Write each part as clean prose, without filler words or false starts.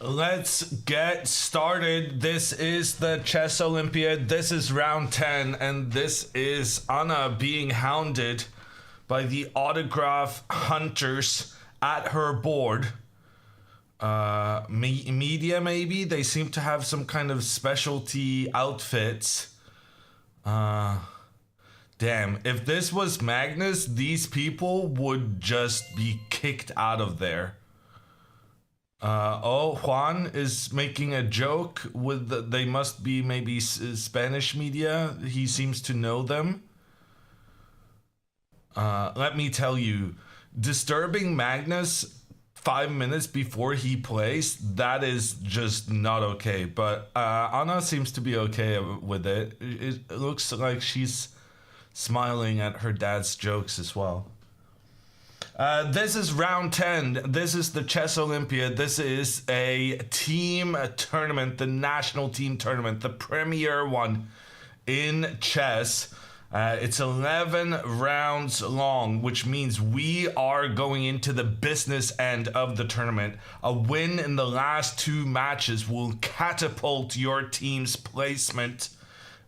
Let's get started. This is the Chess Olympiad. This is round 10, and this is Anna being hounded by the autograph hunters at her board. Media, maybe? They seem to have some kind of specialty outfits. Damn, if this was Magnus, these people would just be kicked out of there. Juan is making a joke with they must be maybe Spanish media. He seems to know them. Let me tell you, disturbing Magnus 5 minutes before he plays, that is just not okay. But Anna seems to be okay with it. It looks like she's smiling at her dad's jokes as well. This is round 10. This is the Chess Olympiad. This is a team tournament, the national team tournament, the premier one in chess. It's 11 rounds long, which means we are going into the business end of the tournament. A win in the last two matches will catapult your team's placement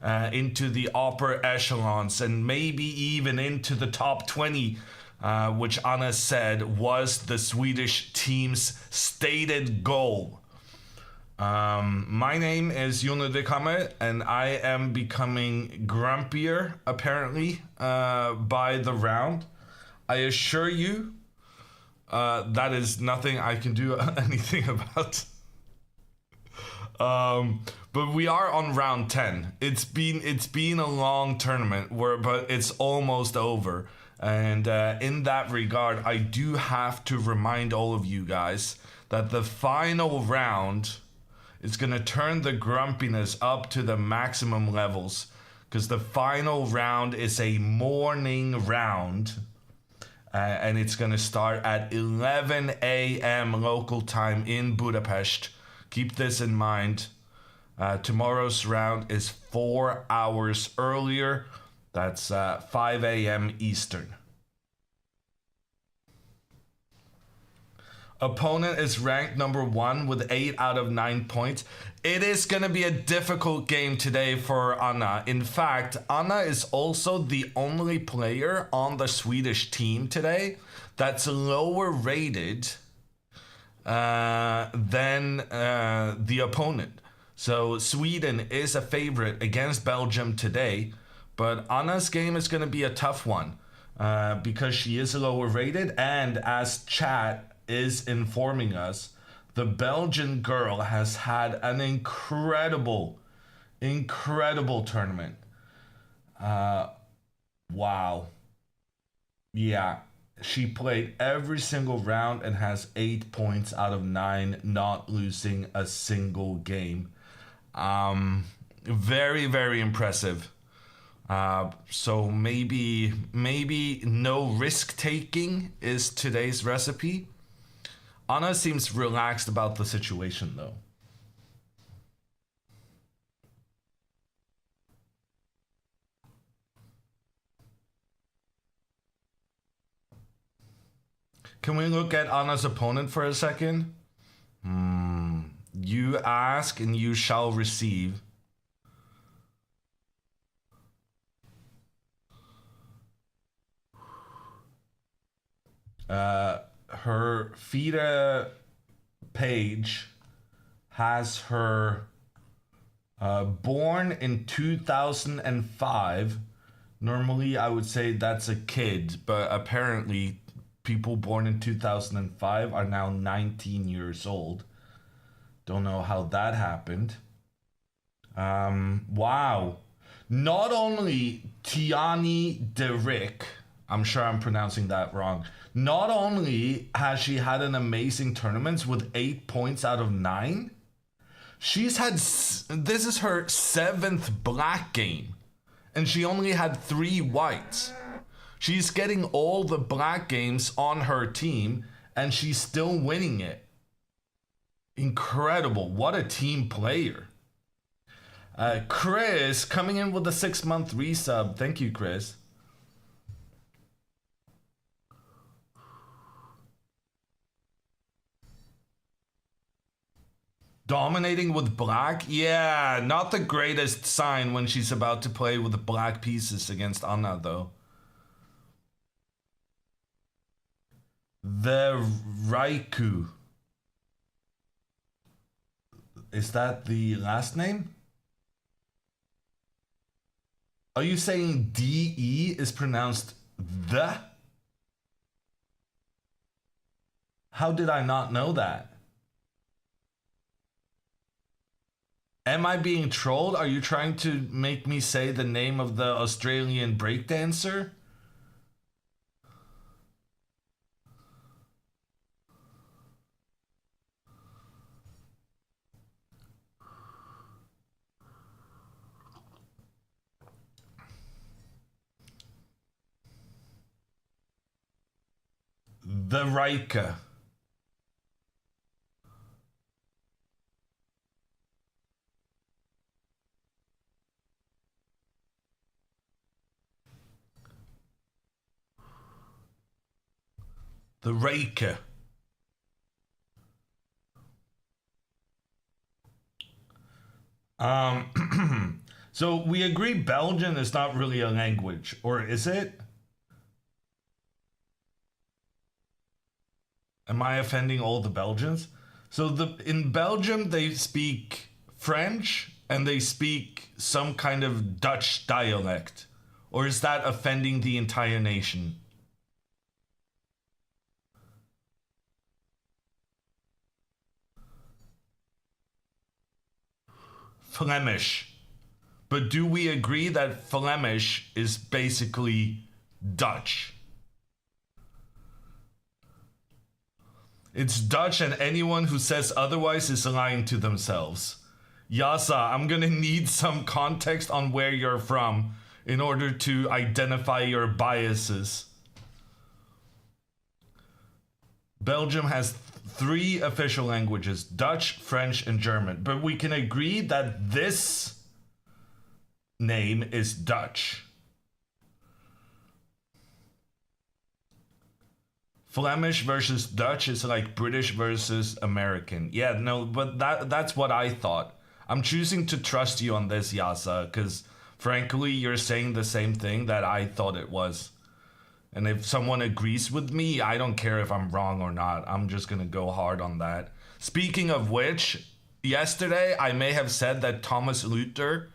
into the upper echelons and maybe even into the top 20. Which Anna said was the Swedish team's stated goal. My name is Jon de Kammer, and I am becoming grumpier, apparently, by the round. I assure you, that is nothing I can do anything about. But we are on round 10. It's been a long tournament, but it's almost over. And in that regard, I do have to remind all of you guys that the final round is going to turn the grumpiness up to the maximum levels, because the final round is a morning round, and it's going to start at 11 a.m. local time in Budapest. Keep this in mind. Tomorrow's round is 4 hours earlier. That's 5 a.m. Eastern. Opponent is ranked number 1 with 8 out of 9 points. It is going to be a difficult game today for Anna. In fact, Anna is also the only player on the Swedish team today that's lower rated than the opponent. So Sweden is a favorite against Belgium today. But Anna's game is going to be a tough one because she is lower rated. And as chat is informing us, the Belgian girl has had an incredible tournament. Wow. Yeah, she played every single round and has 8 points out of 9, not losing a single game. Very, very impressive. So maybe no risk taking is today's recipe. Anna seems relaxed about the situation though. Can we look at Anna's opponent for a second? You ask and you shall receive. Her Fide page has her born in 2005. Normally I would say that's a kid, but apparently people born in 2005 are now 19 years old. Don't know how that happened. Wow. Not only Tiani de Rick, I'm sure I'm pronouncing that wrong. Not only has she had an amazing tournament with 8 points out of 9, she's had, this is her 7th black game, and she only had 3 whites. She's getting all the black games on her team, and she's still winning it. Incredible. What a team player. Chris coming in with a 6-month resub. Thank you, Chris. Dominating with black? Yeah, not the greatest sign when she's about to play with the black pieces against Anna, though. The Raikou. Is that the last name? Are you saying DE is pronounced the? How did I not know that? Am I being trolled? Are you trying to make me say the name of the Australian breakdancer? The Rika. The Rika. So we agree Belgian is not really a language, or is it? Am I offending all the Belgians? So in Belgium they speak French and they speak some kind of Dutch dialect. Or is that offending the entire nation? Flemish. But do we agree that Flemish is basically Dutch? It's Dutch, and anyone who says otherwise is lying to themselves. Yasa, I'm gonna need some context on where you're from in order to identify your biases. Belgium has 3 official languages: Dutch, French, and German. But we can agree that this name is Dutch. Flemish versus Dutch is like British versus American. Yeah, no, but that's what I thought. I'm choosing to trust you on this, Yasa, because frankly, you're saying the same thing that I thought it was. And if someone agrees with me, I don't care if I'm wrong or not. I'm just gonna go hard on that. Speaking of which, yesterday I may have said that Thomas Luther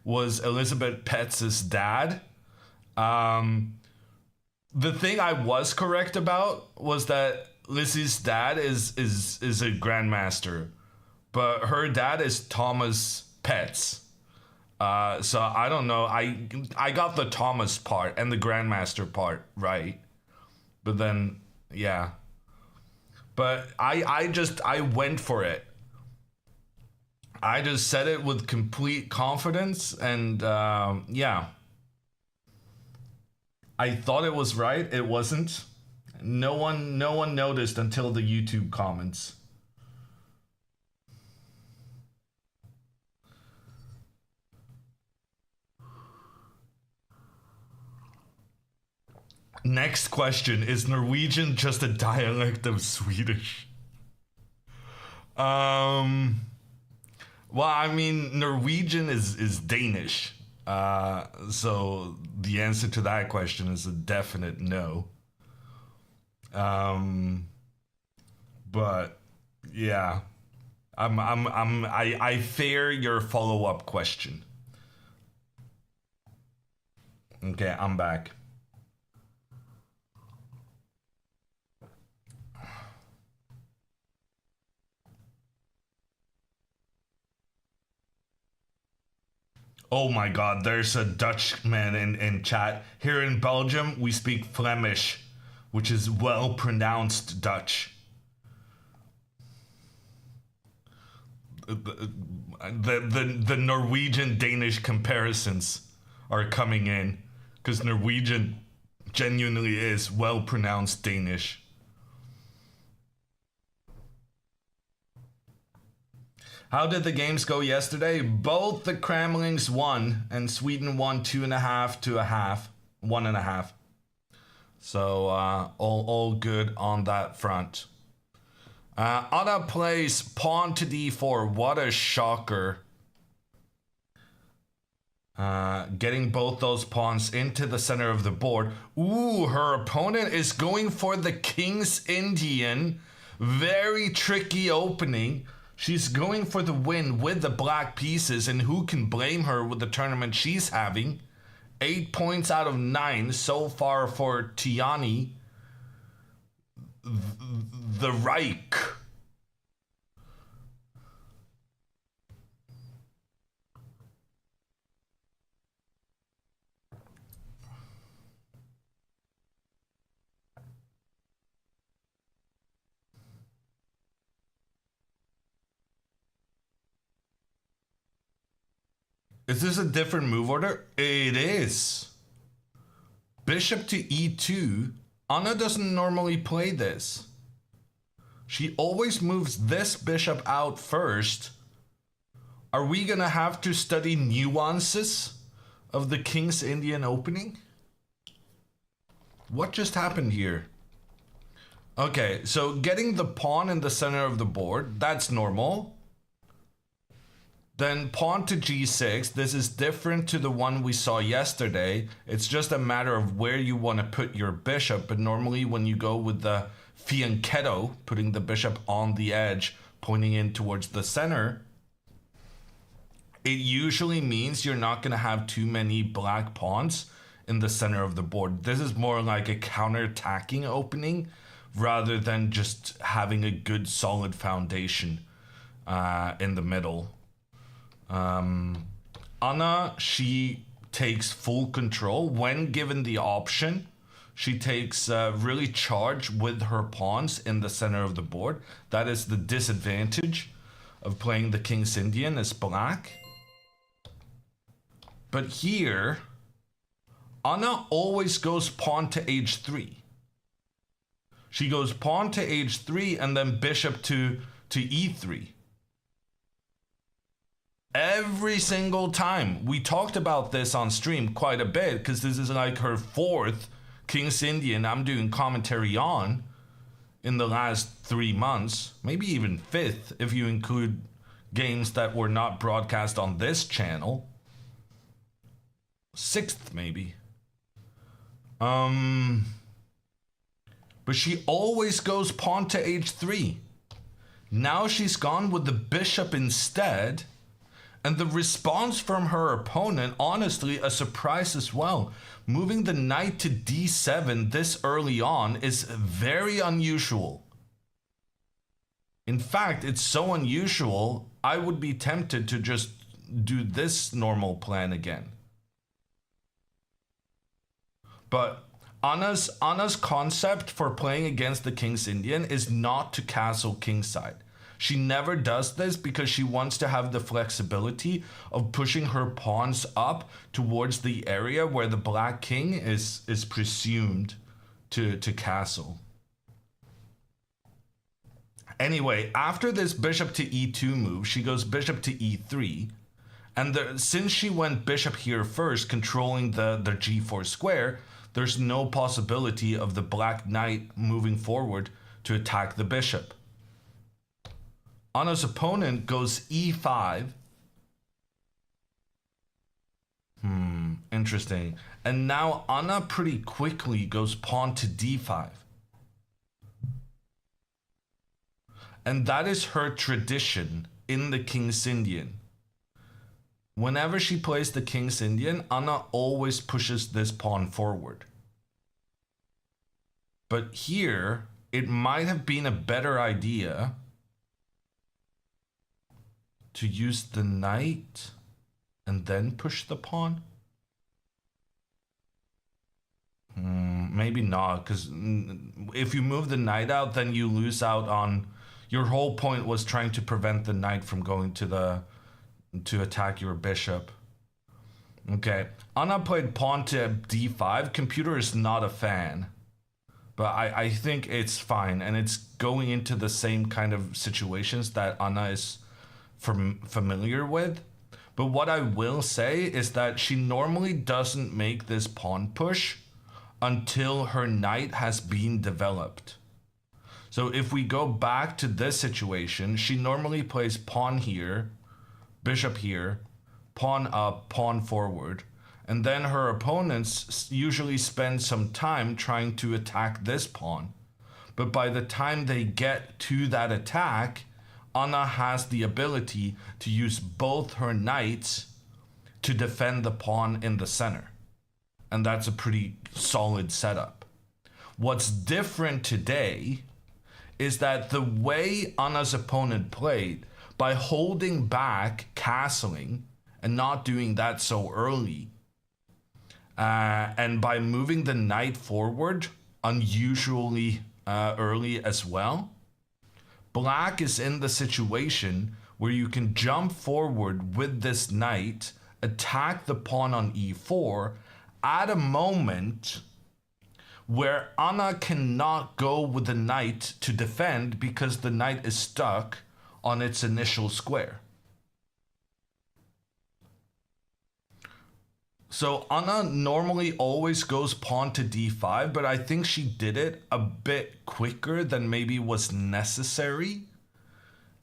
was Elizabeth Petz's dad. The thing I was correct about was that Lizzie's dad is a grandmaster, but her dad is Thomas Petz. So I don't know. I got the Thomas part and the grandmaster part right, but then yeah. But I went for it. I just said it with complete confidence, and yeah. I thought it was right. It wasn't. No one noticed until the YouTube comments. Next question: is Norwegian just a dialect of Swedish? Um. Well, I mean, Norwegian is Danish. So the answer to that question is a definite no. Um, but yeah, I fear your follow up question. Okay, I'm back. Oh my god, there's a Dutch man in chat. Here in Belgium, we speak Flemish, which is well pronounced Dutch. The Norwegian Danish comparisons are coming in because Norwegian genuinely is well pronounced Danish. How did the games go yesterday? Both the Kremlings won, and Sweden won 2.5 to a half, 1.5. So all good on that front. Anna plays pawn to d4. What a shocker. Getting both those pawns into the center of the board. Ooh, her opponent is going for the King's Indian. Very tricky opening. She's going for the win with the black pieces, and who can blame her with the tournament she's having? 8 points out of 9 so far for Tiani. The Reich. Is this a different move order? It is. Bishop to e2. Anna doesn't normally play this. She always moves this bishop out first. Are we gonna have to study nuances of the King's Indian opening? What just happened here? Okay, so getting the pawn in the center of the board, that's normal. Then pawn to g6. This is different to the one we saw yesterday. It's just a matter of where you want to put your bishop. But normally when you go with the fianchetto, putting the bishop on the edge, pointing in towards the center, it usually means you're not going to have too many black pawns in the center of the board. This is more like a counter-attacking opening rather than just having a good solid foundation in the middle. Anna, she takes full control when given the option. She takes really charge with her pawns in the center of the board. That is the disadvantage of playing the King's Indian as black. But here, Anna always goes pawn to h3. She goes pawn to h3 and then bishop to e3. Every single time. We talked about this on stream quite a bit because this is like her 4th King's Indian I'm doing commentary on in the last 3 months. Maybe even 5th if you include games that were not broadcast on this channel. 6th maybe. But she always goes pawn to h3. Now she's gone with the bishop instead. And the response from her opponent, honestly, a surprise as well. Moving the knight to d7 this early on is very unusual. In fact, it's so unusual, I would be tempted to just do this normal plan again. But Anna's concept for playing against the King's Indian is not to castle kingside. She never does this because she wants to have the flexibility of pushing her pawns up towards the area where the black king is presumed to castle. Anyway, after this bishop to e2 move, she goes bishop to e3. And since she went bishop here first, controlling the g4 square, there's no possibility of the black knight moving forward to attack the bishop. Anna's opponent goes e5. Interesting. And now Anna pretty quickly goes pawn to d5. And that is her tradition in the King's Indian. Whenever she plays the King's Indian, Anna always pushes this pawn forward. But here, it might have been a better idea to use the knight and then push the pawn. Maybe not, because if you move the knight out, then you lose out on... Your whole point was trying to prevent the knight from going to attack your bishop. Okay, Anna played pawn to d5. Computer is not a fan. But I think it's fine, and it's going into the same kind of situations that Anna is familiar with. But what I will say is that she normally doesn't make this pawn push until her knight has been developed. So if we go back to this situation, she normally plays pawn here, bishop here, pawn up, pawn forward. And then her opponents usually spend some time trying to attack this pawn. But by the time they get to that attack, Anna has the ability to use both her knights to defend the pawn in the center. And that's a pretty solid setup. What's different today is that the way Anna's opponent played, by holding back, castling, and not doing that so early, and by moving the knight forward unusually early as well, Black is in the situation where you can jump forward with this knight, attack the pawn on e4 at a moment where Anna cannot go with the knight to defend because the knight is stuck on its initial square. So Anna normally always goes pawn to d5, but I think she did it a bit quicker than maybe was necessary,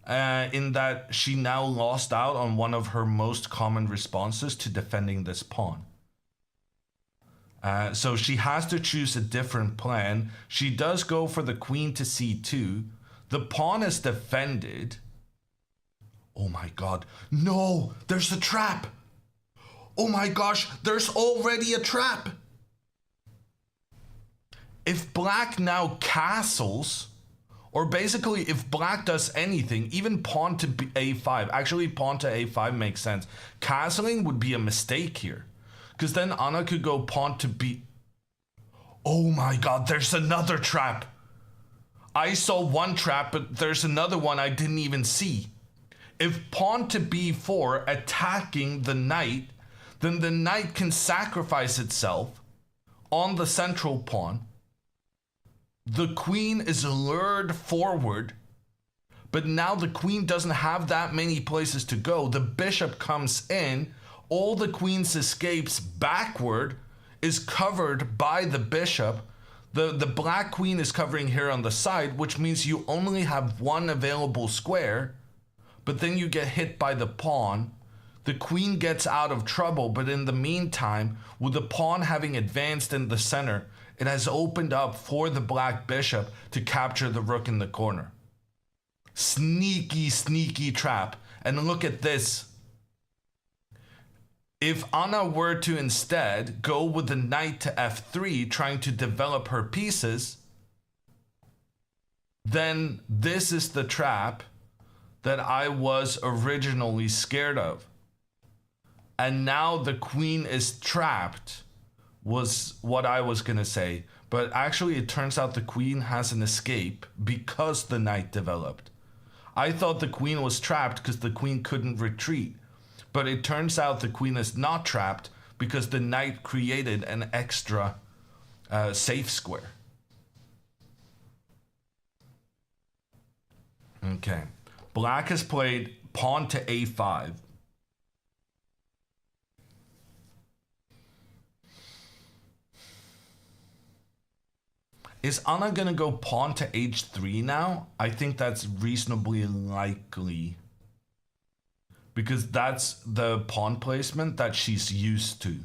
in that she now lost out on one of her most common responses to defending this pawn. So she has to choose a different plan. She does go for the queen to c2. The pawn is defended. Oh my god. No, there's a trap. Oh my gosh, there's already a trap. If Black now castles, or basically if Black does anything, even pawn to a5, actually pawn to a5 makes sense. Castling would be a mistake here, because then Anna could go pawn to b. Oh my god, there's another trap. I saw one trap, but there's another one I didn't even see. If pawn to b4 attacking the knight, then the knight can sacrifice itself on the central pawn. The queen is lured forward, but now the queen doesn't have that many places to go. The bishop comes in, all the queen's escapes backward is covered by the bishop. The black queen is covering here on the side, which means you only have one available square, but then you get hit by the pawn. The queen gets out of trouble, but in the meantime, with the pawn having advanced in the center, it has opened up for the black bishop to capture the rook in the corner. Sneaky, sneaky trap. And look at this. If Anna were to instead go with the knight to f3, trying to develop her pieces, then this is the trap that I was originally scared of. And now the queen is trapped, was what I was going to say. But actually, it turns out the queen has an escape because the knight developed. I thought the queen was trapped because the queen couldn't retreat. But it turns out the queen is not trapped because the knight created an extra safe square. Okay. Black has played pawn to a5. Is Anna going to go pawn to h3 now? I think that's reasonably likely, because that's the pawn placement that she's used to.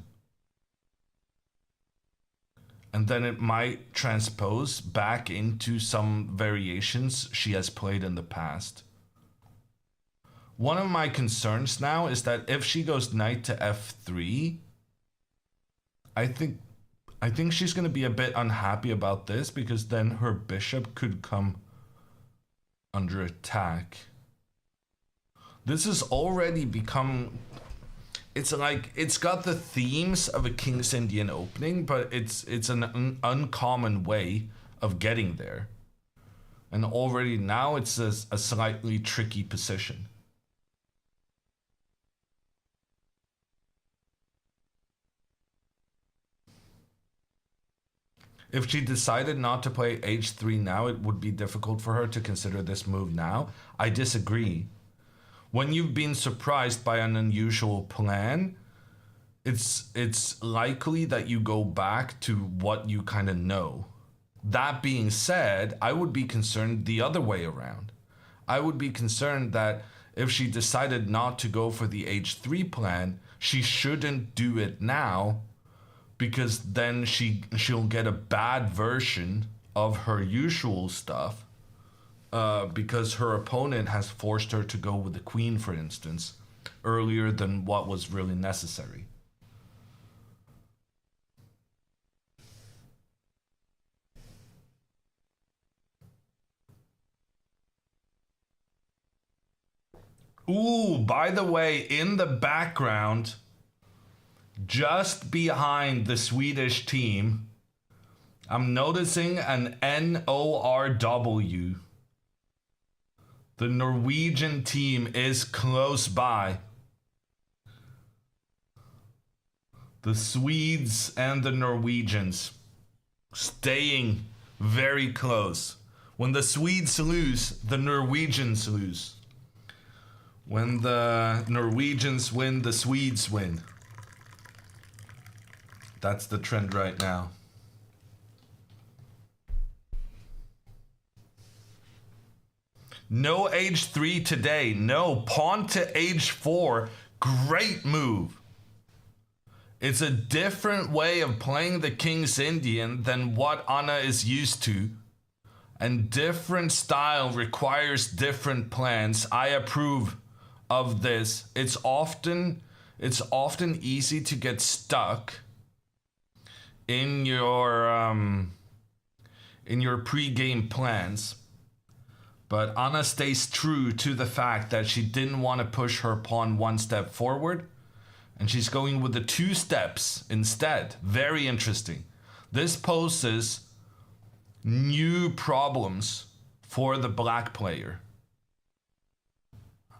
And then it might transpose back into some variations she has played in the past. One of my concerns now is that if she goes knight to f3, I think she's going to be a bit unhappy about this, because then her bishop could come under attack. This has already become, it's like, it's got the themes of a King's Indian opening, but it's an uncommon way of getting there. And already now it's a slightly tricky position. If she decided not to play h3 now, it would be difficult for her to consider this move now. I disagree. When you've been surprised by an unusual plan, it's likely that you go back to what you kind of know. That being said, I would be concerned the other way around. I would be concerned that if she decided not to go for the h3 plan, she shouldn't do it now, because then she'll get a bad version of her usual stuff, because her opponent has forced her to go with the queen, for instance, earlier than what was really necessary. Ooh, by the way, in the background, just behind the Swedish team, I'm noticing an NORW. The Norwegian team is close by. The Swedes and the Norwegians staying very close. When the Swedes lose, the Norwegians lose. When the Norwegians win, the Swedes win. That's the trend right now. No h3 today. No, pawn to h4. Great move. It's a different way of playing the King's Indian than what Anna is used to. And different style requires different plans. I approve of this. It's often easy to get stuck in your pre-game plans. But Anna stays true to the fact that she didn't want to push her pawn one step forward, and she's going with the 2 steps instead. Very interesting. This poses new problems for the black player.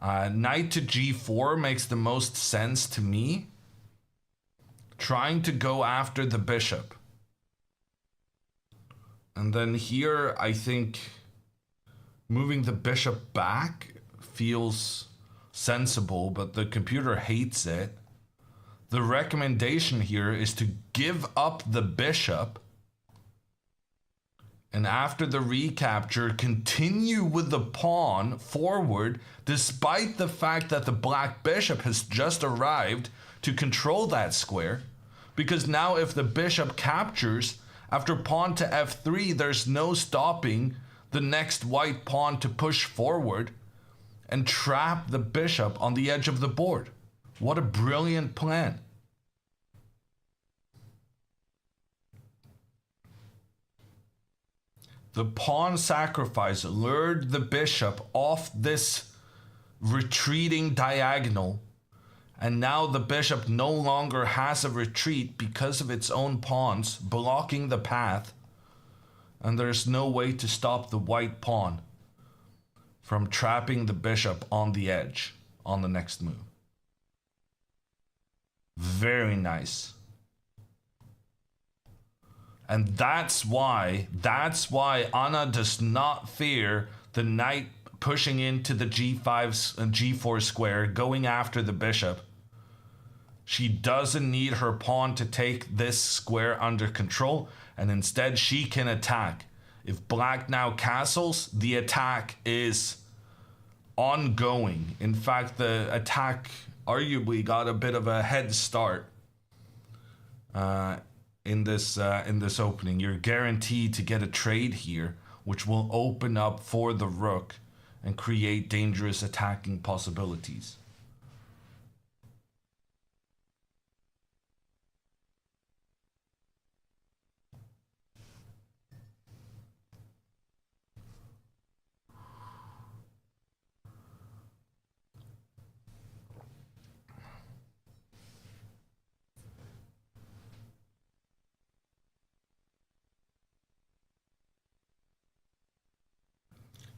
Knight to g4 makes the most sense to me. Trying to go after the bishop. And then here, I think moving the bishop back feels sensible, but the computer hates it. The recommendation here is to give up the bishop, and after the recapture, continue with the pawn forward, despite the fact that the black bishop has just arrived to control that square. Because now if the bishop captures, after pawn to f3, there's no stopping the next white pawn to push forward and trap the bishop on the edge of the board. What a brilliant plan. The pawn sacrifice lured the bishop off this retreating diagonal, and now the bishop no longer has a retreat because of its own pawns blocking the path, and there's no way to stop the white pawn from trapping the bishop on the edge on the next move. Very nice. And that's why Anna does not fear the knight pushing into the g5 and g4 square, going after the bishop. She doesn't need her pawn to take this square under control, and instead she can attack. If black now castles, the attack is ongoing. In fact, the attack arguably got a bit of a head start in this opening. You're guaranteed to get a trade here, which will open up for the rook and create dangerous attacking possibilities.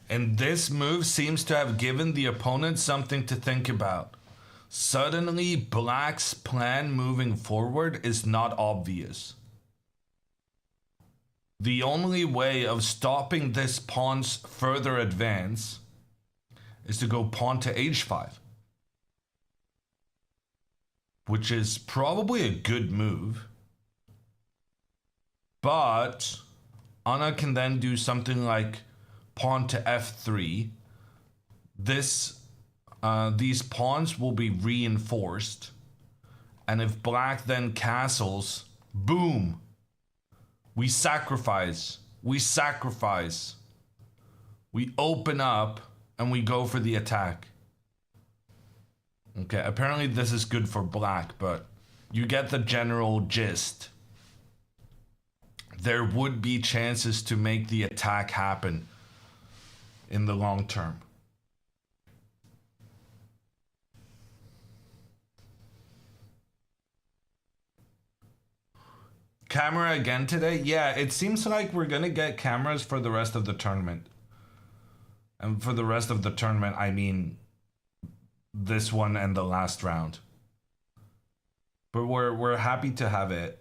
And this move seems to have given the opponent something to think about. Suddenly, black's plan moving forward is not obvious. The only way of stopping this pawn's further advance is to go pawn to h5, which is probably a good move. But Anna can then do something like pawn to f3. These pawns will be reinforced. And if black then castles, boom, we sacrifice. We sacrifice. We open up and we go for the attack. Okay, apparently this is good for black, but you get the general gist. There would be chances to make the attack happen in the long term. Camera again today? Yeah, it seems like we're gonna get cameras for the rest of the tournament. And for the rest of the tournament, I mean this one and the last round. But we're happy to have it.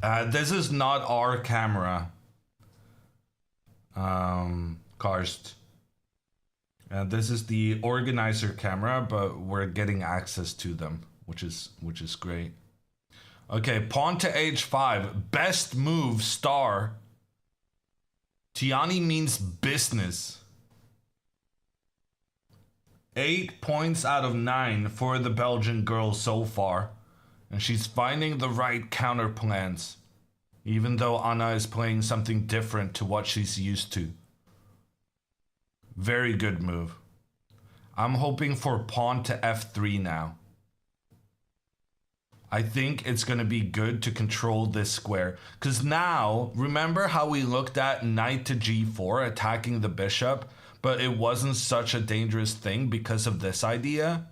This is not our camera, Karst. This is the organizer camera, but we're getting access to them, which is great. Okay, pawn to h5, best move star. Tiani means business. 8 points out of 9 for the Belgian girl so far. And she's finding the right counter plans, even though Anna is playing something different to what she's used to. Very good move. I'm hoping for pawn to f3 now. I think it's going to be good to control this square. Because now, remember how we looked at knight to g4 attacking the bishop, but it wasn't such a dangerous thing because of this idea?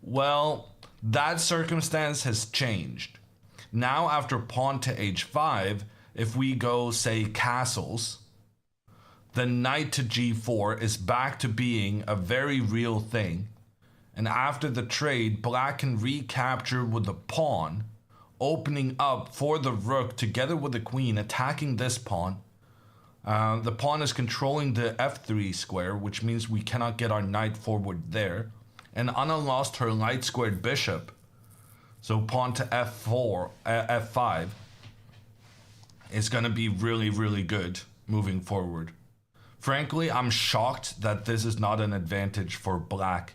Well, that circumstance has changed. Now after pawn to h5, if we go, say, castles, the knight to g4 is back to being a very real thing. And after the trade, black can recapture with the pawn, opening up for the rook together with the queen, attacking this pawn. The pawn is controlling the f3 square, which means we cannot get our knight forward there. And Anna lost her light squared bishop. So pawn to f5 is going to be really, really good moving forward. Frankly, I'm shocked that this is not an advantage for black,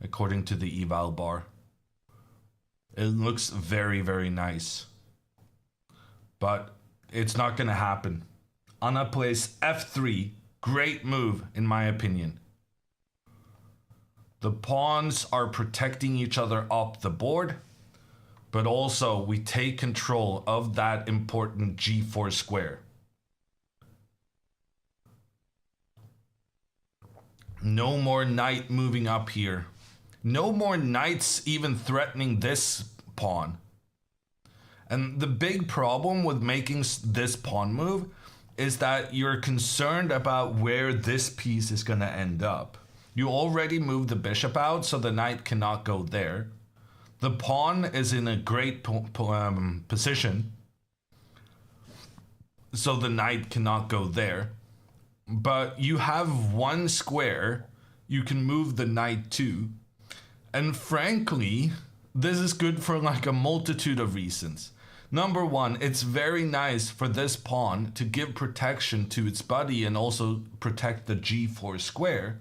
according to the eval bar. It looks very, very nice. But it's not going to happen. Anna plays f3. Great move, in my opinion. The pawns are protecting each other up the board, but also we take control of that important g4 square. No more knight moving up here. No more knights even threatening this pawn. And the big problem with making this pawn move is that you're concerned about where this piece is going to end up. You already moved the bishop out, so the knight cannot go there. The pawn is in a great position, so the knight cannot go there. But you have one square you can move the knight to. And frankly, this is good for like a multitude of reasons. Number one, it's very nice for this pawn to give protection to its buddy and also protect the g4 square.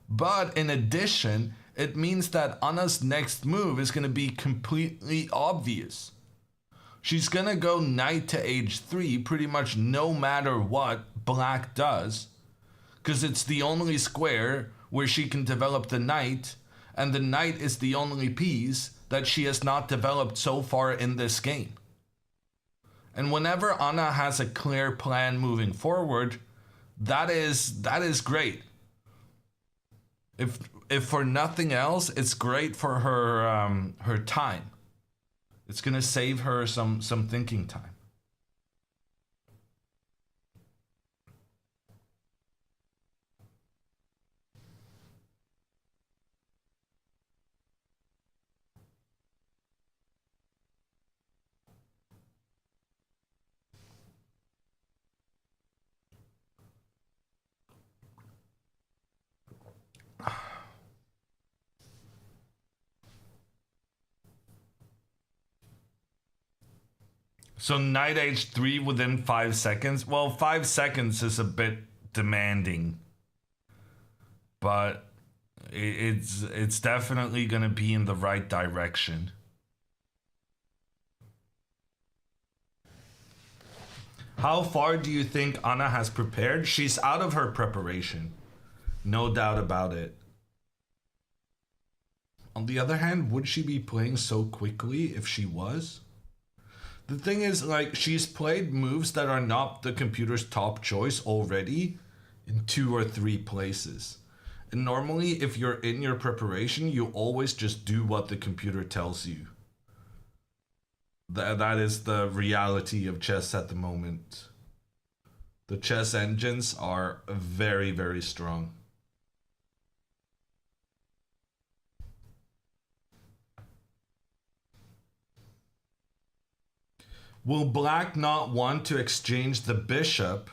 But in addition, it means that Anna's next move is going to be completely obvious. She's going to go knight to h3 pretty much no matter what black does, because it's the only square where she can develop the knight, and the knight is the only piece that she has not developed so far in this game. And whenever Anna has a clear plan moving forward, that is great. If for nothing else, it's great for her time. It's gonna save her some thinking time. So knight h3 within 5 seconds. Well, 5 seconds is a bit demanding, but it's definitely going to be in the right direction. How far do you think Anna has prepared? She's out of her preparation. No doubt about it. On the other hand, would she be playing so quickly if she was? The thing is, like, she's played moves that are not the computer's top choice already in 2 or 3 places. And normally, if you're in your preparation, you always just do what the computer tells you. That is the reality of chess at the moment. The chess engines are very, very strong. Will black not want to exchange the bishop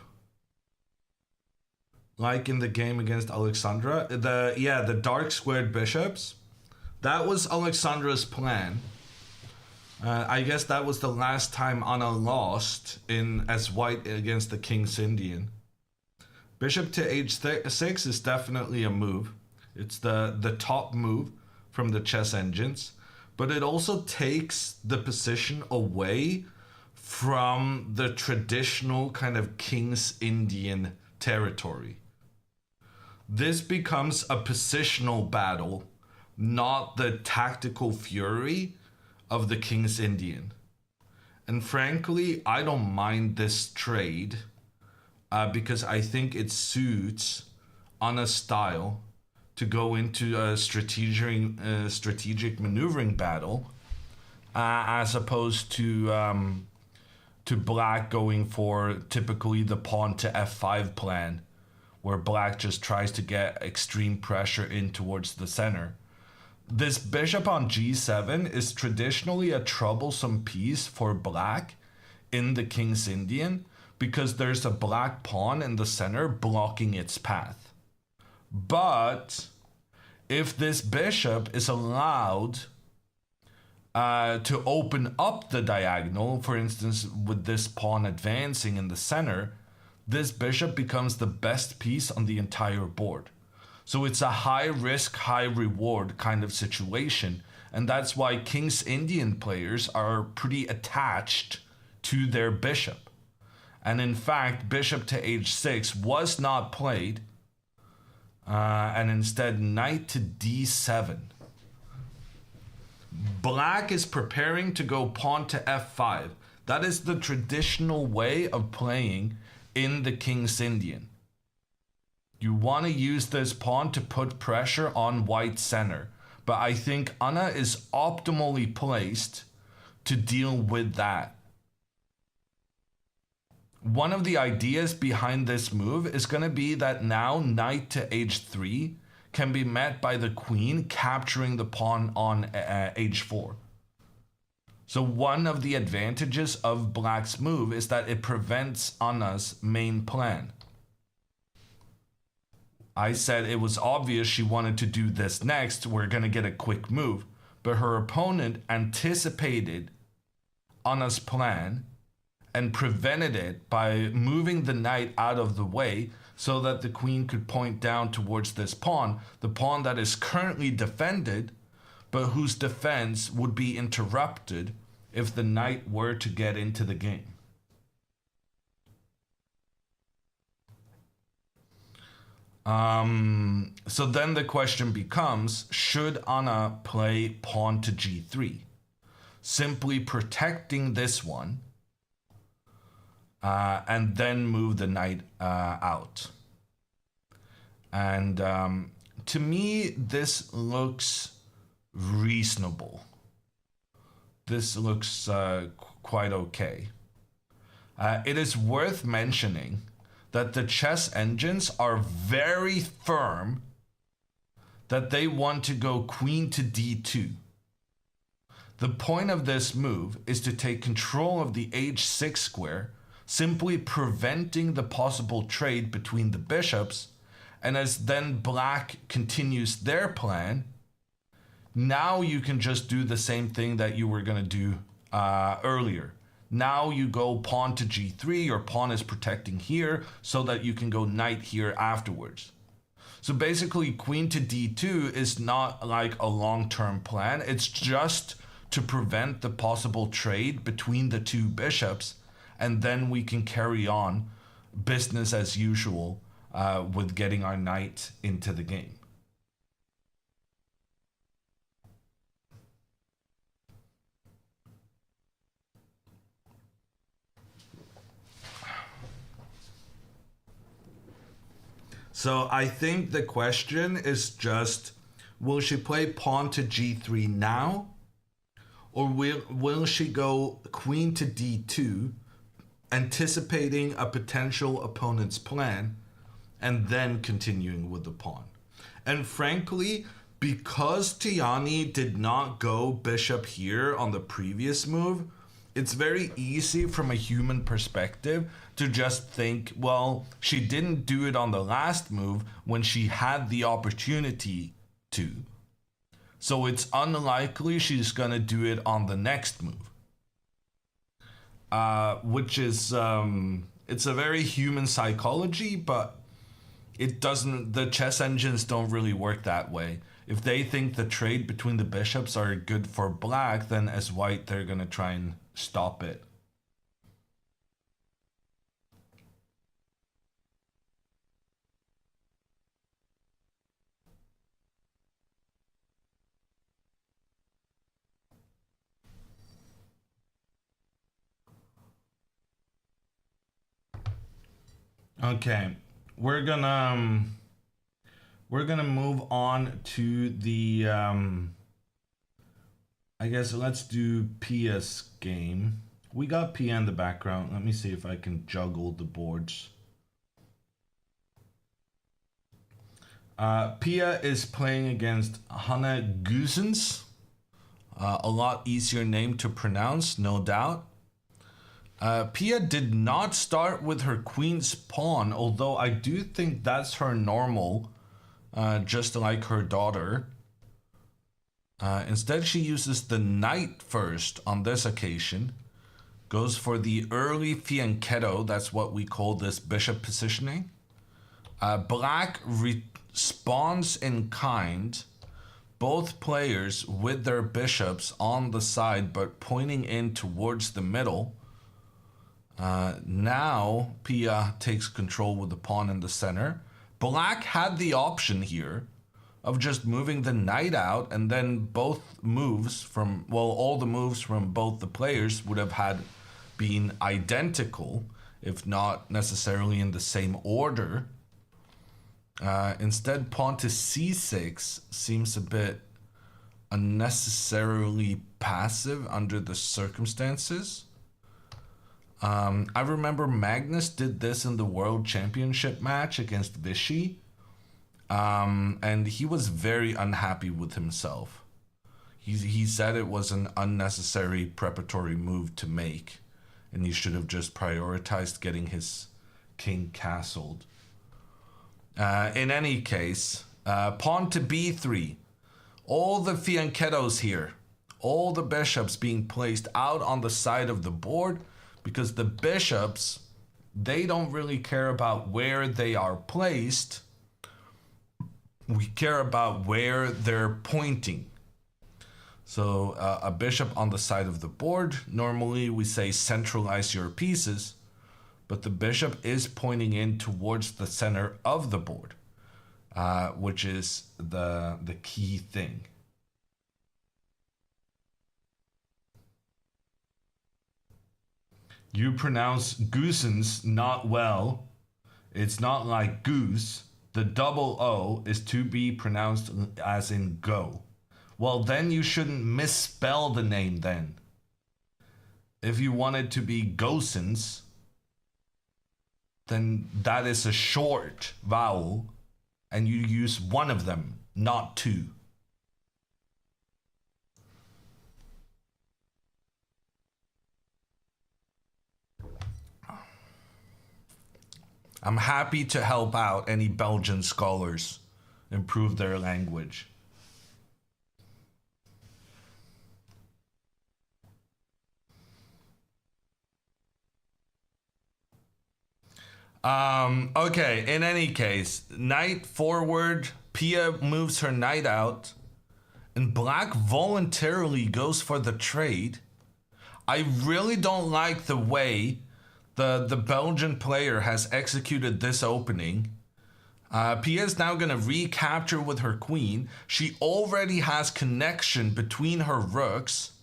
like in the game against Alexandra? The dark squared bishops. That was Alexandra's plan. I guess that was the last time Anna lost in as white against the King's Indian. Bishop to h6 is definitely a move. It's the top move from the chess engines, but it also takes the position away from the traditional kind of King's Indian territory. This becomes a positional battle, not the tactical fury of the King's Indian. And frankly, I don't mind this trade because I think it suits Anna's style to go into a strategic maneuvering battle as opposed to black going for typically the pawn to f5 plan, where black just tries to get extreme pressure in towards the center. This bishop on g7 is traditionally a troublesome piece for black in the King's Indian because there's a black pawn in the center blocking its path. But if this bishop is allowed to open up the diagonal, for instance, with this pawn advancing in the center, this bishop becomes the best piece on the entire board. So it's a high risk, high reward kind of situation. And that's why King's Indian players are pretty attached to their bishop. And in fact, bishop to h6 was not played. And instead, knight to d7. Black is preparing to go pawn to f5. That is the traditional way of playing in the King's Indian. You want to use this pawn to put pressure on white center. But I think Anna is optimally placed to deal with that. One of the ideas behind this move is going to be that now knight to h3 can be met by the queen capturing the pawn on h4. So one of the advantages of black's move is that it prevents Anna's main plan. I said it was obvious she wanted to do this next. We're going to get a quick move. But her opponent anticipated Anna's plan and prevented it by moving the knight out of the way so that the queen could point down towards this pawn, the pawn that is currently defended, but whose defense would be interrupted if the knight were to get into the game. So then the question becomes, should Anna play pawn to g3? Simply protecting this one and then move the knight out. And to me, this looks reasonable. This looks quite okay. It is worth mentioning that the chess engines are very firm that they want to go queen to d2. The point of this move is to take control of the h6 square, simply preventing the possible trade between the bishops, and as then black continues their plan, now you can just do the same thing that you were going to do earlier. Now you go pawn to g3, your pawn is protecting here so that you can go knight here afterwards. So basically queen to d2 is not like a long-term plan. It's just to prevent the possible trade between the two bishops, and then we can carry on business as usual with getting our knight into the game. So I think the question is just, will she play pawn to g3 now? Or will she go queen to d2, anticipating a potential opponent's plan, and then continuing with the pawn? And frankly, because Tiani did not go bishop here on the previous move, it's very easy from a human perspective to just think, well, she didn't do it on the last move when she had the opportunity to. So it's unlikely she's going to do it on the next move. Which is, it's a very human psychology, but it doesn't, the chess engines don't really work that way. If they think the trade between the bishops are good for black, then as white, they're going to try and stop it. Okay, we're gonna move on to the I guess let's do Pia's game. We got Pia in the background. Let me see if I can juggle the boards. Pia is playing against Hanna Gusens. A lot easier name to pronounce, no doubt. Pia did not start with her queen's pawn, although I do think that's her normal, just like her daughter. Instead, she uses the knight first on this occasion. Goes for the early fianchetto, that's what we call this bishop positioning. Black responds in kind. Both players with their bishops on the side but pointing in towards the middle. Now Pia takes control with the pawn in the center. Black had the option here of just moving the knight out, and then both moves from, well, all the moves from both the players would have had been identical, if not necessarily in the same order. Instead, pawn to c6 seems a bit unnecessarily passive under the circumstances. I remember Magnus did this in the World Championship match against Vichy. And he was very unhappy with himself. He said it was an unnecessary preparatory move to make, and he should have just prioritized getting his king castled. In any case, pawn to b3. All the fianchettos here, all the bishops being placed out on the side of the board, because the bishops, they don't really care about where they are placed. We care about where they're pointing. So a bishop on the side of the board, normally we say centralize your pieces, but the bishop is pointing in towards the center of the board, which is the key thing. You pronounce Goosens not well. It's not like goose. The double O is to be pronounced as in go. Well, then you shouldn't misspell the name then. If you want it to be Gosens, then that is a short vowel, and you use one of them, not two. I'm happy to help out any Belgian scholars improve their language. Okay, in any case, knight forward, Pia moves her knight out, and black voluntarily goes for the trade. I really don't like the way the Belgian player has executed this opening. Pia is now going to recapture with her queen. She already has connection between her rooks.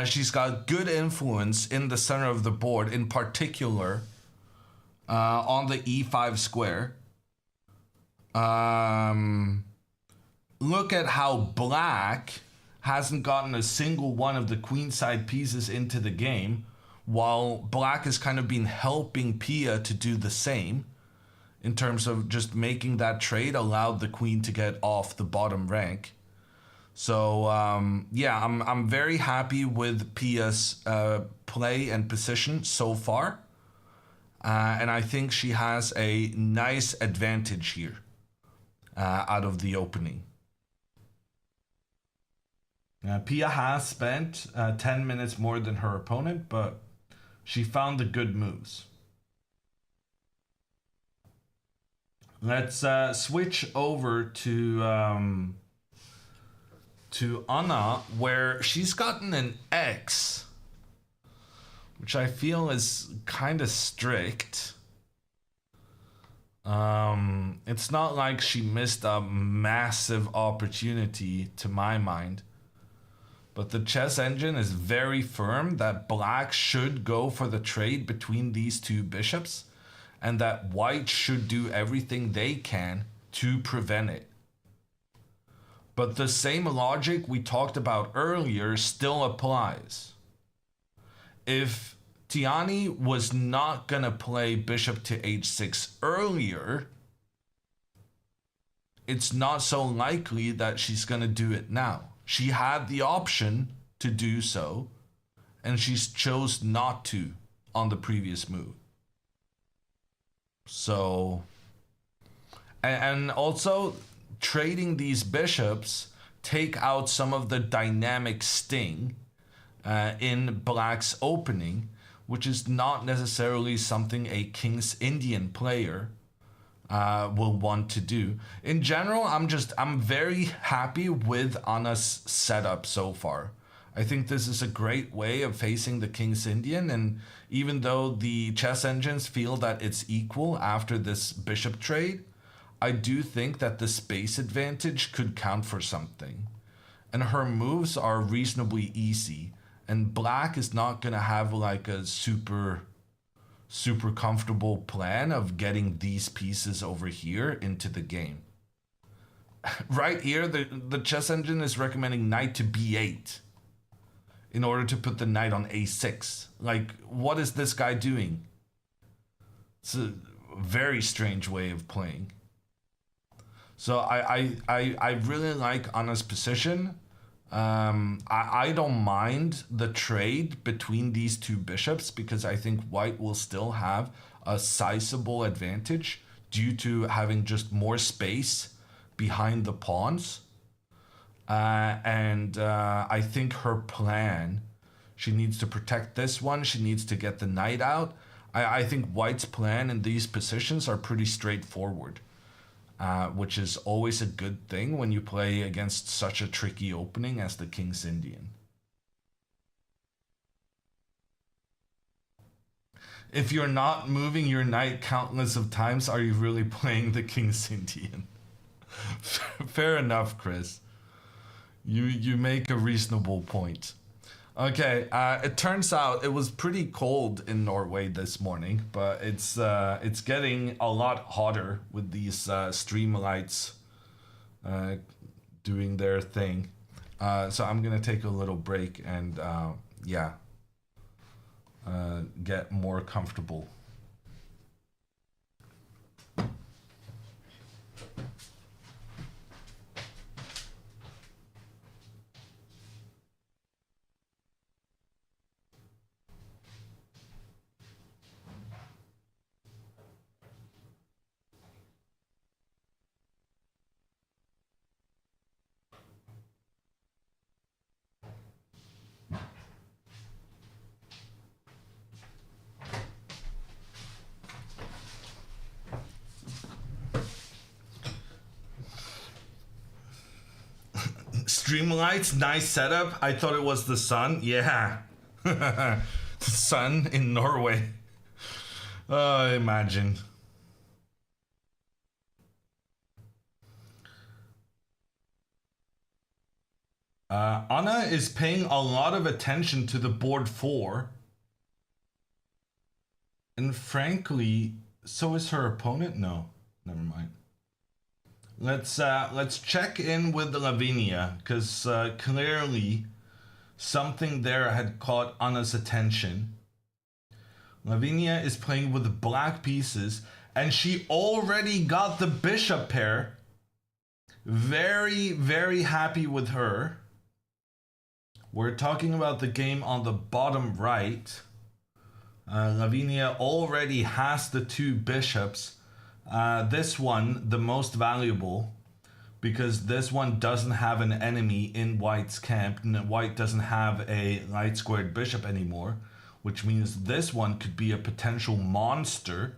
She's got good influence in the center of the board, in particular on the e5 square. Look at how black hasn't gotten a single one of the queenside pieces into the game, while black has kind of been helping Pia to do the same in terms of just making that trade allowed the queen to get off the bottom rank. So yeah, I'm very happy with Pia's play and position so far. And I think she has a nice advantage here out of the opening. Pia has spent 10 minutes more than her opponent, but she found the good moves. Let's switch over to Anna, where she's gotten an X, which I feel is kind of strict. It's not like she missed a massive opportunity to my mind. But the chess engine is very firm that black should go for the trade between these two bishops and that white should do everything they can to prevent it. But the same logic we talked about earlier still applies. If Tiani was not going to play bishop to h6 earlier, it's not so likely that she's going to do it now. She had the option to do so, and she chose not to on the previous move. So, and also trading these bishops take out some of the dynamic sting in black's opening, which is not necessarily something a King's Indian player will want to do. In general, I'm very happy with Anna's setup so far. I think this is a great way of facing the King's Indian, and even though the chess engines feel that it's equal after this bishop trade, I do think that the space advantage could count for something. And her moves are reasonably easy, and black is not going to have like a super comfortable plan of getting these pieces over here into the game. Right here, the chess engine is recommending knight to b8 in order to put the knight on a6. Like, what is this guy doing? It's a very strange way of playing. So I really like Anna's position. I don't mind the trade between these two bishops because I think white will still have a sizable advantage due to having just more space behind the pawns. And I think her plan, she needs to protect this one. She needs to get the knight out. I think white's plan in these positions are pretty straightforward. Which is always a good thing when you play against such a tricky opening as the King's Indian. If you're not moving your knight countless of times, are you really playing the King's Indian? Fair enough, Chris. You make a reasonable point. Okay, it turns out it was pretty cold in Norway this morning, but it's getting a lot hotter with these streamlights doing their thing. So I'm gonna take a little break and get more comfortable. Streamlights, nice setup. I thought it was the sun. Yeah. Sun in Norway. Imagine. Anna is paying a lot of attention to the board 4. And frankly, so is her opponent? No, never mind. Let's check in with Lavinia, because clearly something there had caught Anna's attention. Lavinia is playing with the black pieces, and she already got the bishop pair. Very, very happy with her. We're talking about the game on the bottom right. Lavinia already has the 2 bishops. This one, the most valuable, because this one doesn't have an enemy in White's camp, and White doesn't have a light squared bishop anymore, which means this one could be a potential monster.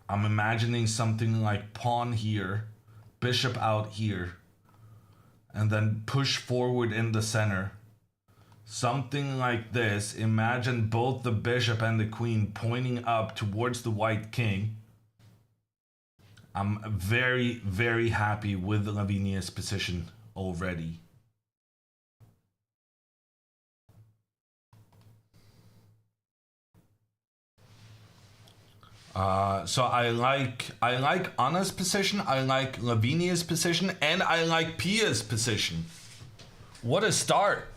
I'm imagining something like pawn here, bishop out here, and then push forward in the center. Something like this. Imagine both the bishop and the queen pointing up towards the white king. I'm very, very happy with Lavinia's position already. So I like Anna's position, I like Lavinia's position, and I like Pia's position. What a start.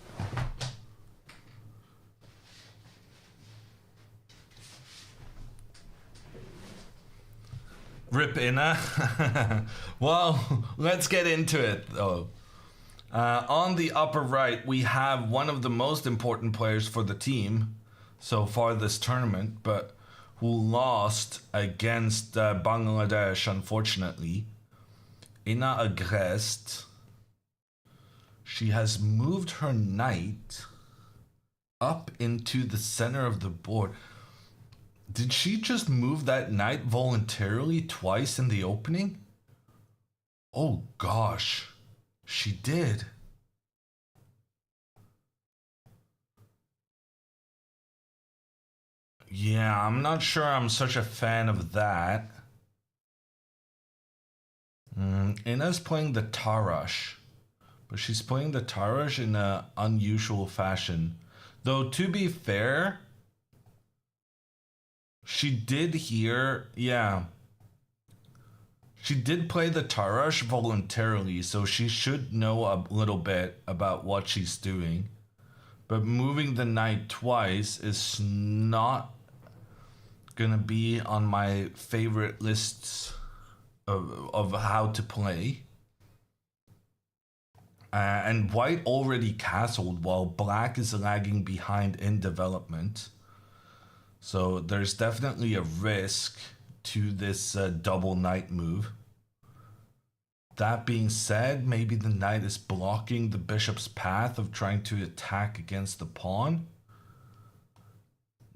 Rip Inna. Well, let's get into it though. On the upper right, we have one of the most important players for the team so far this tournament, but who lost against Bangladesh, unfortunately. Inna Agrest. She has moved her knight up into the center of the board. Did she just move that knight voluntarily twice in the opening? Oh gosh, she did. Yeah, I'm not sure I'm such a fan of that. Inna's playing the Tarash, but she's playing the Tarash in an unusual fashion. Though, to be fair, she did here, yeah. She did play the Tarash voluntarily, so she should know a little bit about what she's doing. But moving the knight twice is not gonna be on my favorite lists of how to play. And white already castled while black is lagging behind in development. So there's definitely a risk to this double knight move. That being said, maybe the knight is blocking the bishop's path of trying to attack against the pawn.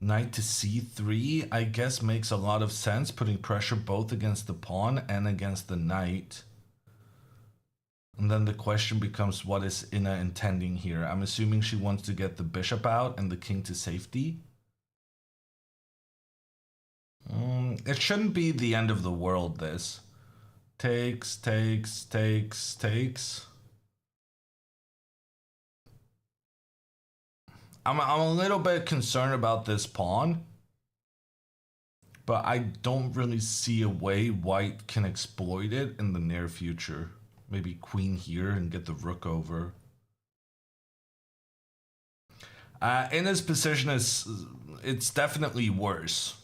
Knight to c3, I guess, makes a lot of sense, putting pressure both against the pawn and against the knight. And then the question becomes, what is Inna intending here? I'm assuming she wants to get the bishop out and the king to safety. It shouldn't be the end of the world, this. Takes. I'm a little bit concerned about this pawn, but I don't really see a way white can exploit it in the near future. Maybe queen here and get the rook over. Inna's position it's definitely worse.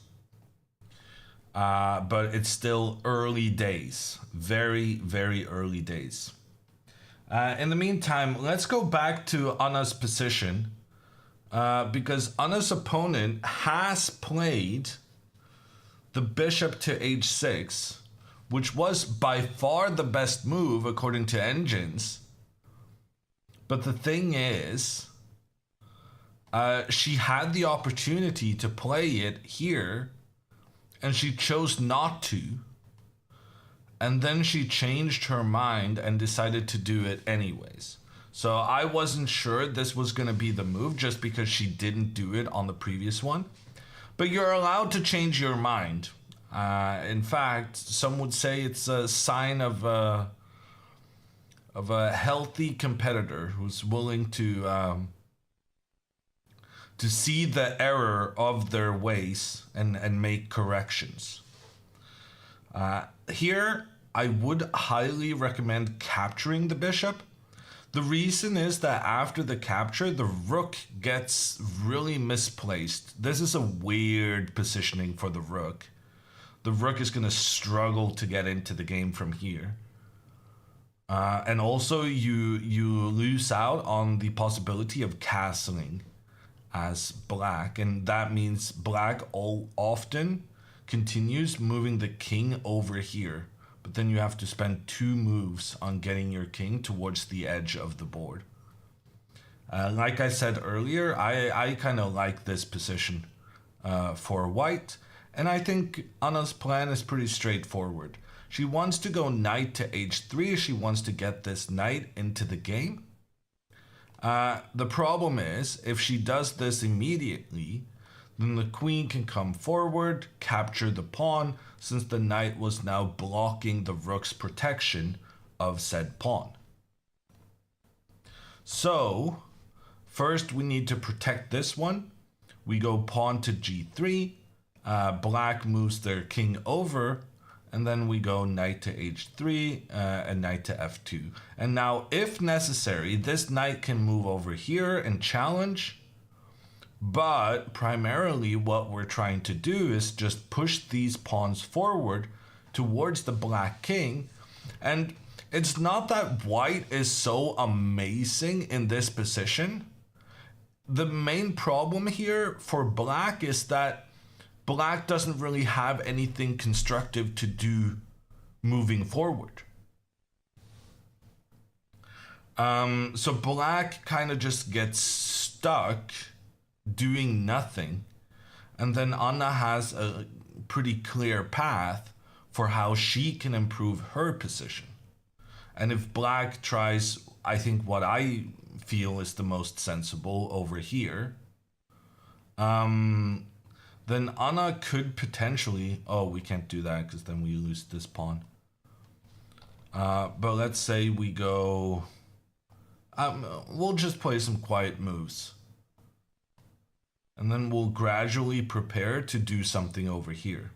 But it's still early days. Very, very early days. In the meantime, let's go back to Anna's position. Because Anna's opponent has played the bishop to h6, which was by far the best move according to engines. But the thing is, she had the opportunity to play it here, and she chose not to. and then she changed her mind and decided to do it anyways. So I wasn't sure this was going to be the move just because she didn't do it on the previous one. But you're allowed to change your mind. In fact, some would say it's a sign of a healthy competitor who's willing to see the error of their ways and make corrections. Here, I would highly recommend capturing the bishop. The reason is that after the capture, the rook gets really misplaced. This is a weird positioning for the rook. The rook is going to struggle to get into the game from here. And also, you lose out on the possibility of castling as black. And that means black often continues moving the king over here. But then you have to spend 2 moves on getting your king towards the edge of the board. Like I said earlier, I kind of like this position for white. And I think Anna's plan is pretty straightforward. She wants to go knight to h3. She wants to get this knight into the game. The problem is, if she does this immediately, then the queen can come forward, capture the pawn, since the knight was now blocking the rook's protection of said pawn. So, first we need to protect this one. We go pawn to g3, black moves their king over, and then we go knight to h3 and knight to f2. And now, if necessary, this knight can move over here and challenge. But primarily what we're trying to do is just push these pawns forward towards the black king. And it's not that white is so amazing in this position. The main problem here for black is that black doesn't really have anything constructive to do moving forward. So black kind of just gets stuck doing nothing, and then Anna has a pretty clear path for how she can improve her position. And if black tries, I think what I feel is the most sensible over here, then Anna could potentially, oh, we can't do that because then we lose this pawn. But let's say we go, we'll just play some quiet moves. And then we'll gradually prepare to do something over here.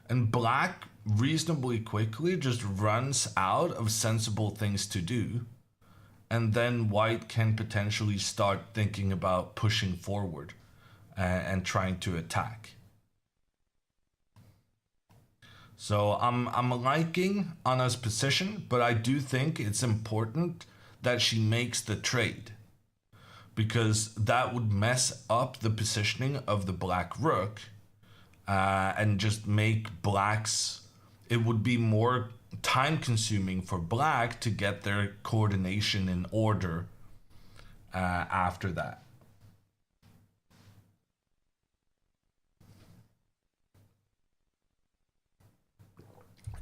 And black reasonably quickly just runs out of sensible things to do. And then white can potentially start thinking about pushing forward and trying to attack. So I'm liking Anna's position, but I do think it's important that she makes the trade, because that would mess up the positioning of the black rook and just make blacks, it would be more time consuming for black to get their coordination in order after that.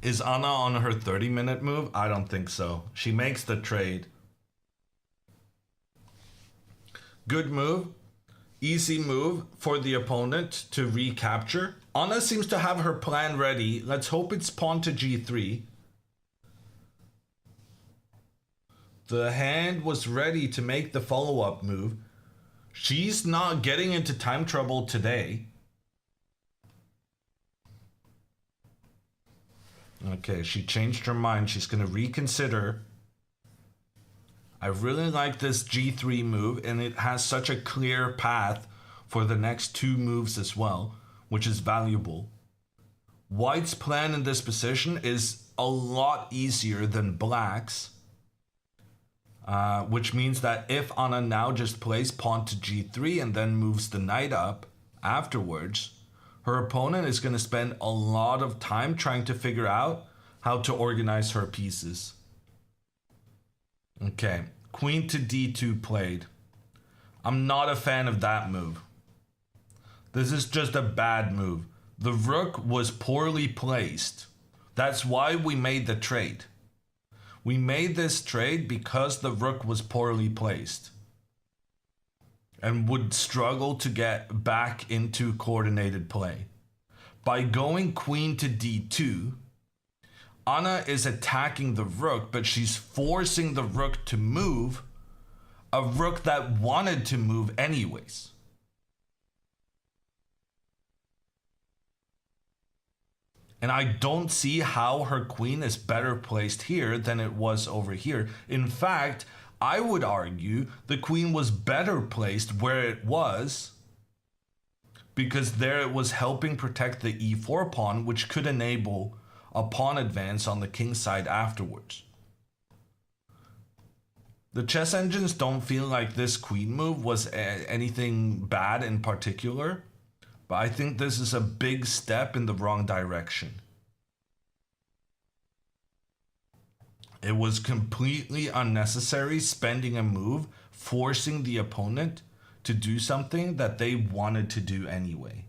Is Anna on her 30-minute move? I don't think so. She makes the trade. Good move. Easy move for the opponent to recapture. Anna seems to have her plan ready. Let's hope it's pawn to g3. The hand was ready to make the follow-up move. She's not getting into time trouble today. Okay, she changed her mind. She's going to reconsider. I really like this g3 move, and it has such a clear path for the next 2 moves as well, which is valuable. White's plan in this position is a lot easier than black's, which means that if Anna now just plays pawn to g3 and then moves the knight up afterwards, her opponent is going to spend a lot of time trying to figure out how to organize her pieces. Okay, queen to d2 played. I'm not a fan of that move. This is just a bad move. The rook was poorly placed. That's why we made the trade. We made this trade because the rook was poorly placed and would struggle to get back into coordinated play. By going queen to d2, Anna is attacking the rook, but she's forcing the rook to move, a rook that wanted to move anyways. And I don't see how her queen is better placed here than it was over here. In fact, I would argue the queen was better placed where it was, because there it was helping protect the e4 pawn, which could enable a pawn advance on the king side afterwards. The chess engines don't feel like this queen move was anything bad in particular, but I think this is a big step in the wrong direction. It was completely unnecessary spending a move, forcing the opponent to do something that they wanted to do anyway.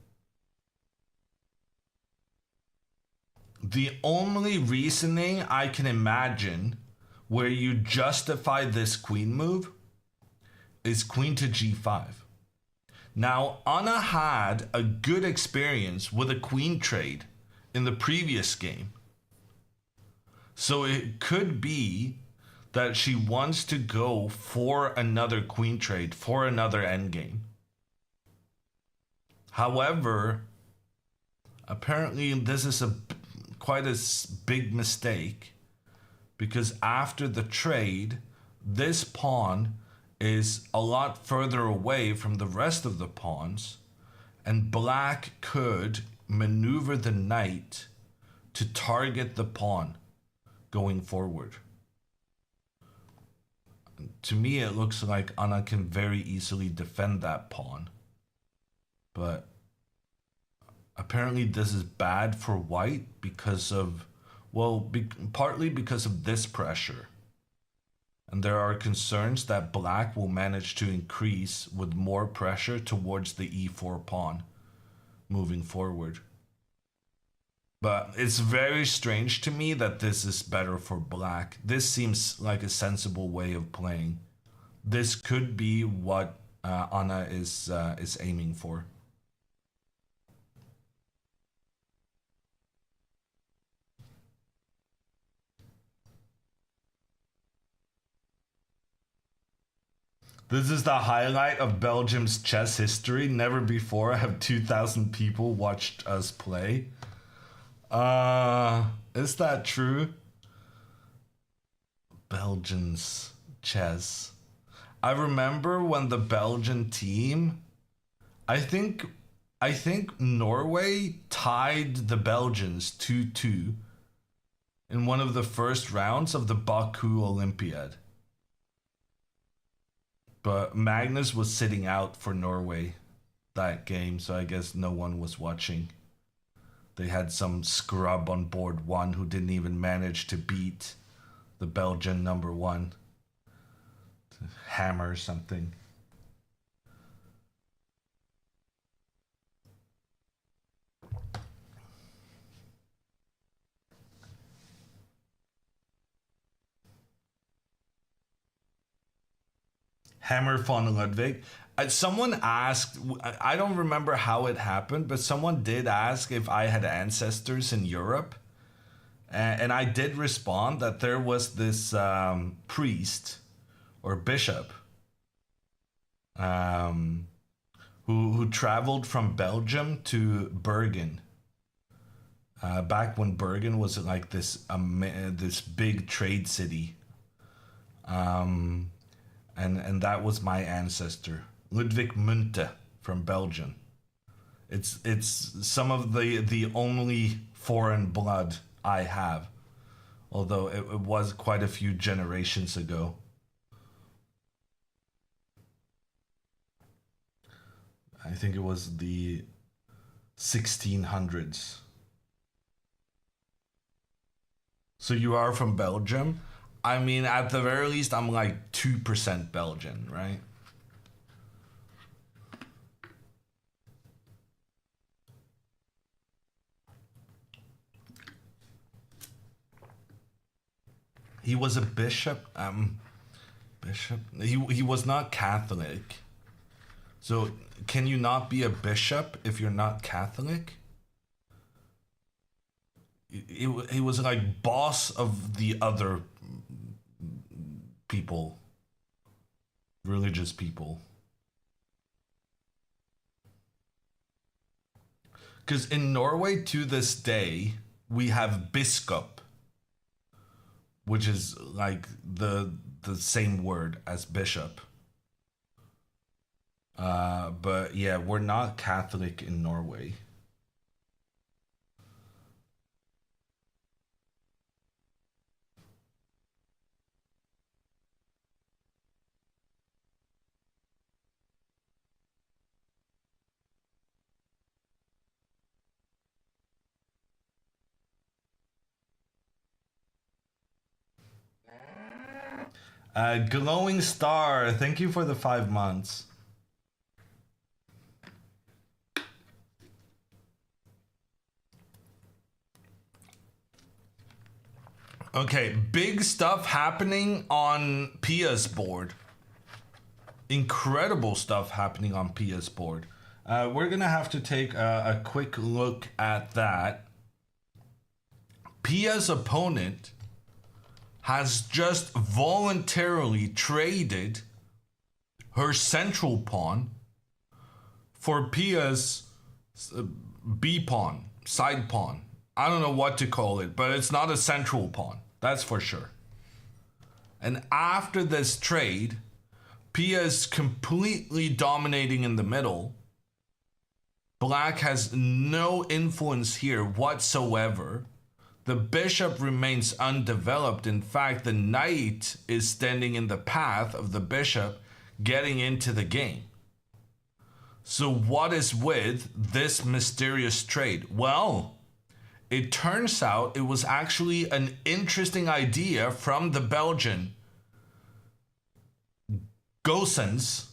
The only reasoning I can imagine where you justify this queen move is queen to g5. Now, Anna had a good experience with a queen trade in the previous game. So it could be that she wants to go for another queen trade, for another endgame. However, apparently this is quite a big mistake, because after the trade, this pawn is a lot further away from the rest of the pawns, and black could maneuver the knight to target the pawn going forward. To me, it looks like Anna can very easily defend that pawn, but apparently this is bad for white because of, well, partly because of this pressure. And there are concerns that black will manage to increase with more pressure towards the e4 pawn moving forward. But it's very strange to me that this is better for black. This seems like a sensible way of playing. This could be what Anna is aiming for. This is the highlight of Belgium's chess history. Never before have 2,000 people watched us play. Is that true? Belgians chess. I remember when the Belgian team, I think Norway tied the Belgians 2-2 in one of the first rounds of the Baku Olympiad. But Magnus was sitting out for Norway that game, so I guess no one was watching. They had some scrub on board one who didn't even manage to beat the Belgian number one. Hammer something. Hammer von Ludwig. Someone asked, I don't remember how it happened, but someone did ask if I had ancestors in Europe. And I did respond that there was this priest or bishop who traveled from Belgium to Bergen. Back when Bergen was like this big trade city. And that was my ancestor. Ludwig Munte from Belgium. It's some of the only foreign blood I have, although it was quite a few generations ago. I think it was the 1600s. So you are from Belgium? I mean, at the very least, I'm like 2% Belgian, right? He was a bishop. Bishop. He was not Catholic. So can you not be a bishop if you're not Catholic? He was like boss of the other people, religious people. Because in Norway to this day, we have biskop, which is like the same word as bishop. But yeah, we're not Catholic in Norway. Glowing Star, thank you for the 5 months. Okay, big stuff happening on Pia's board. Incredible stuff happening on Pia's board. We're gonna have to take a quick look at that. Pia's opponent has just voluntarily traded her central pawn for Pia's B pawn, side pawn. I don't know what to call it, but it's not a central pawn. That's for sure. And after this trade, Pia is completely dominating in the middle. Black has no influence here whatsoever. The bishop remains undeveloped. In fact, the knight is standing in the path of the bishop getting into the game. So what is with this mysterious trade? Well, it turns out it was actually an interesting idea from the Belgian Goossens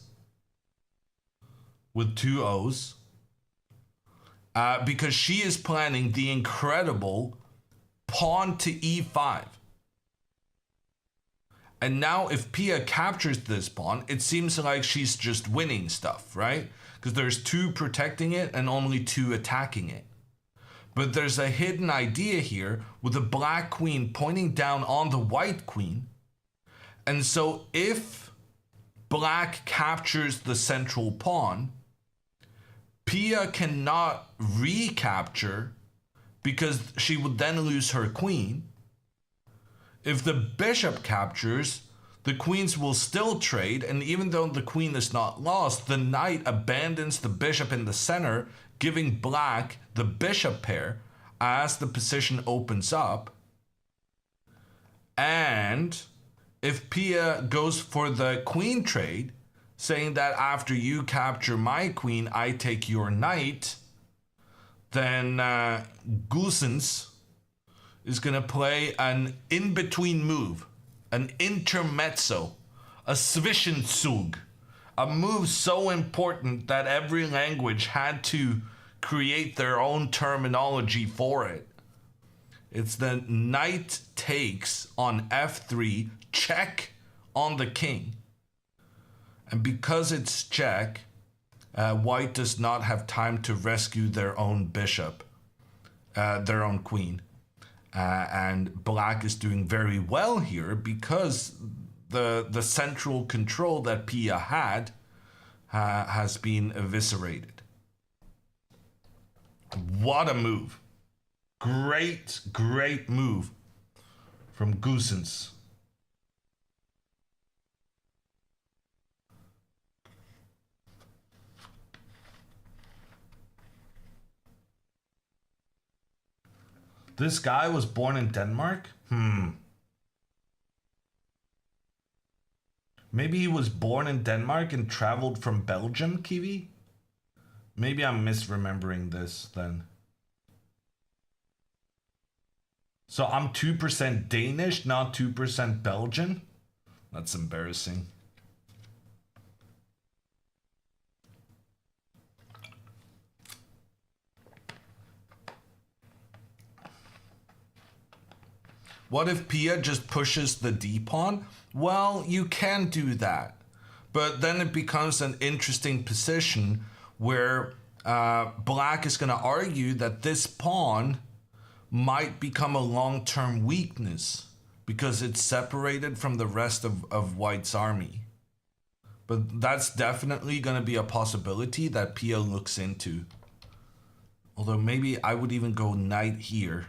with 2 O's, because she is planning the incredible pawn to e5. And now if Pia captures this pawn, it seems like she's just winning stuff, right? Because there's 2 protecting it and only 2 attacking it. But there's a hidden idea here with the black queen pointing down on the white queen. And so if black captures the central pawn, Pia cannot recapture because she would then lose her queen. If the bishop captures, the queens will still trade, and even though the queen is not lost, the knight abandons the bishop in the center, giving black the bishop pair as the position opens up. And if Pia goes for the queen trade, saying that after you capture my queen, I take your knight, then Goossens is going to play an in-between move, an intermezzo, a Zwischenzug, a move so important that every language had to create their own terminology for it. It's the knight takes on f3, check on the king. And because it's check, white does not have time to rescue their own bishop, their own queen. And black is doing very well here because the central control that Pia had has been eviscerated. What a move. Great, great move from Goossens. This guy was born in Denmark? Maybe he was born in Denmark and traveled from Belgium, Kiwi? Maybe I'm misremembering this then. So I'm 2% Danish, not 2% Belgian? That's embarrassing. What if Pia just pushes the D pawn? Well, you can do that. But then it becomes an interesting position where black is going to argue that this pawn might become a long-term weakness because it's separated from the rest of white's army. But that's definitely going to be a possibility that Pia looks into. Although maybe I would even go knight here.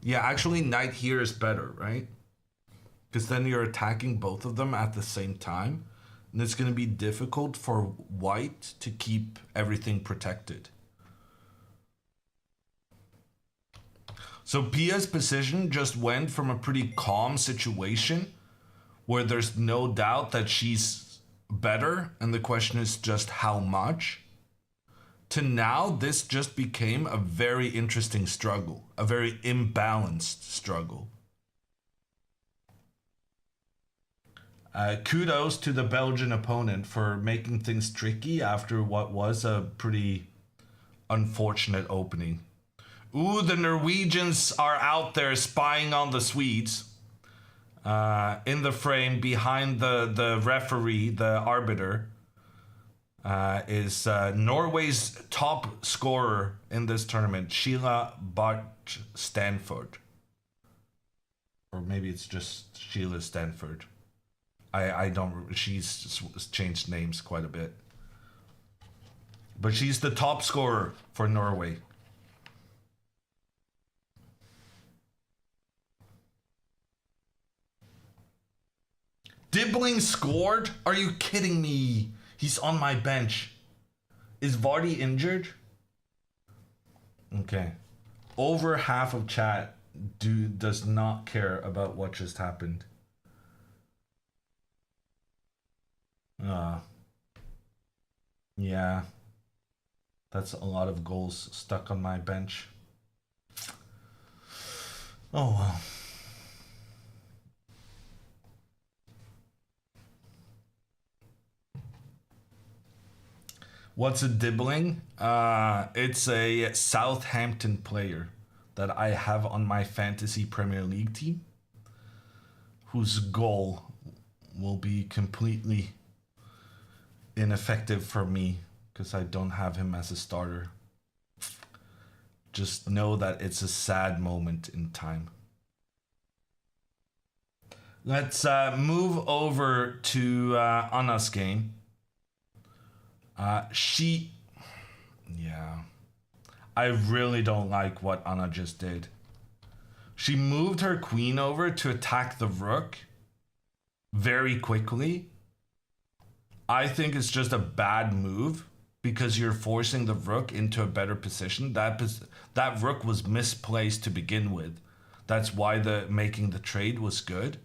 Yeah, actually knight here is better, right? Because then you're attacking both of them at the same time. And it's going to be difficult for white to keep everything protected. So Pia's position just went from a pretty calm situation where there's no doubt that she's better, and the question is just how much, to now this just became a very interesting struggle, a very imbalanced struggle. Kudos to the Belgian opponent for making things tricky after what was a pretty unfortunate opening. Ooh, the Norwegians are out there spying on the Swedes. In the frame behind the referee, the arbiter, is Norway's top scorer in this tournament, Sheila Bart Stanford. Or maybe it's just Sheila Stanford. I don't, she's changed names quite a bit. But she's the top scorer for Norway. Dibbling scored? Are you kidding me? He's on my bench. Is Vardy injured? Okay. Over half of chat does not care about what just happened. Yeah. That's a lot of goals stuck on my bench. Oh well. What's a dibbling? It's a Southampton player that I have on my fantasy Premier League team, whose goal will be completely ineffective for me because I don't have him as a starter. Just know that it's a sad moment in time. Let's move over to Anna's game. Yeah. I really don't like what Anna just did. She moved her queen over to attack the rook very quickly. I think it's just a bad move because you're forcing the rook into a better position. That rook was misplaced to begin with. That's why making the trade was good.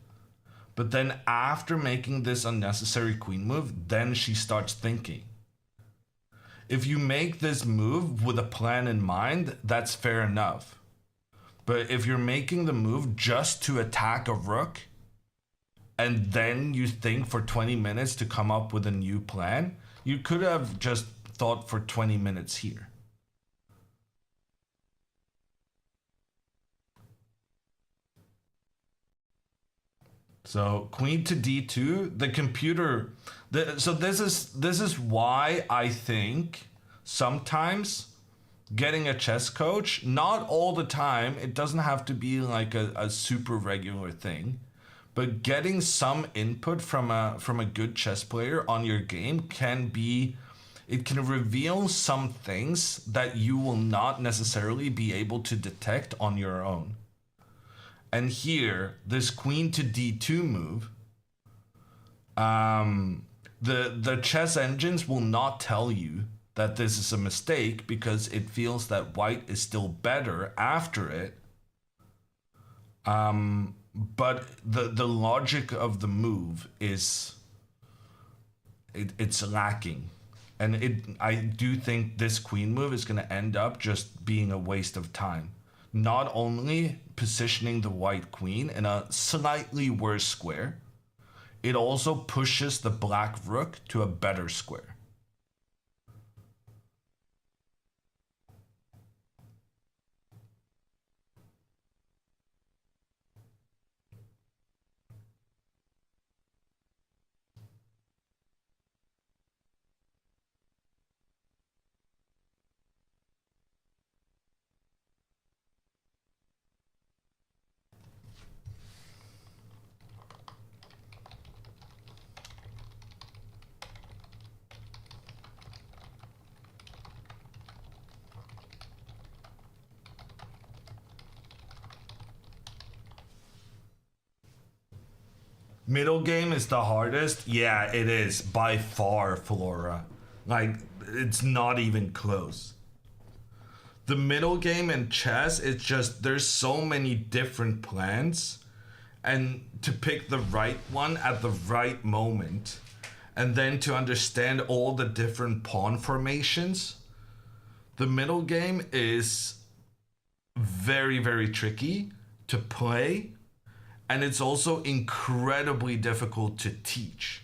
But then after making this unnecessary queen move, then she starts thinking. If you make this move with a plan in mind, that's fair enough. But if you're making the move just to attack a rook, and then you think for 20 minutes to come up with a new plan, you could have just thought for 20 minutes here. So queen to d2, the computer. So this is why I think sometimes getting a chess coach, not all the time, it doesn't have to be like a super regular thing, but getting some input from a good chess player on your game can reveal some things that you will not necessarily be able to detect on your own. And here, this queen to d2 move, the chess engines will not tell you that this is a mistake because it feels that white is still better after it. But the logic of the move is it's lacking. And I do think this queen move is going to end up just being a waste of time. Not only positioning the white queen in a slightly worse square, it also pushes the black rook to a better square. Middle game is the hardest. Yeah, it is by far, Flora. Like, it's not even close. The middle game in chess, it's just there's so many different plans, and to pick the right one at the right moment, and then to understand all the different pawn formations. The middle game is very, very tricky to play, and it's also incredibly difficult to teach.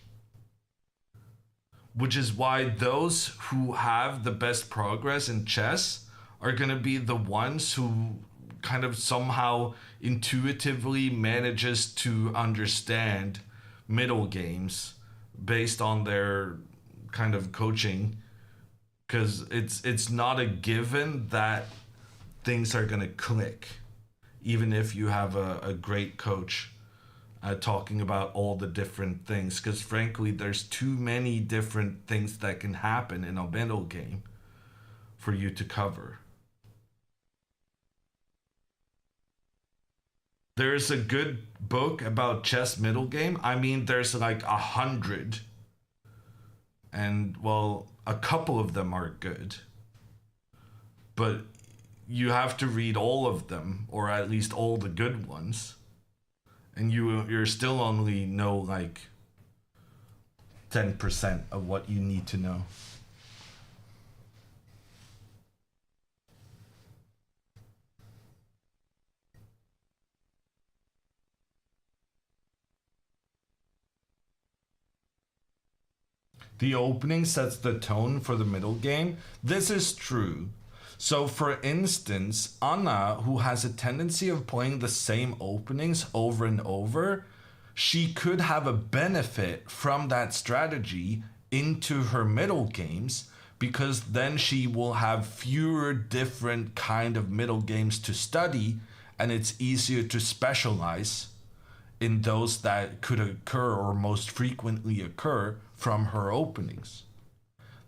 Which is why those who have the best progress in chess are going to be the ones who kind of somehow intuitively manages to understand middle games based on their kind of coaching, because it's not a given that things are going to click even if you have a great coach talking about all the different things, because frankly there's too many different things that can happen in a middle game for you to cover. There's a good book about chess middle game. I mean, there's like 100, and well, a couple of them are good, but you have to read all of them, or at least all the good ones, and you're still only know like 10% of what you need to know. The opening sets the tone for the middle game. This is true. So, for instance, Anna, who has a tendency of playing the same openings over and over, she could have a benefit from that strategy into her middle games, because then she will have fewer different kind of middle games to study, and it's easier to specialize in those that could occur or most frequently occur from her openings.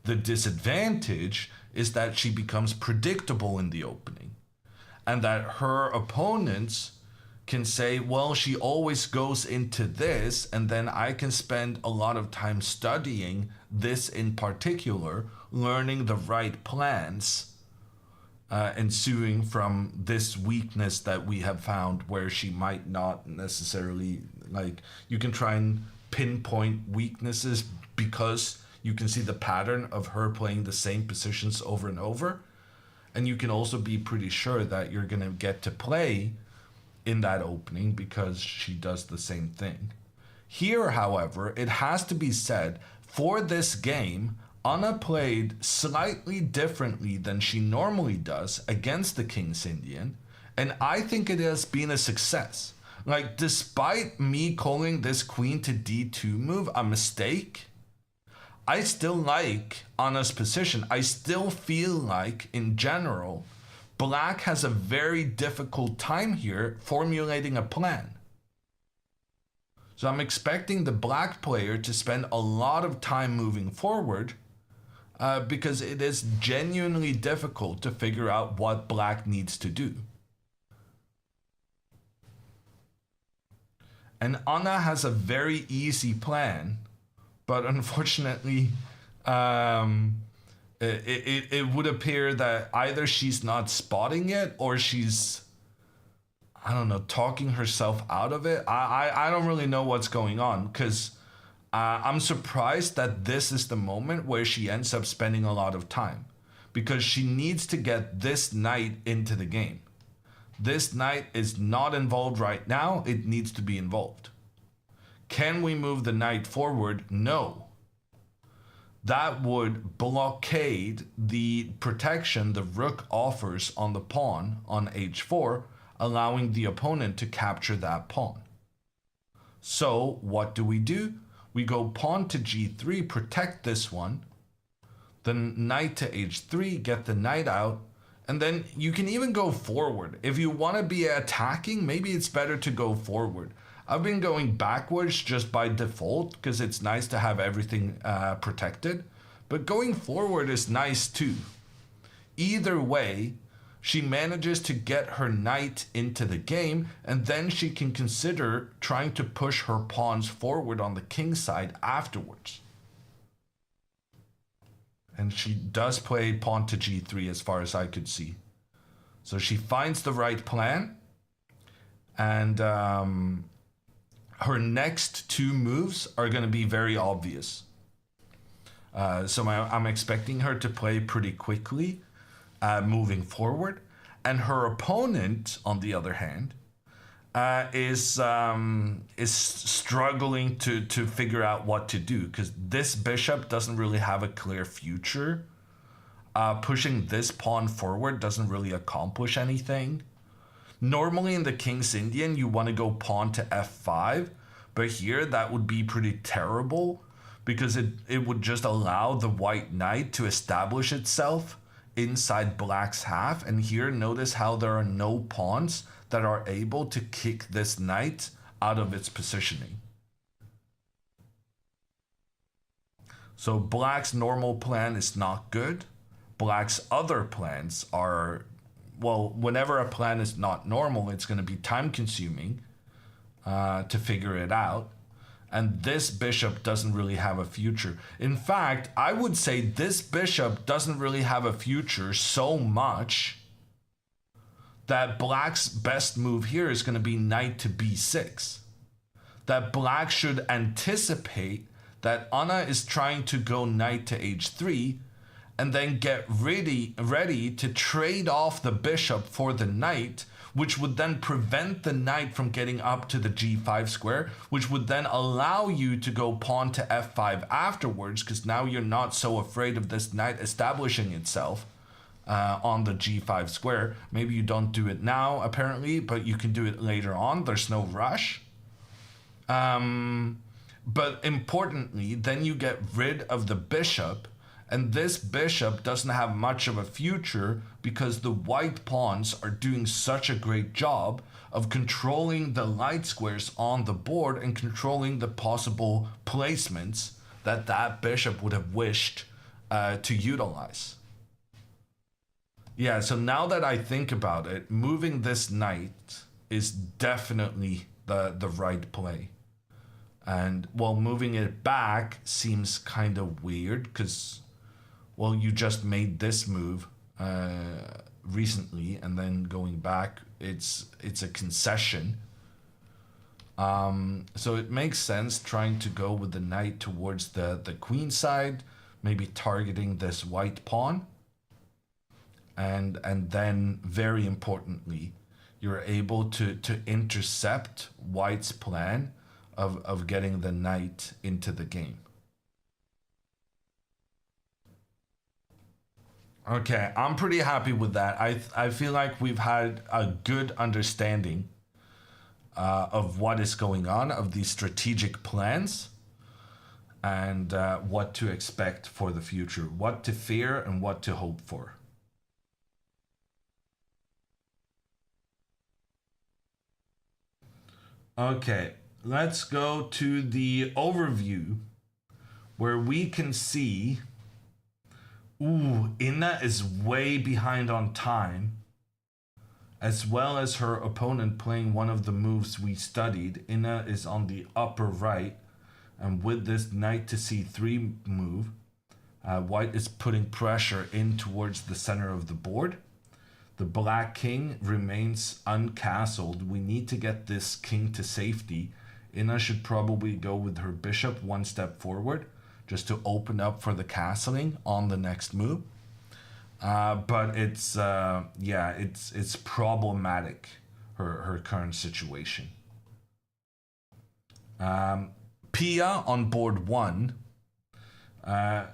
The disadvantage is that she becomes predictable in the opening, and that her opponents can say, well, she always goes into this, and then I can spend a lot of time studying this in particular, learning the right plans ensuing from this weakness that we have found, where she might not necessarily, like, you can try and pinpoint weaknesses because you can see the pattern of her playing the same positions over and over, and you can also be pretty sure that you're going to get to play in that opening because she does the same thing. Here, however, it has to be said, for this game, Anna played slightly differently than she normally does against the King's Indian, and I think it has been a success. Like, despite me calling this queen to d2 move a mistake, I still like Anna's position. I still feel like, in general, Black has a very difficult time here formulating a plan. So I'm expecting the Black player to spend a lot of time moving forward, because it is genuinely difficult to figure out what Black needs to do. And Anna has a very easy plan, but unfortunately, it would appear that either she's not spotting it, or she's, I don't know, talking herself out of it. I don't really know what's going on, because I'm surprised that this is the moment where she ends up spending a lot of time, because she needs to get this knight into the game. This knight is not involved right now. It needs to be involved. Can we move the knight forward? No. That would blockade the protection the rook offers on the pawn on h4, allowing the opponent to capture that pawn. So what do? We go pawn to g3, protect this one, then knight to h3, get the knight out, and then you can even go forward. If you want to be attacking, maybe it's better to go forward. I've been going backwards just by default because it's nice to have everything protected, but going forward is nice too. Either way, she manages to get her knight into the game, and then she can consider trying to push her pawns forward on the king side afterwards. And she does play pawn to g3 as far as I could see. So she finds the right plan, and her next two moves are going to be very obvious. So I'm expecting her to play pretty quickly, moving forward. And her opponent, on the other hand, is struggling to figure out what to do, because this bishop doesn't really have a clear future. Pushing this pawn forward doesn't really accomplish anything. Normally in the King's Indian, you want to go pawn to f5, but here that would be pretty terrible, because it would just allow the white knight to establish itself inside black's half. And here, notice how there are no pawns that are able to kick this knight out of its positioning. So black's normal plan is not good. Black's other plans are, well, whenever a plan is not normal, it's going to be time consuming to figure it out. And this bishop doesn't really have a future. In fact, I would say this bishop doesn't really have a future so much that black's best move here is going to be knight to b6. That black should anticipate that Anna is trying to go knight to h3, and then get ready to trade off the bishop for the knight, which would then prevent the knight from getting up to the g5 square, which would then allow you to go pawn to f5 afterwards, because now you're not so afraid of this knight establishing itself on the g5 square. Maybe you don't do it now, apparently, but you can do it later on. There's no rush. But importantly, then you get rid of the bishop, and this bishop doesn't have much of a future because the white pawns are doing such a great job of controlling the light squares on the board and controlling the possible placements that that bishop would have wished to utilize. Yeah, so now that I think about it, moving this knight is definitely the right play. And while moving it back seems kind of weird because, well, you just made this move recently, and then going back, it's a concession. So it makes sense trying to go with the knight towards the queen side, maybe targeting this white pawn. And then, very importantly, you're able to intercept white's plan of getting the knight into the game. Okay, I'm pretty happy with that. I feel like we've had a good understanding of what is going on, of these strategic plans, and what to expect for the future, what to fear and what to hope for. Okay, let's go to the overview where we can see, ooh, Inna is way behind on time, as well as her opponent playing one of the moves we studied. Inna is on the upper right, and with this knight to c3 move, white is putting pressure in towards the center of the board. The black king remains uncastled. We need to get this king to safety. Inna should probably go with her bishop one step forward, just to open up for the castling on the next move. But it's it's problematic, her current situation. Pia on board one. I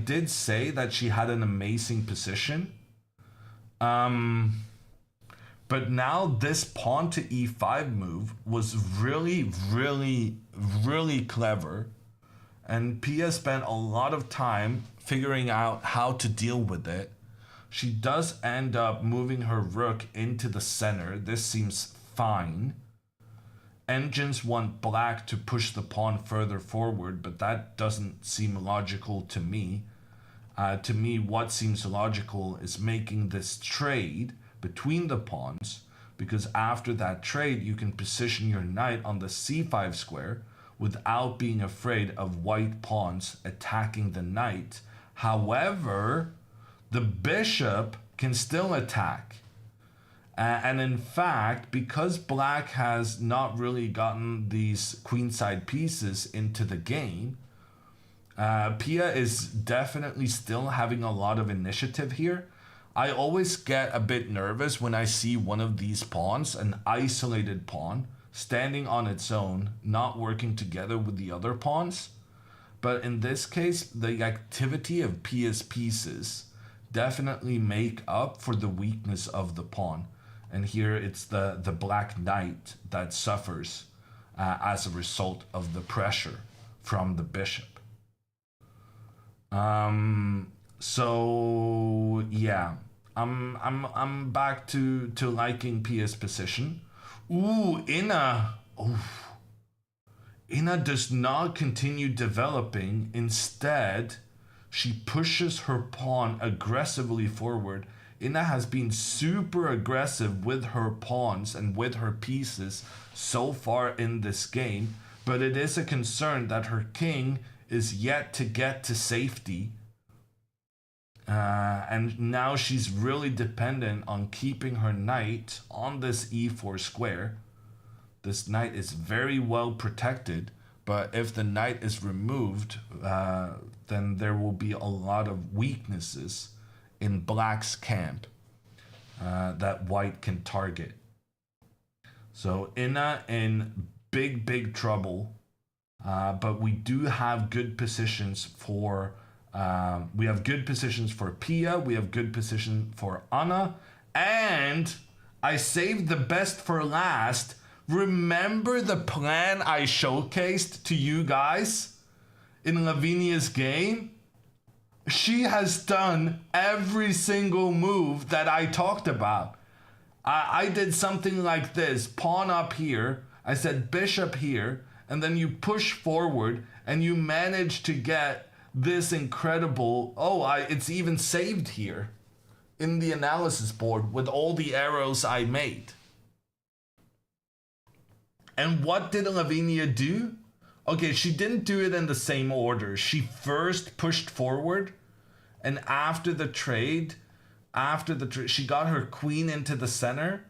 did say that she had an amazing position. But now this pawn to e5 move was really, really, really clever. And Pia spent a lot of time figuring out how to deal with it. She does end up moving her rook into the center. This seems fine. Engines want black to push the pawn further forward, but that doesn't seem logical to me. To me, what seems logical is making this trade between the pawns, because after that trade, you can position your knight on the c5 square without being afraid of white pawns attacking the knight. However, the bishop can still attack. And in fact, because black has not really gotten these queenside pieces into the game, Pia is definitely still having a lot of initiative here. I always get a bit nervous when I see one of these pawns, an isolated pawn, standing on its own, not working together with the other pawns. But in this case, the activity of Pia's pieces definitely make up for the weakness of the pawn. And here it's the black knight that suffers as a result of the pressure from the bishop. So yeah, I'm back to liking Pia's position. Ooh, Ina. Oof. Ina does not continue developing. Instead, she pushes her pawn aggressively forward. Ina has been super aggressive with her pawns and with her pieces so far in this game, but it is a concern that her king is yet to get to safety. And now she's really dependent on keeping her knight on this e4 square. This knight is very well protected, but if the knight is removed, then there will be a lot of weaknesses in black's camp that white can target. So Ina in big trouble, but we do have good positions for we have good positions for Pia, we have good position for Anna, and I saved the best for last. Remember the plan I showcased to you guys in Lavinia's game? She has done every single move that I talked about. I did something like this: pawn up here, I said bishop here, and then you push forward and you manage to get this incredible, it's even saved here in the analysis board with all the arrows I made. And what did Lavinia do? Okay, she didn't do it in the same order. She first pushed forward, and after the trade, she got her queen into the center,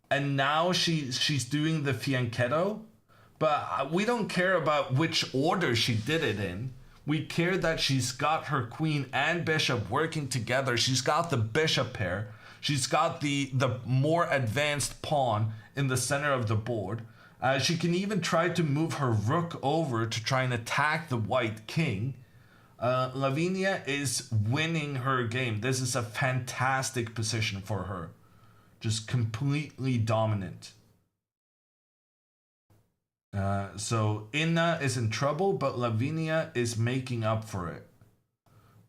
and now she's doing the fianchetto. But we don't care about which order she did it in. We care that she's got her queen and bishop working together. She's got the bishop pair. She's got the more advanced pawn in the center of the board. She can even try to move her rook over to try and attack the white king. Lavinia is winning her game. This is a fantastic position for her. Just completely dominant. So Inna is in trouble, but Lavinia is making up for it.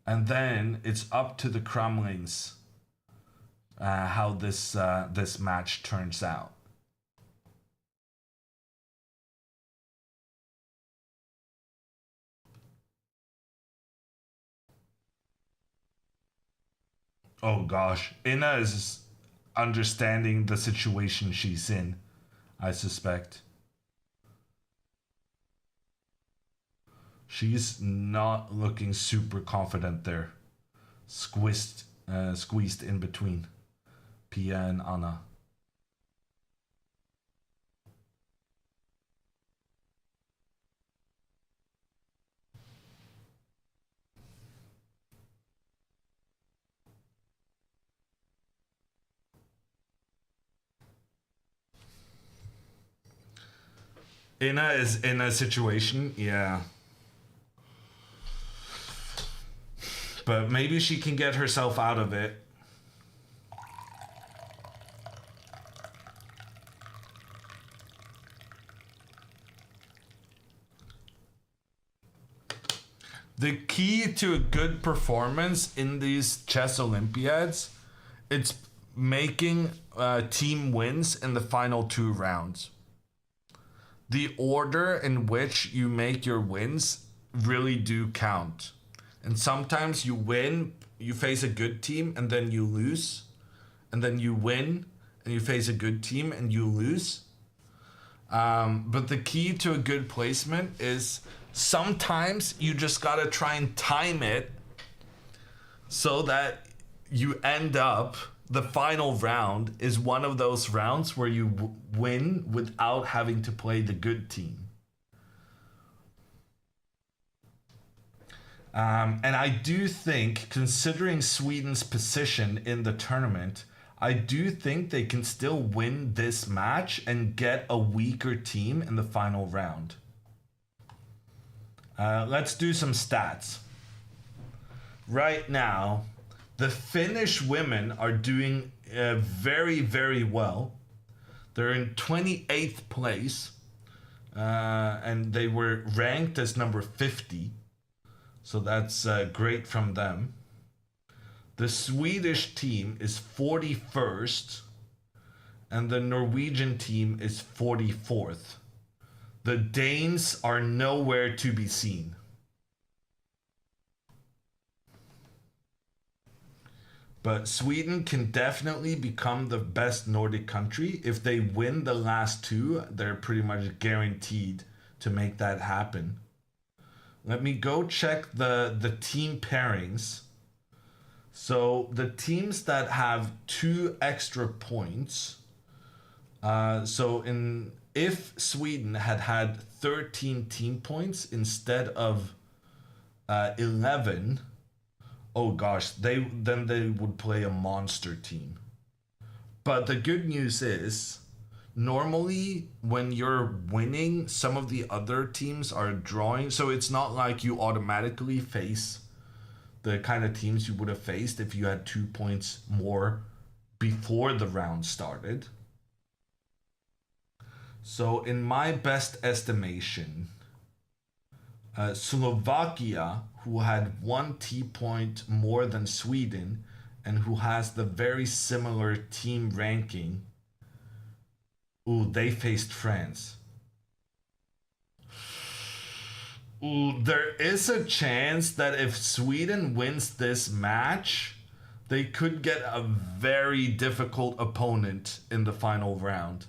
And then it's up to the Kremlings how this match turns out. Oh gosh, Inna is understanding the situation she's in, I suspect. She's not looking super confident there. Squeezed in between Pia and Anna. Inna is in a situation, yeah. But maybe she can get herself out of it. The key to a good performance in these chess Olympiads, it's making team wins in the final 2 rounds. The order in which you make your wins really do count. And sometimes you win, you face a good team, and then you lose. And then you win, and you face a good team, and you lose. But the key to a good placement is sometimes you just gotta try and time it so that you end up, the final round is one of those rounds where you win without having to play the good team. And I do think, considering Sweden's position in the tournament, I do think they can still win this match and get a weaker team in the final round. Let's do some stats. Right now, the Finnish women are doing very, very well. They're in 28th place, and they were ranked as number 50. So that's great from them. The Swedish team is 41st, and the Norwegian team is 44th. The Danes are nowhere to be seen. But Sweden can definitely become the best Nordic country. If they win the last two, they're pretty much guaranteed to make that happen. Let me go check the team pairings. So the teams that have 2 extra points. If Sweden had 13 team points instead of 11, oh gosh, they would play a monster team. But the good news is, normally when you're winning, some of the other teams are drawing. So it's not like you automatically face the kind of teams you would have faced if you had 2 points more before the round started. So in my best estimation, Slovakia, who had 1 T point more than Sweden and who has the very similar team ranking, they faced France. There is a chance that if Sweden wins this match, they could get a very difficult opponent in the final round.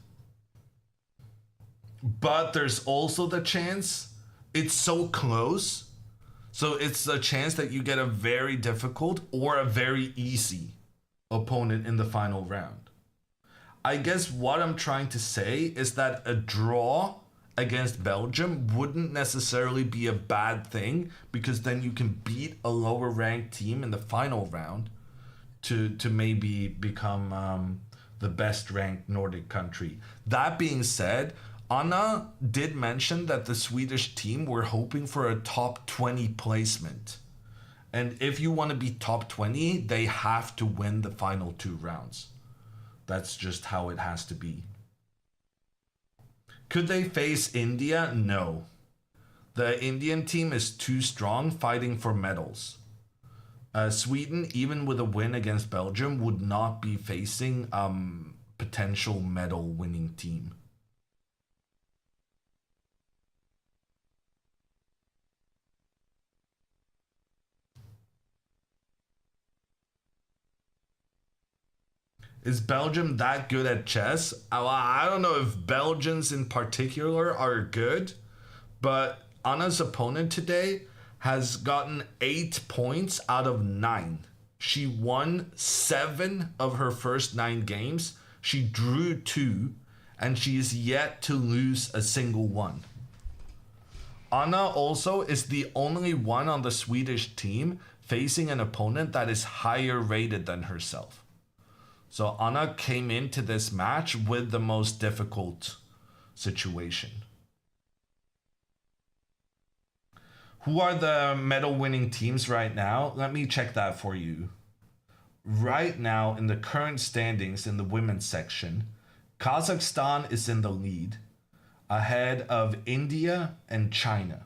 But there's also the chance it's so close. So it's a chance that you get a very difficult or a very easy opponent in the final round. I guess what I'm trying to say is that a draw against Belgium wouldn't necessarily be a bad thing, because then you can beat a lower ranked team in the final round to maybe become the best ranked Nordic country. That being said, Anna did mention that the Swedish team were hoping for a top 20 placement. And if you want to be top 20, they have to win the final 2 rounds. That's just how it has to be. Could they face India? No. The Indian team is too strong, fighting for medals. Sweden, even with a win against Belgium, would not be facing potential medal winning team. Is Belgium that good at chess? I don't know if Belgians in particular are good, but Anna's opponent today has gotten 8 points out of 9. She won 7 of her first 9 games. She drew 2, and she is yet to lose a single one. Anna also is the only one on the Swedish team facing an opponent that is higher rated than herself. So Anna came into this match with the most difficult situation. Who are the medal winning teams right now? Let me check that for you. Right now, in the current standings in the women's section, Kazakhstan is in the lead, ahead of India and China.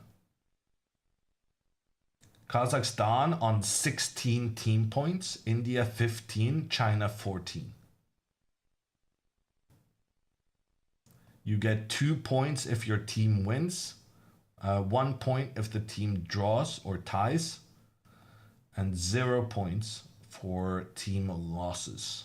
Kazakhstan on 16 team points, India 15, China 14. You get 2 points if your team wins, 1 point if the team draws or ties. and 0 points for team losses.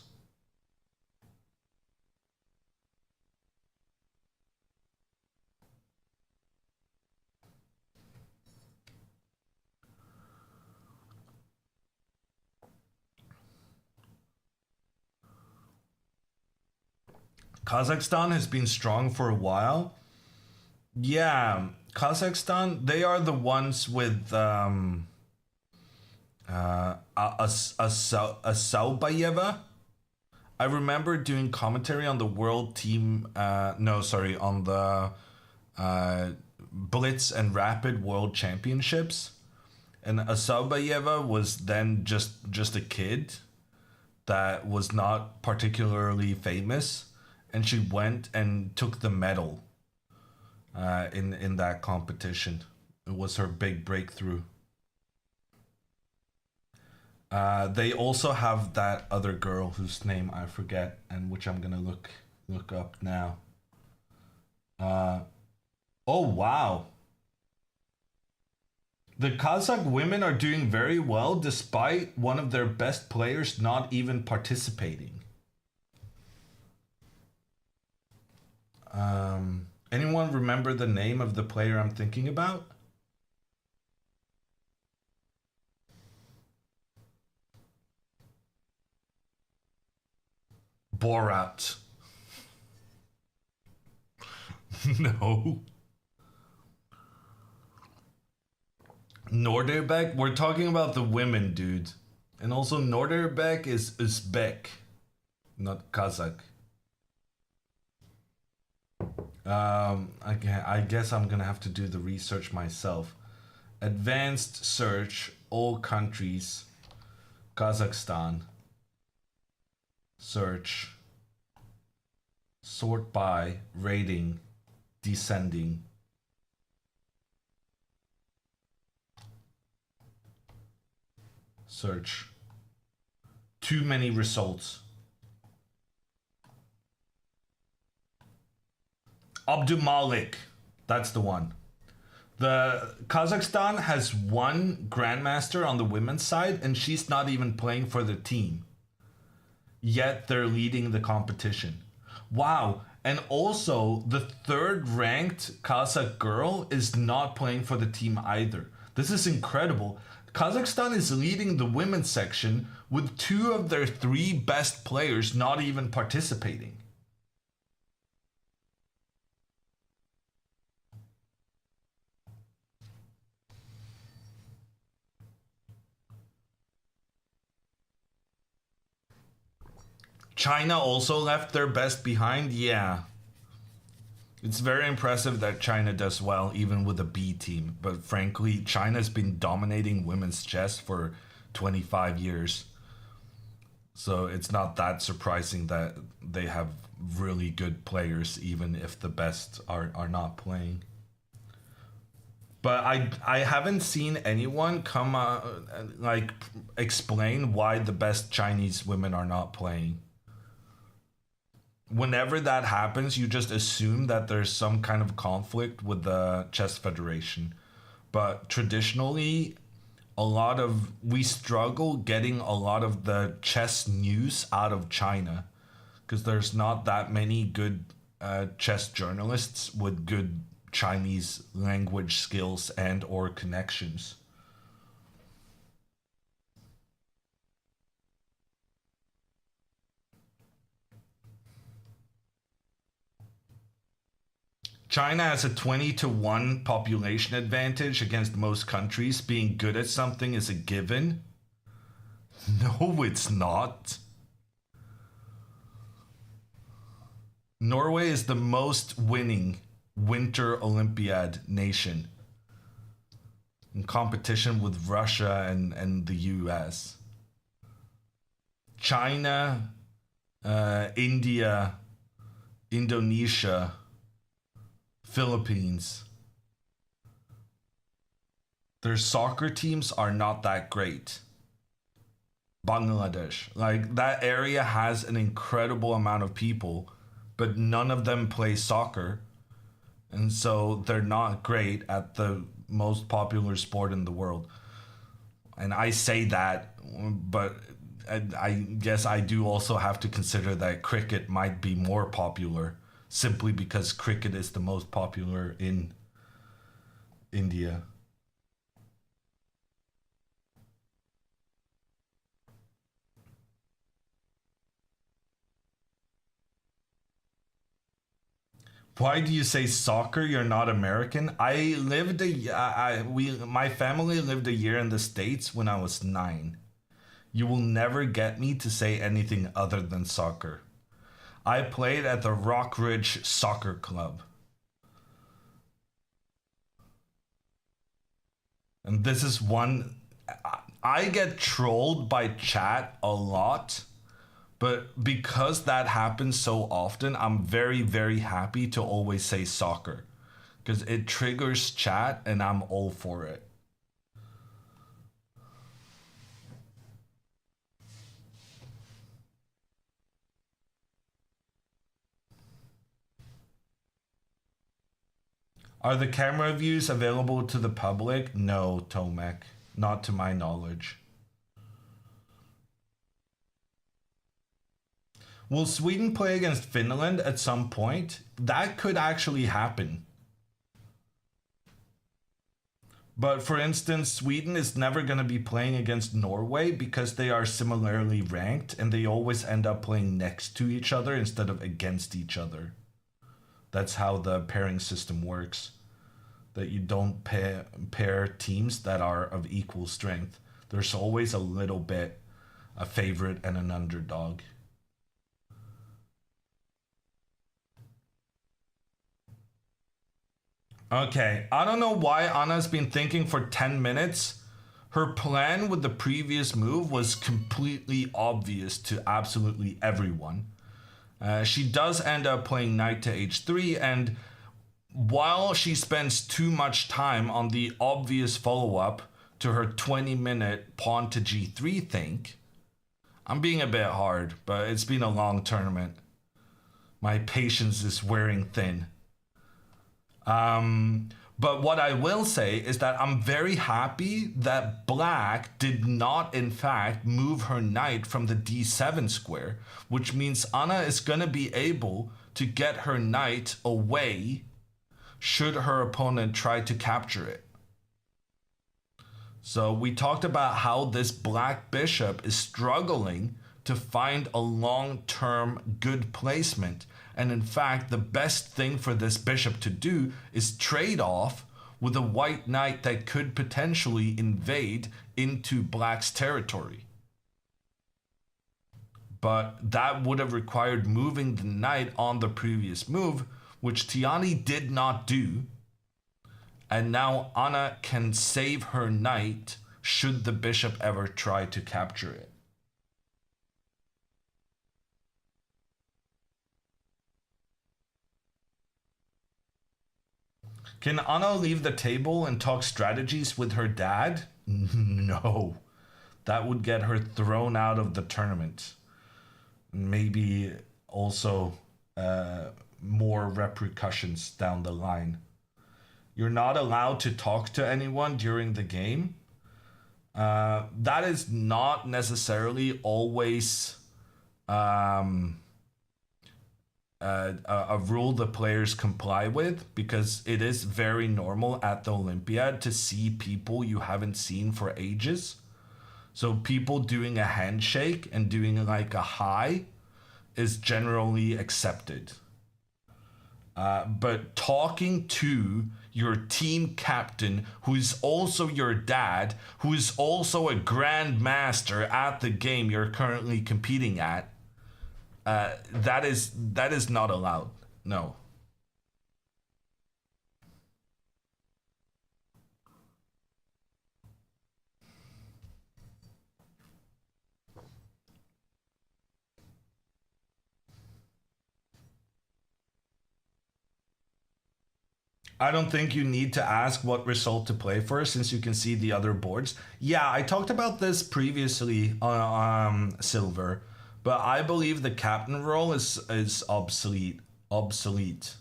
Kazakhstan has been strong for a while. Yeah, Kazakhstan, they are the ones with Saubayeva. I remember doing commentary on the world team. No, sorry, on the uh, Blitz and Rapid World Championships, and Saubayeva was then just a kid that was not particularly famous, and she went and took the medal in that competition. It was her big breakthrough. They also have that other girl whose name I forget, and which I'm gonna look up now. Uh, oh wow, the Kazakh women are doing very well despite one of their best players not even participating. Anyone remember the name of the player I'm thinking about? Borat. No. Norderbeck? We're talking about the women, dude. And also Norderbeck is Uzbek, not Kazakh. I guess I'm gonna have to do the research myself. Advanced search, all countries, Kazakhstan. Search, sort by, rating, descending. Search. Too many results. Abdumalik. That's the one. The Kazakhstan has one grandmaster on the women's side, and she's not even playing for the team. Yet they're leading the competition. Wow. And also, the third ranked Kazakh girl is not playing for the team either. This is incredible. Kazakhstan is leading the women's section with two of their three best players not even participating. China also left their best behind. Yeah. It's very impressive that China does well even with a B team, but frankly, China's been dominating women's chess for 25 years. So it's not that surprising that they have really good players even if the best are not playing. But I haven't seen anyone come like explain why the best Chinese women are not playing. Whenever that happens, you just assume that there's some kind of conflict with the chess federation. But traditionally, a lot of we struggle getting a lot of the chess news out of China because there's not that many good chess journalists with good Chinese language skills and or connections. China has a 20 to 1 population advantage against most countries. Being good at something is a given. No, it's not. Norway is the most winning Winter Olympiad nation in competition with Russia and the US. China, India, Indonesia, Philippines. Their soccer teams are not that great. Bangladesh. Like that area has an incredible amount of people, but none of them play soccer. And so they're not great at the most popular sport in the world. And I say that, but I guess I do also have to consider that cricket might be more popular simply because cricket is the most popular in India. Why do you say soccer? You're not American. I lived my family lived a year in the States when I was 9. You will never get me to say anything other than soccer. I played at the Rock Ridge Soccer Club. And this is one I get trolled by chat a lot, but because that happens so often, I'm very, very happy to always say soccer because it triggers chat and I'm all for it. Are the camera views available to the public? No, Tomek, not to my knowledge. Will Sweden play against Finland at some point? That could actually happen. But for instance, Sweden is never going to be playing against Norway because they are similarly ranked and they always end up playing next to each other instead of against each other. That's how the pairing system works. That you don't pair teams that are of equal strength. There's always a little bit a favorite and an underdog. Okay, I don't know why Anna's been thinking for 10 minutes. Her plan with the previous move was completely obvious to absolutely everyone. She does end up playing knight to h3, and while she spends too much time on the obvious follow up to her 20-minute pawn to g3 think, I'm being a bit hard, but it's been a long tournament. My patience is wearing thin. But what I will say is that I'm very happy that Black did not, in fact, move her knight from the d7 square, which means Anna is going to be able to get her knight away should her opponent try to capture it. So we talked about how this Black bishop is struggling to find a long-term good placement. And in fact, the best thing for this bishop to do is trade off with a white knight that could potentially invade into Black's territory. But that would have required moving the knight on the previous move, which Tiani did not do. And now Anna can save her knight should the bishop ever try to capture it. Can Anna leave the table and talk strategies with her dad? No. That would get her thrown out of the tournament. Maybe also more repercussions down the line. You're not allowed to talk to anyone during the game. That is not necessarily always a rule the players comply with, because it is very normal at the Olympiad to see people you haven't seen for ages. So people doing a handshake and doing like a hi is generally accepted. But talking to your team captain, who is also your dad, who is also a grandmaster at the game you're currently competing at, that is not allowed. No. I don't think you need to ask what result to play for since you can see the other boards. Yeah, I talked about this previously on Silver, but I believe the captain role is obsolete. Obsolete.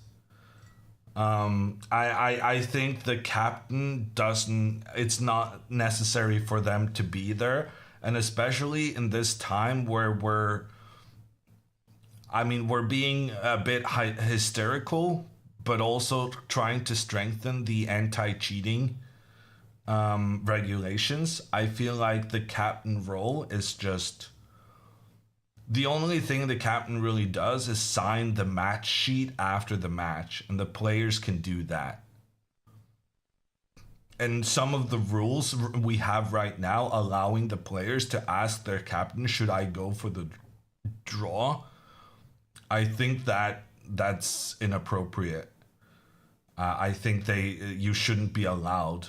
I think the captain doesn't, it's not necessary for them to be there. And especially in this time where we're being a bit hysterical, but also trying to strengthen the anti-cheating regulations. I feel like the captain role is just the only thing the captain really does is sign the match sheet after the match, and the players can do that. And some of the rules we have right now allowing the players to ask their captain, should I go for the draw? I think that's inappropriate. I think you shouldn't be allowed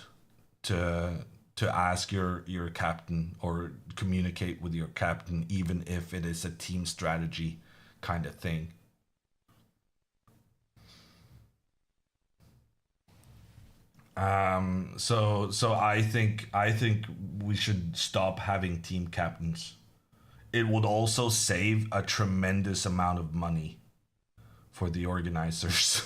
to ask your captain or communicate with your captain, even if it is a team strategy kind of thing. So I think we should stop having team captains. It would also save a tremendous amount of money for the organizers.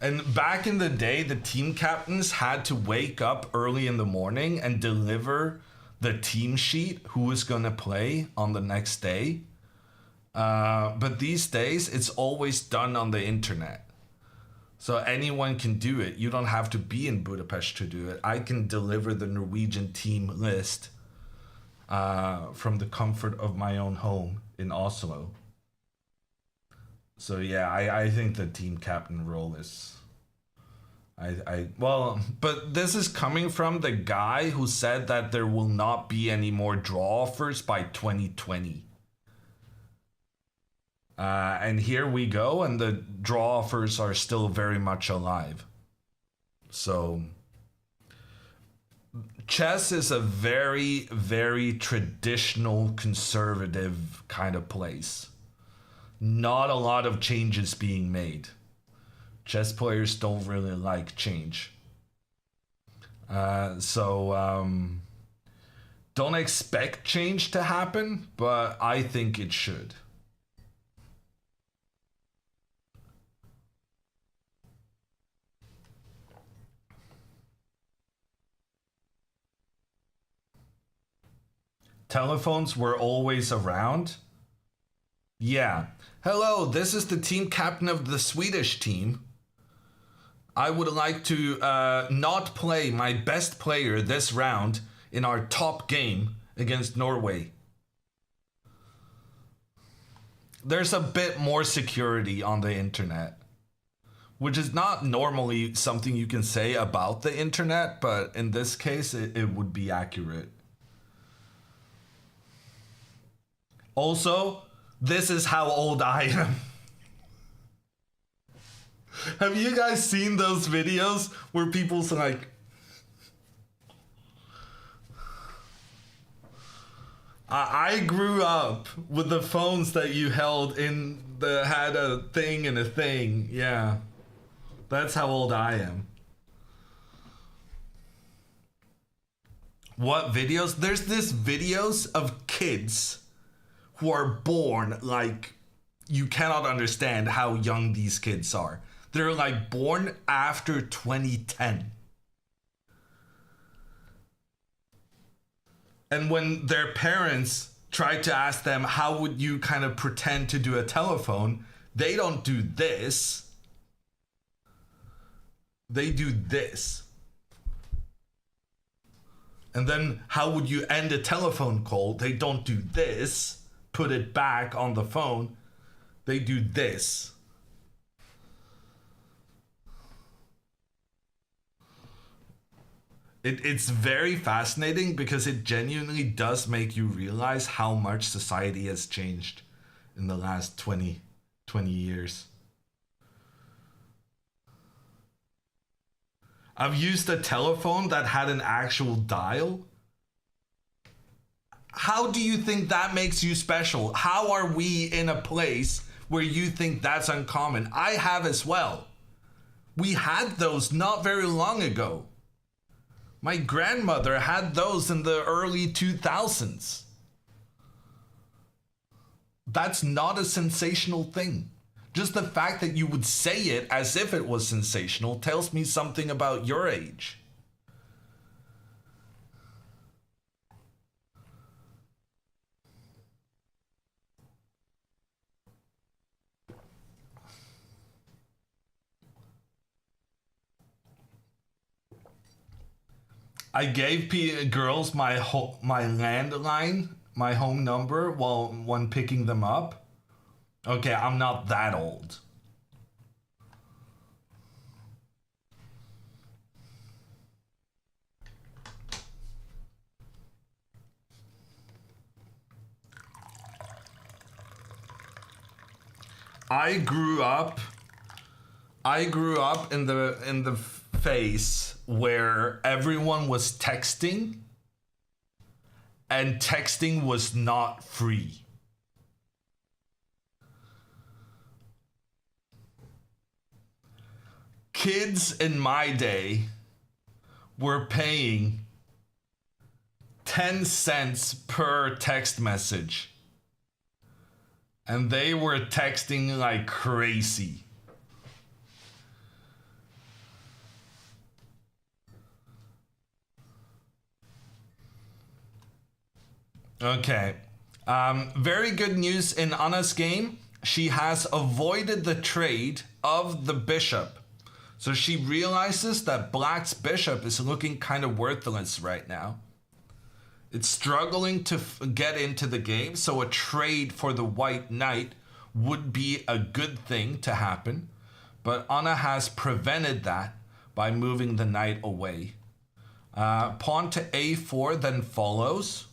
And back in the day, the team captains had to wake up early in the morning and deliver the team sheet, who was going to play on the next day. But these days, it's always done on the internet. So anyone can do it. You don't have to be in Budapest to do it. I can deliver the Norwegian team list from the comfort of my own home in Oslo. So yeah, I think the team captain role is well, but this is coming from the guy who said that there will not be any more draw offers by 2020. And here we go, and the draw offers are still very much alive. So chess is a very, very traditional, conservative kind of place. Not a lot of changes being made. Chess players don't really like change. So don't expect change to happen, but I think it should. Telephones were always around. Yeah. Hello, this is the team captain of the Swedish team. I would like to not play my best player this round in our top game against Norway. There's a bit more security on the internet, which is not normally something you can say about the internet, but in this case, it would be accurate. Also, this is how old I am. Have you guys seen those videos where people's like, I grew up with the phones that you held in the had a thing and a thing. Yeah. That's how old I am. What videos? There's this videos of kids who are born like you cannot understand how young these kids are. They're like born after 2010. And when their parents try to ask them, how would you kind of pretend to do a telephone? They don't do this. They do this. And then how would you end a telephone call? They don't do this. Put it back on the phone. They do this. It's very fascinating because it genuinely does make you realize how much society has changed in the last 20 years. I've used a telephone that had an actual dial. How do you think that makes you special? How are we in a place where you think that's uncommon? I have as well. We had those not very long ago. My grandmother had those in the early 2000s. That's not a sensational thing. Just the fact that you would say it as if it was sensational tells me something about your age. I gave girls my landline, my home number, when picking them up. Okay, I'm not that old. I grew up in the phase where everyone was texting and texting was not free. Kids in my day were paying 10 cents per text message. And they were texting like crazy. Okay. Very good news in Anna's game. She has avoided the trade of the bishop. So she realizes that black's bishop is looking kind of worthless right now. It's struggling to get into the game, so a trade for the white knight would be a good thing to happen. But Anna has prevented that by moving the knight away. Pawn to a4 then follows.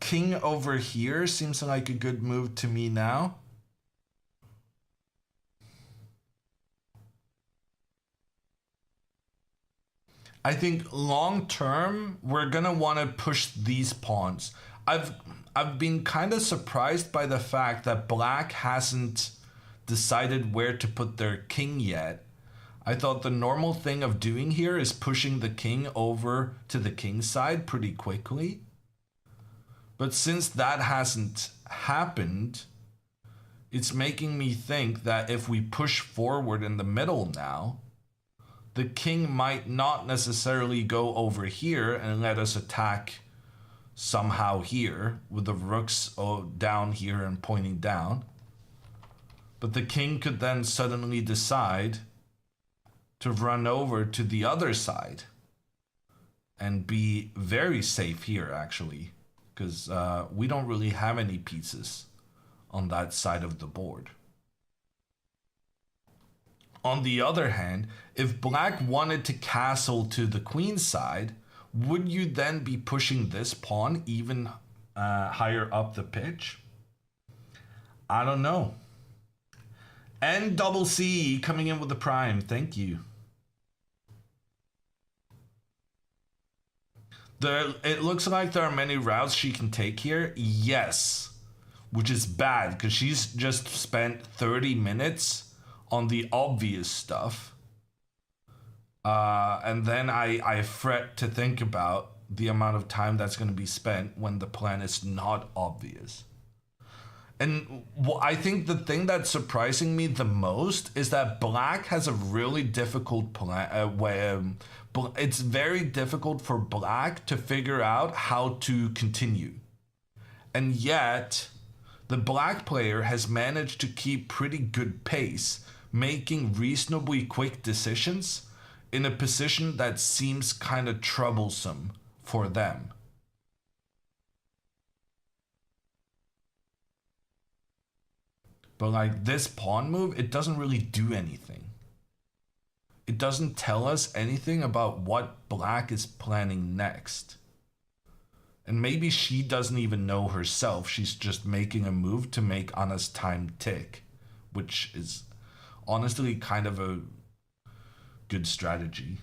King over here seems like a good move to me now. I think long term, we're gonna want to push these pawns. I've been kind of surprised by the fact that black hasn't decided where to put their king yet. I thought the normal thing of doing here is pushing the king over to the king side pretty quickly. But since that hasn't happened, it's making me think that if we push forward in the middle now, the king might not necessarily go over here and let us attack somehow here with the rooks down here and pointing down. But the king could then suddenly decide to run over to the other side and be very safe here, actually, because we don't really have any pieces on that side of the board. On the other hand, if black wanted to castle to the queen side, would you then be pushing this pawn even higher up the pitch? I don't know. NCC coming in with the prime. Thank you. It looks like there are many routes she can take here. Yes. Which is bad because she's just spent 30 minutes on the obvious stuff. And then I fret to think about the amount of time that's going to be spent when the plan is not obvious. And I think the thing that's surprising me the most is that black has a really difficult plan. It's very difficult for black to figure out how to continue. And yet, the black player has managed to keep pretty good pace, making reasonably quick decisions in a position that seems kind of troublesome for them. But like this pawn move, it doesn't really do anything. It doesn't tell us anything about what black is planning next. And maybe she doesn't even know herself. She's just making a move to make Anna's time tick, which is honestly kind of a good strategy.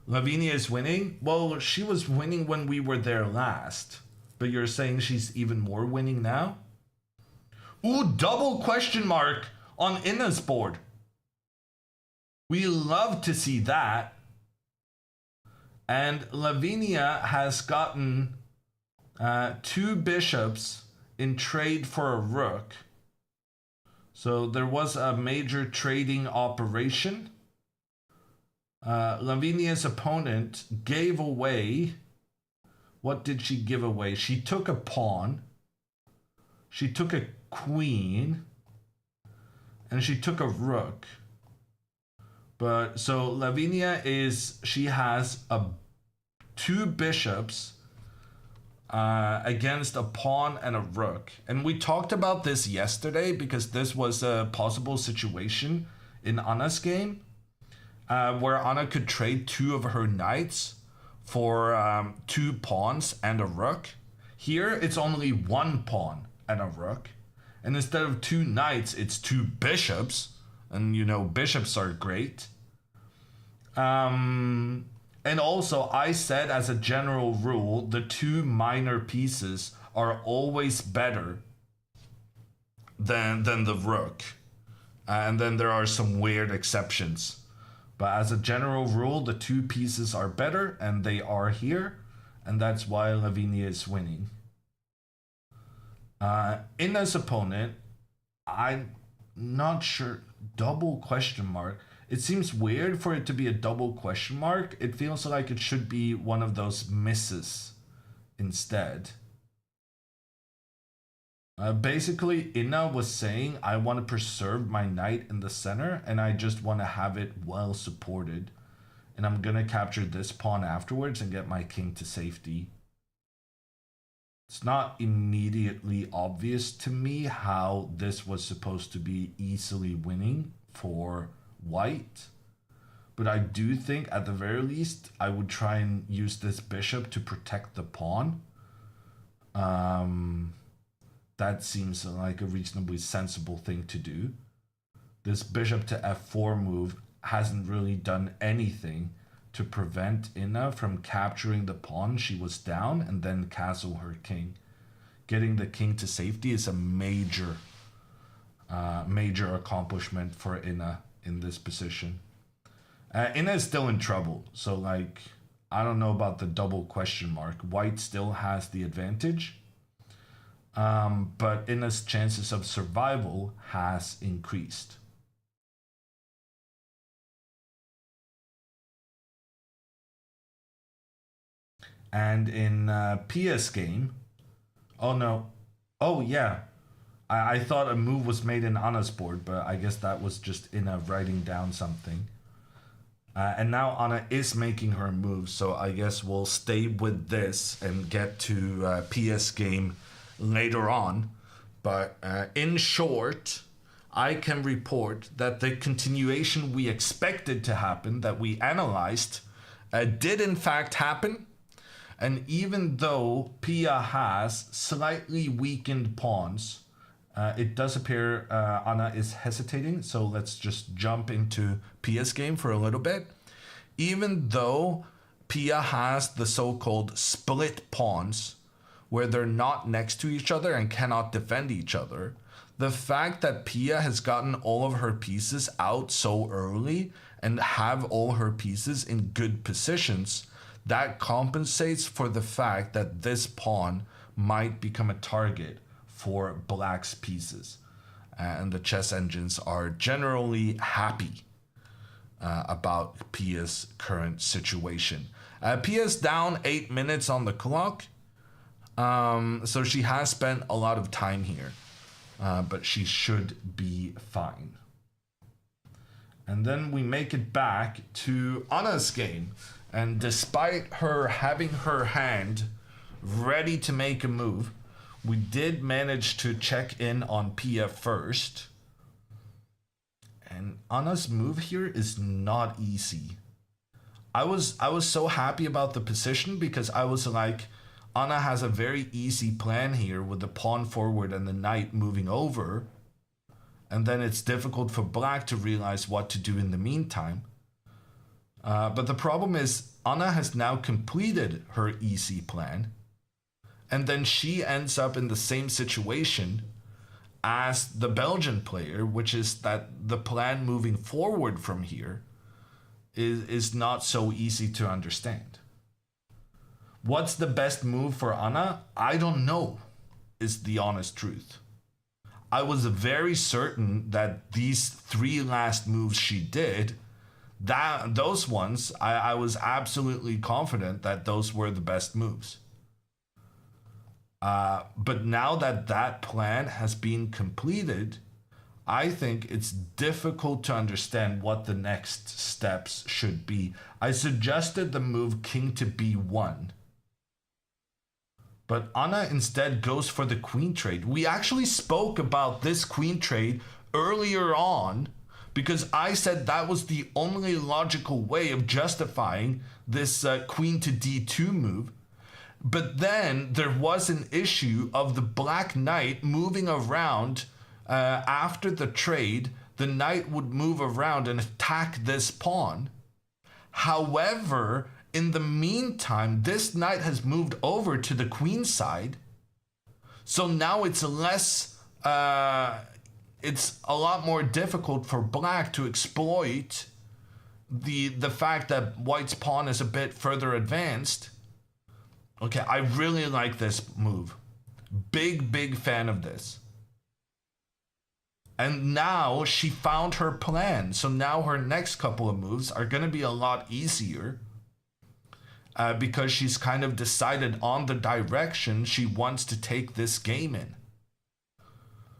Lavinia is winning? Well, she was winning when we were there last. But you're saying she's even more winning now? Ooh, double question mark on Ina's board. We love to see that. And Lavinia has gotten Two bishops in trade for a rook. So there was a major trading operation. Lavinia's opponent gave away. What did she give away? She took a pawn. She took a queen. And she took a rook. But so Lavinia she has two bishops against a pawn and a rook. And we talked about this yesterday because this was a possible situation in Anna's game where Anna could trade two of her knights for two pawns and a rook. Here, it's only one pawn and a rook. And instead of two knights, it's two bishops. And, you know, bishops are great. And also, I said as a general rule, the two minor pieces are always better than the rook. And then there are some weird exceptions. But as a general rule, the two pieces are better, and they are here. And that's why Lavinia is winning. Ina's opponent, I'm not sure. Double question mark. It seems weird for it to be a double question mark. It feels like it should be one of those misses instead. Basically, Ina was saying, I want to preserve my knight in the center, and I just want to have it well supported. And I'm going to capture this pawn afterwards and get my king to safety. It's not immediately obvious to me how this was supposed to be easily winning for white. But I do think at the very least I would try and use this bishop to protect the pawn. That seems like a reasonably sensible thing to do. This bishop to f4 move hasn't really done anything to prevent Ina from capturing the pawn she was down and then castle her king. Getting the king to safety is a major accomplishment for Ina in this position. Ina is still in trouble, so like, I don't know about the double question mark. White still has the advantage, but Ina's chances of survival has increased. And in Pia's game, oh no, oh yeah, I thought a move was made in Anna's board, but I guess that was just Ina writing down something. And now Anna is making her move, so I guess we'll stay with this and get to Pia's game later on. But in short, I can report that the continuation we expected to happen, that we analyzed, did in fact happen. And even though Pia has slightly weakened pawns, it does appear Anna is hesitating. So let's just jump into Pia's game for a little bit. Even though Pia has the so-called split pawns, where they're not next to each other and cannot defend each other, the fact that Pia has gotten all of her pieces out so early and have all her pieces in good positions, that compensates for the fact that this pawn might become a target for black's pieces. And the chess engines are generally happy about Pia's current situation. Pia's down 8 minutes on the clock. So she has spent a lot of time here. But she should be fine. And then we make it back to Anna's game. And despite her having her hand ready to make a move, we did manage to check in on Pia first. And Anna's move here is not easy. I was so happy about the position because I was like, Anna has a very easy plan here with the pawn forward and the knight moving over. And then it's difficult for black to realize what to do in the meantime. But the problem is Anna has now completed her easy plan. And then she ends up in the same situation as the Belgian player, which is that the plan moving forward from here is not so easy to understand. What's the best move for Anna? I don't know, is the honest truth. I was very certain that these three last moves she did, that those ones, I was absolutely confident that those were the best moves. But now that that plan has been completed, I think it's difficult to understand what the next steps should be. I suggested the move king to b1, but Anna instead goes for the queen trade. We actually spoke about this queen trade earlier on because I said that was the only logical way of justifying this queen to d2 move. But then there was an issue of the black knight moving around after the trade. The knight would move around and attack this pawn. However, in the meantime, this knight has moved over to the queen side. So now it's less, it's a lot more difficult for black to exploit the fact that white's pawn is a bit further advanced. Okay, I really like this move. Big fan of this. And now she found her plan. So now her next couple of moves are going to be a lot easier because she's kind of decided on the direction she wants to take this game in.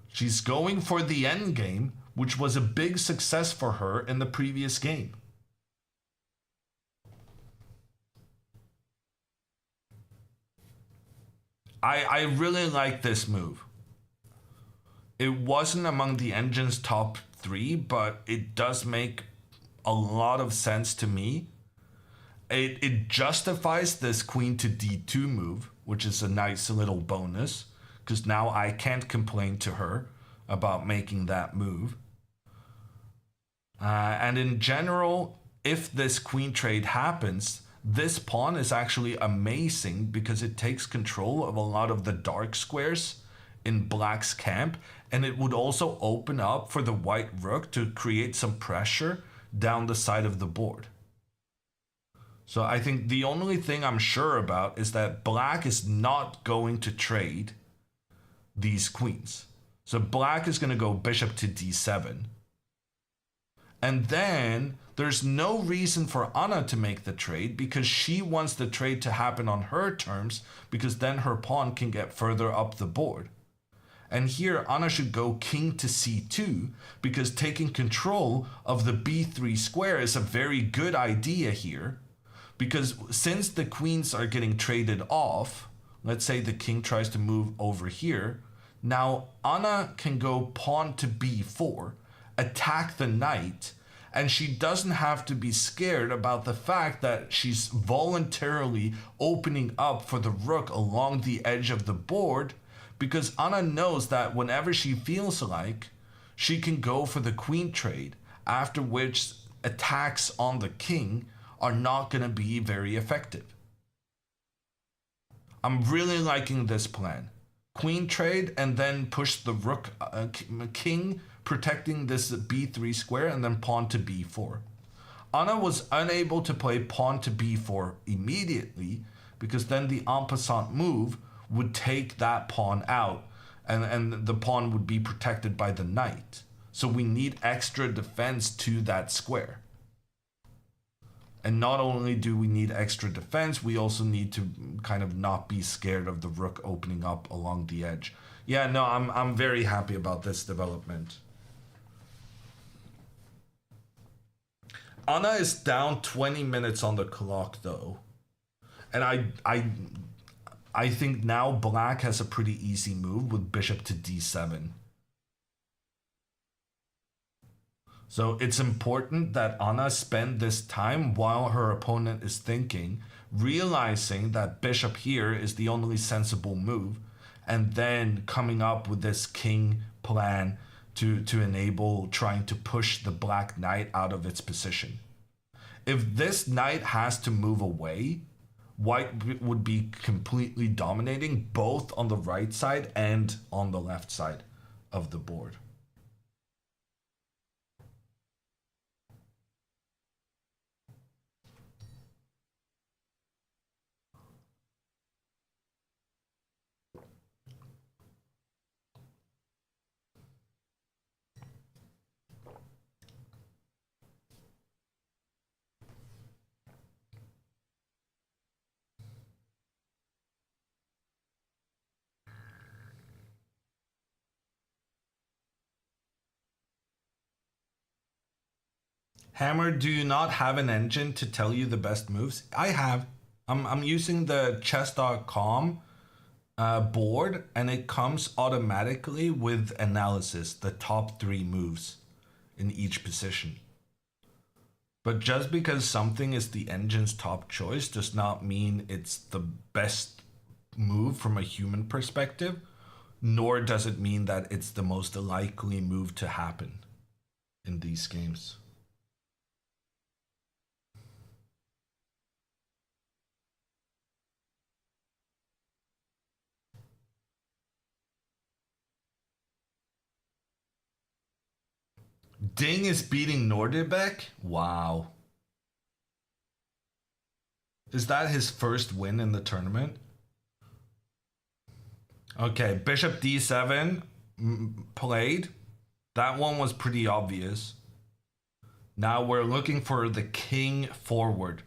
She's going for the endgame, which was a big success for her in the previous game. I really like this move. It wasn't among the engine's top 3, but it does make a lot of sense to me. It justifies this queen to d2 move, which is a nice little bonus, because now I can't complain to her about making that move. And in general, if this queen trade happens, this pawn is actually amazing because it takes control of a lot of the dark squares in black's camp, and it would also open up for the white rook to create some pressure down the side of the board. So I think the only thing I'm sure about is that black is not going to trade these queens. So black is going to go bishop to d7. And then there's no reason for Anna to make the trade because she wants the trade to happen on her terms because then her pawn can get further up the board. And here Anna should go king to c2 because taking control of the b3 square is a very good idea here. Because since the queens are getting traded off, let's say the king tries to move over here, now Anna can go pawn to b4, attack the knight, and she doesn't have to be scared about the fact that she's voluntarily opening up for the rook along the edge of the board, because Anna knows that whenever she feels like, she can go for the queen trade, after which attacks on the king are not going to be very effective. I'm really liking this plan. Queen trade and then push the rook, king, protecting this b3 square, and then pawn to b4. Anna was unable to play pawn to b4 immediately because then the en passant move would take that pawn out and the pawn would be protected by the knight. So we need extra defense to that square. And not only do we need extra defense, we also need to kind of not be scared of the rook opening up along the edge. Yeah, no, I'm very happy about this development. Anna is down 20 minutes on the clock though. And I think now black has a pretty easy move with bishop to d7. So it's important that Anna spend this time while her opponent is thinking, realizing that bishop here is the only sensible move, and then coming up with this king plan to enable trying to push the black knight out of its position. If this knight has to move away, white would be completely dominating both on the right side and on the left side of the board. Hammer, do you not have an engine to tell you the best moves? I have. I'm using the chess.com board, and it comes automatically with analysis, the top 3 moves in each position. But just because something is the engine's top choice does not mean it's the best move from a human perspective, nor does it mean that it's the most likely move to happen in these games. Ding is beating Nordebek? Wow. Is that his first win in the tournament? Okay, bishop d7 played. That one was pretty obvious. Now we're looking for the king forward.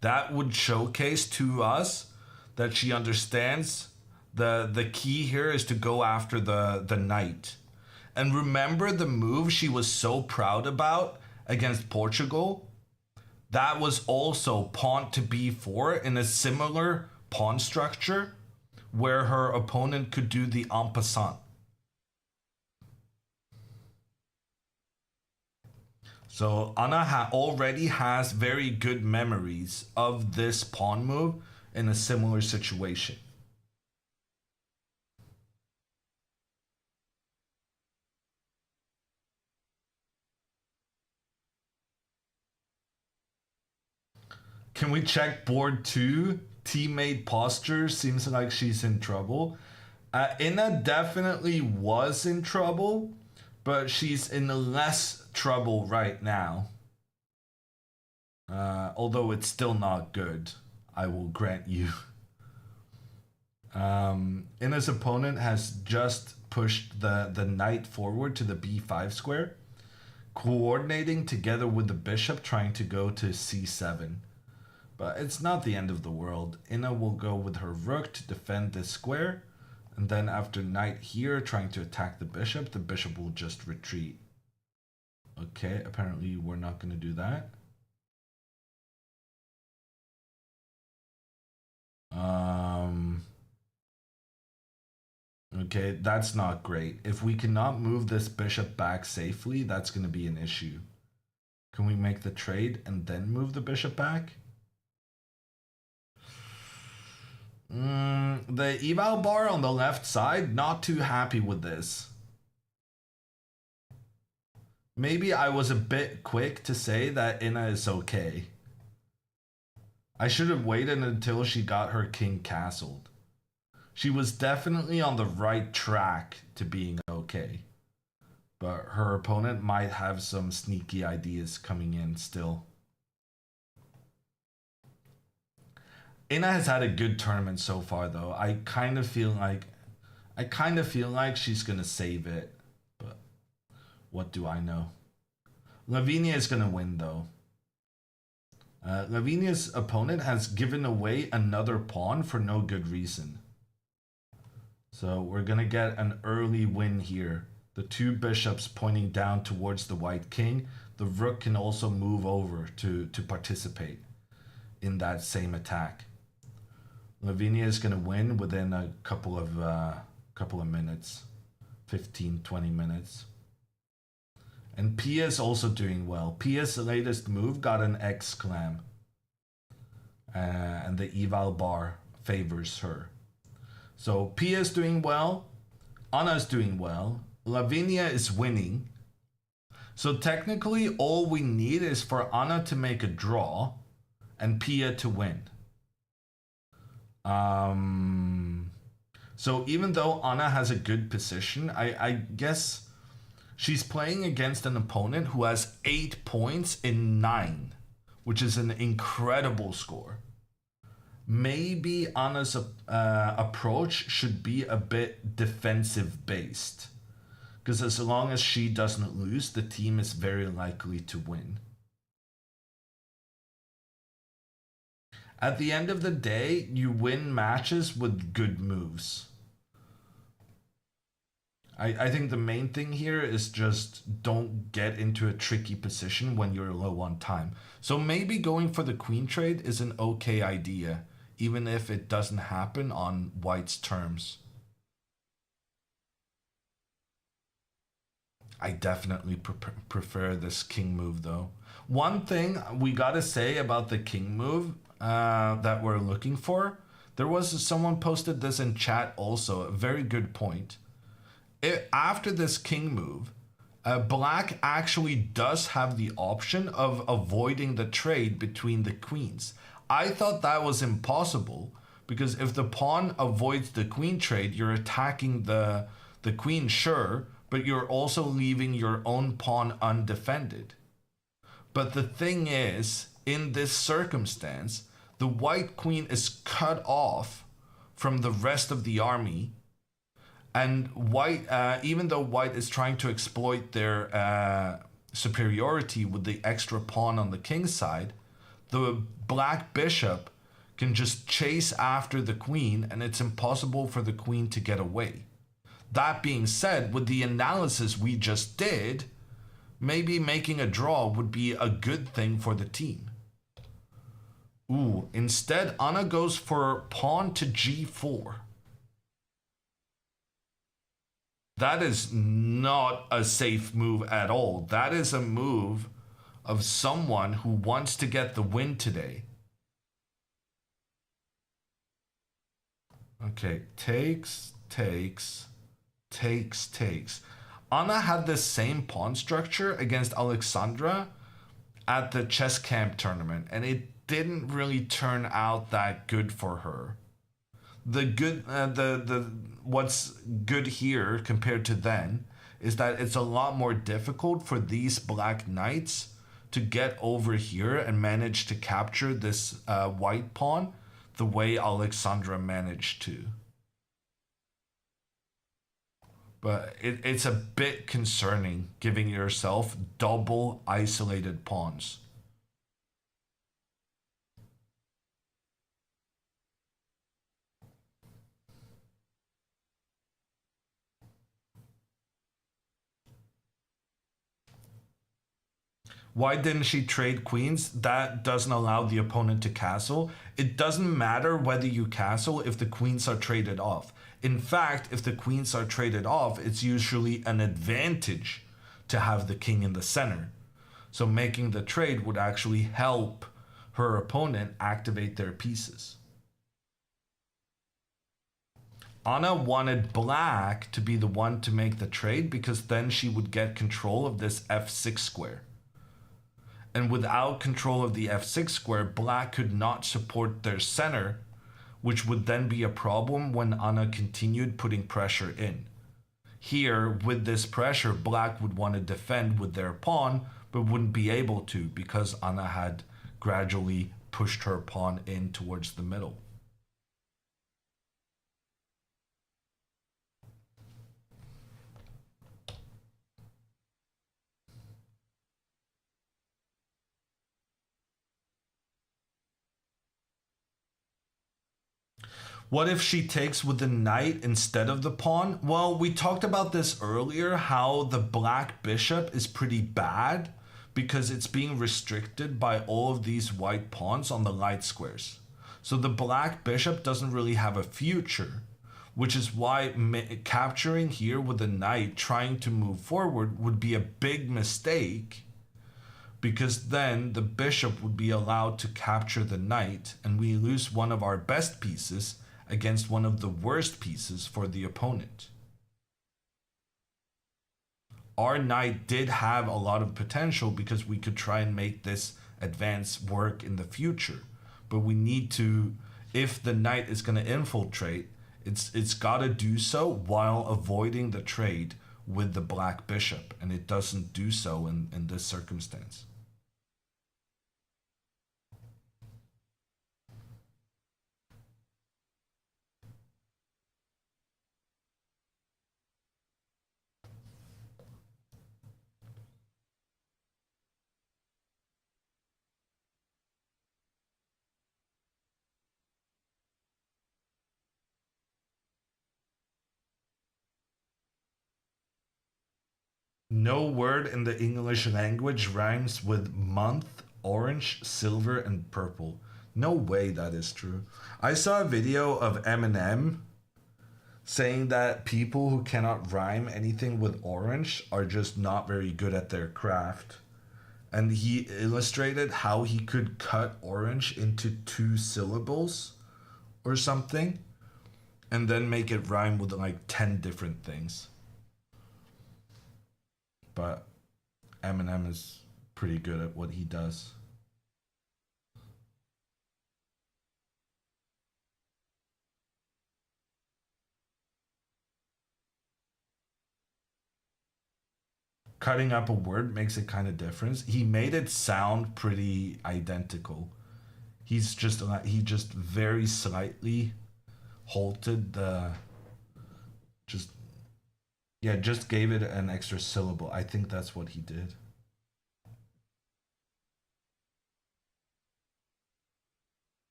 That would showcase to us that she understands the key here is to go after the knight. And remember the move she was so proud about against Portugal? That was also pawn to b4 in a similar pawn structure where her opponent could do the en passant. So Anna already has very good memories of this pawn move in a similar situation. Can we check board 2? Teammate posture seems like she's in trouble. Inna definitely was in trouble, but she's in less trouble right now. Although it's still not good, I will grant you. Inna's opponent has just pushed the knight forward to the b5 square, coordinating together with the bishop trying to go to c7. But it's not the end of the world. Inna will go with her rook to defend this square, and then after knight here trying to attack the bishop will just retreat. Okay, apparently we're not going to do that. Okay, that's not great. If we cannot move this bishop back safely, that's going to be an issue. Can we make the trade and then move the bishop back? The eval bar on the left side, not too happy with this. Maybe I was a bit quick to say that Inna is okay. I should have waited until she got her king castled. She was definitely on the right track to being okay. But her opponent might have some sneaky ideas coming in still. Inna has had a good tournament so far though. I kind of feel like she's gonna save it. But what do I know? Lavinia is gonna win though. Lavinia's opponent has given away another pawn for no good reason. So we're gonna get an early win here. The 2 bishops pointing down towards the white king. The rook can also move over to participate in that same attack. Lavinia is gonna win within a couple of minutes, 15-20 minutes. And Pia is also doing well. Pia's latest move got an exclam. And the eval bar favors her. So Pia is doing well. Anna is doing well. Lavinia is winning. So technically all we need is for Anna to make a draw and Pia to win. So even though Anna has a good position, I guess she's playing against an opponent who has 8 points in 9, which is an incredible score. Maybe Anna's approach should be a bit defensive based. Because as long as she doesn't lose, the team is very likely to win. At the end of the day, you win matches with good moves. I think the main thing here is just don't get into a tricky position when you're low on time. So maybe going for the queen trade is an okay idea, even if it doesn't happen on white's terms. I definitely prefer this king move though. One thing we gotta say about the king move that we're looking for, there was someone posted this in chat also, a very good point. After this king move, black actually does have the option of avoiding the trade between the queens. I thought that was impossible because if the pawn avoids the queen trade, you're attacking the queen, sure, but you're also leaving your own pawn undefended. But the thing is, in this circumstance, the white queen is cut off from the rest of the army, and white, even though white is trying to exploit their superiority with the extra pawn on the king's side, the black bishop can just chase after the queen, and it's impossible for the queen to get away. That being said, with the analysis we just did, maybe making a draw would be a good thing for the team. Ooh, instead, Anna goes for pawn to g4. That is not a safe move at all. That is a move of someone who wants to get the win today. Okay, takes, takes, takes. Anna had the same pawn structure against Alexandra at the chess camp tournament, and it didn't really turn out that good for her. The what's good here compared to then is that it's a lot more difficult for these black knights to get over here and manage to capture this white pawn the way Alexandra managed to. But it's a bit concerning giving yourself double isolated pawns. Why didn't she trade queens? That doesn't allow the opponent to castle. It doesn't matter whether you castle if the queens are traded off. In fact, if the queens are traded off, it's usually an advantage to have the king in the center. So making the trade would actually help her opponent activate their pieces. Anna wanted black to be the one to make the trade because then she would get control of this f6 square. And without control of the f6 square, black could not support their center, which would then be a problem when Anna continued putting pressure in. Here, with this pressure, black would want to defend with their pawn, but wouldn't be able to because Anna had gradually pushed her pawn in towards the middle. What if she takes with the knight instead of the pawn? Well, we talked about this earlier, how the black bishop is pretty bad because it's being restricted by all of these white pawns on the light squares. So the black bishop doesn't really have a future, which is why capturing here with the knight trying to move forward would be a big mistake, because then the bishop would be allowed to capture the knight and we lose one of our best pieces against one of the worst pieces for the opponent. Our knight did have a lot of potential because we could try and make this advance work in the future, but we need to, if the knight is going to infiltrate, it's got to do so while avoiding the trade with the black bishop, and it doesn't do so in this circumstance. No word in the English language rhymes with month, orange, silver, and purple. No way that is true. I saw a video of Eminem saying that people who cannot rhyme anything with orange are just not very good at their craft. And he illustrated how he could cut orange into two syllables or something and then make it rhyme with like 10 different things. But Eminem is pretty good at what he does. Cutting up a word makes it kind of different. He made it sound pretty identical. He just very slightly halted the just yeah, just gave it an extra syllable. I think that's what he did.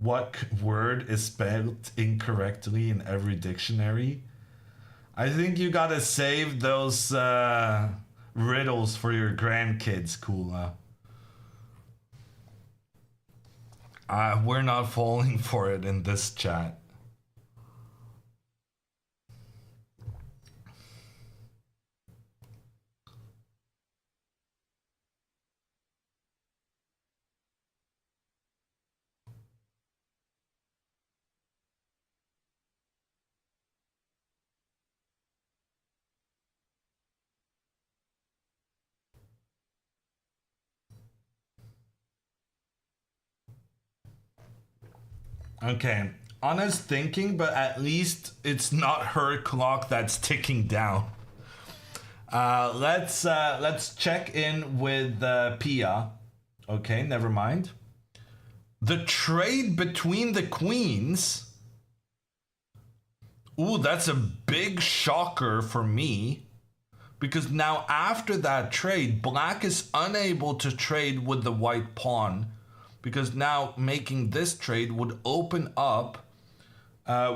What word is spelled incorrectly in every dictionary? I think you gotta save those riddles for your grandkids, Kula. We're not falling for it in this chat. Okay, Anna's thinking, but at least it's not her clock that's ticking down. Let's check in with Pia. Okay, never mind. The trade between the queens. Ooh, that's a big shocker for me. Because now after that trade, black is unable to trade with the white pawn. Because now making this trade would open up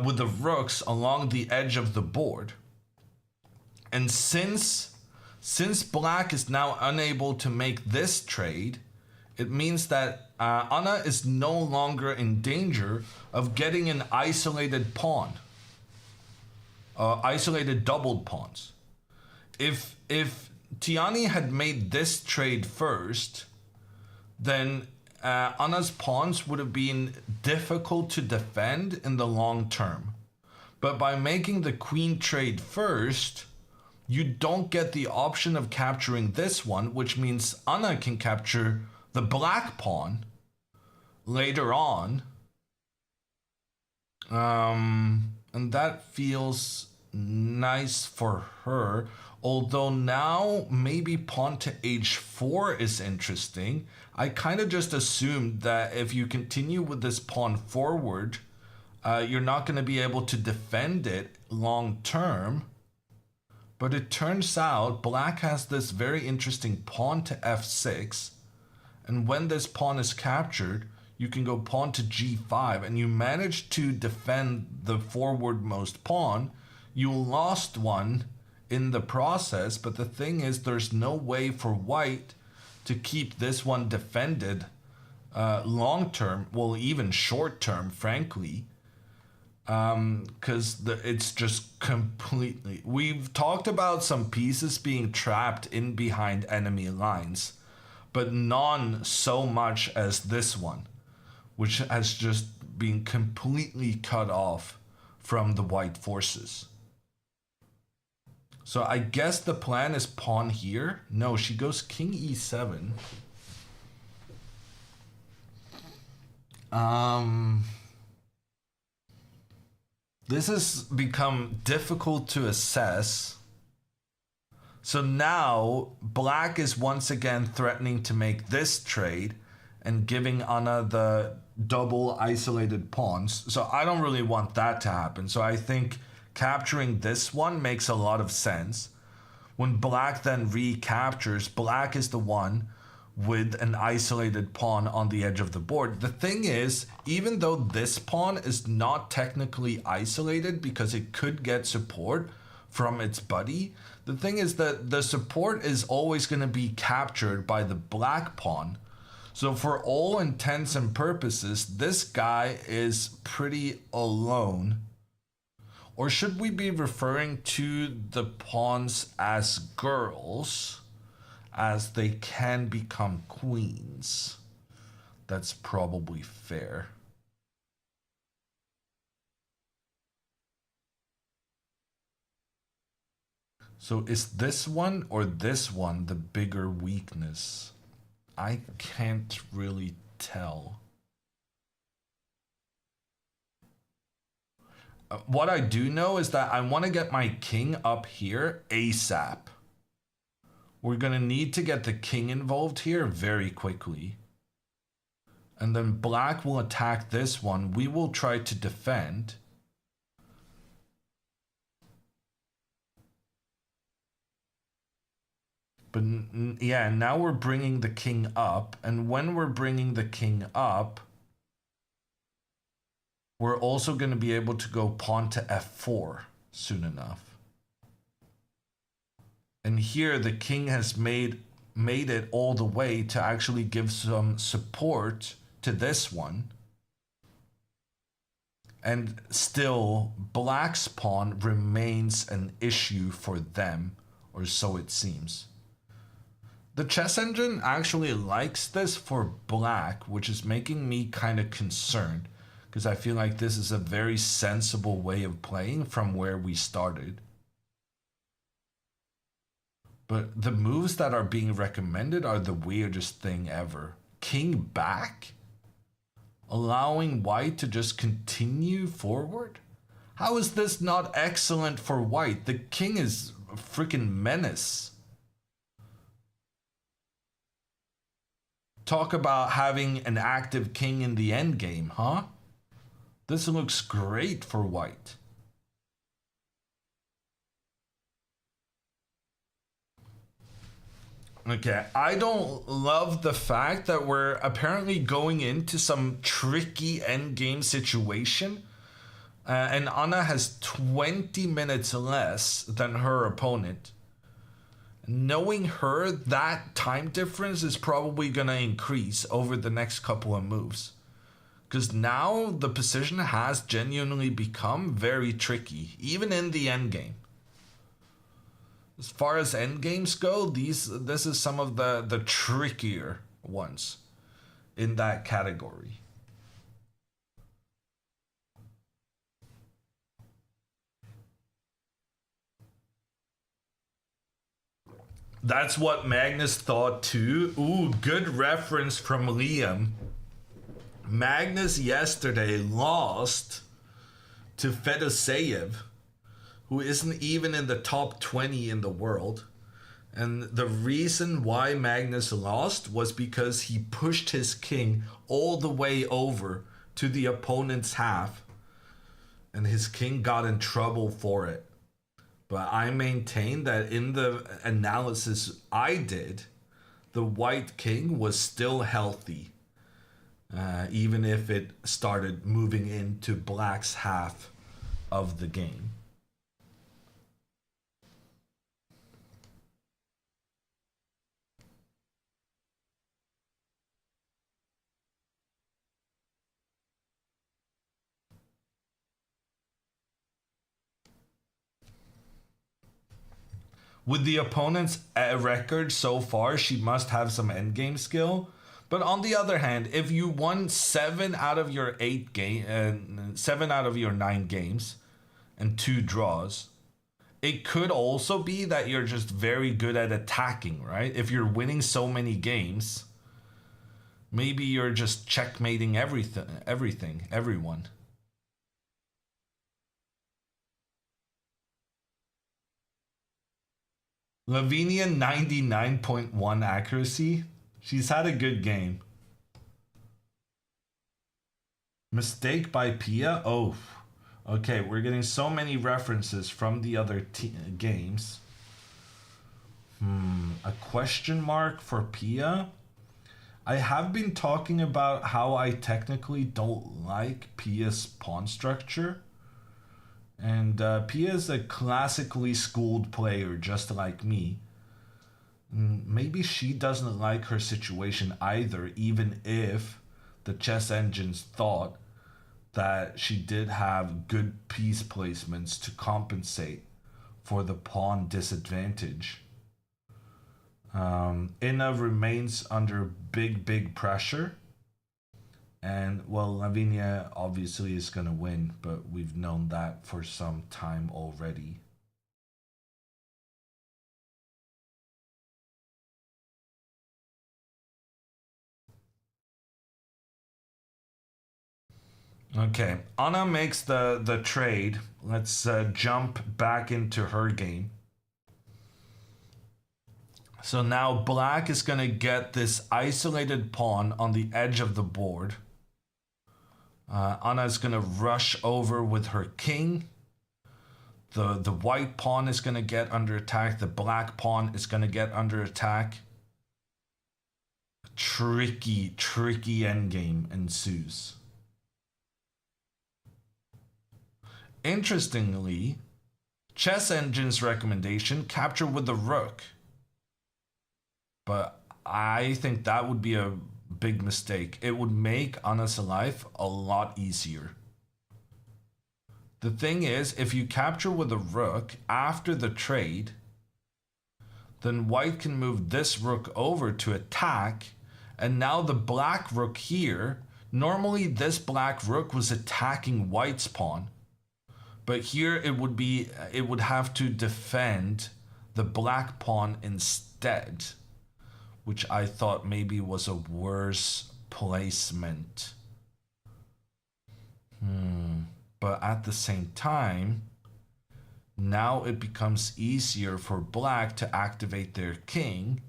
with the rooks along the edge of the board. And since black is now unable to make this trade, it means that Anna is no longer in danger of getting an isolated pawn. Isolated doubled pawns. If Tiani had made this trade first, then Anna's pawns would have been difficult to defend in the long term. But by making the queen trade first, you don't get the option of capturing this one, which means Anna can capture the black pawn later on. And that feels nice for her. Although now maybe pawn to h4 is interesting. I kind of just assumed that if you continue with this pawn forward, you're not going to be able to defend it long term. But it turns out black has this very interesting pawn to f6. And when this pawn is captured, you can go pawn to g5 and you manage to defend the forwardmost pawn. You lost one in the process, but the thing is there's no way for white to keep this one defended long term, well, even short term, frankly, because it's just completely. We've talked about some pieces being trapped in behind enemy lines, but none so much as this one, which has just been completely cut off from the white forces. So I guess the plan is pawn here. No, she goes king e7. This has become difficult to assess. So now black is once again threatening to make this trade and giving Anna the double isolated pawns. So I don't really want that to happen. So I think capturing this one makes a lot of sense. When black then recaptures, black is the one with an isolated pawn on the edge of the board. The thing is, even though this pawn is not technically isolated because it could get support from its buddy, the thing is that the support is always going to be captured by the black pawn. So for all intents and purposes, this guy is pretty alone. Or should we be referring to the pawns as girls, as they can become queens? That's probably fair. So is this one or this one the bigger weakness? I can't really tell. What I do know is that I want to get my king up here ASAP. We're going to need to get the king involved here very quickly. And then black will attack this one. We will try to defend. But yeah, now we're bringing the king up. And when we're bringing the king up, we're also going to be able to go pawn to f4 soon enough. And here the king has made it all the way to actually give some support to this one. And still, black's pawn remains an issue for them, or so it seems. The chess engine actually likes this for black, which is making me kind of concerned, because I feel like this is a very sensible way of playing from where we started. But the moves that are being recommended are the weirdest thing ever. King back? Allowing white to just continue forward? How is this not excellent for white? The king is a freaking menace. Talk about having an active king in the endgame, huh? This looks great for white. Okay, I don't love the fact that we're apparently going into some tricky endgame situation. And Anna has 20 minutes less than her opponent. Knowing her, that time difference is probably going to increase over the next couple of moves. Because now the position has genuinely become very tricky, even in the endgame. As far as endgames go, this is some of the trickier ones in that category. That's what Magnus thought too. Ooh, good reference from Liam. Magnus yesterday lost to Fedoseev, who isn't even in the top 20 in the world. And the reason why Magnus lost was because he pushed his king all the way over to the opponent's half. And his king got in trouble for it. But I maintain that in the analysis I did, the white king was still healthy. Even if it started moving into black's half of the game. With the opponent's record so far, she must have some endgame skill. But on the other hand, if you won 7 out of your 7 out of your 9 games and 2 draws, it could also be that you're just very good at attacking, right? If you're winning so many games, maybe you're just checkmating everyone. Lavinia 99.1 accuracy. She's had a good game. Mistake by Pia? Oh, okay. We're getting so many references from the other games. A question mark for Pia? I have been talking about how I technically don't like Pia's pawn structure. And Pia is a classically schooled player just like me. Maybe she doesn't like her situation either, even if the chess engines thought that she did have good piece placements to compensate for the pawn disadvantage. Inna remains under big pressure. And well, Lavinia obviously is going to win, but we've known that for some time already. Okay, Anna makes the trade. Let's jump back into her game. So now black is going to get this isolated pawn on the edge of the board. Anna is going to rush over with her king. The white pawn is going to get under attack. The black pawn is going to get under attack. Tricky endgame ensues. Interestingly, Chess Engine's recommendation, capture with the rook. But I think that would be a big mistake. It would make Anna's life a lot easier. The thing is, if you capture with a rook after the trade, then white can move this rook over to attack, and now the black rook here, normally this black rook was attacking white's pawn, but here it would have to defend the black pawn instead, which I thought maybe was a worse placement. But at the same time, now it becomes easier for black to activate their king,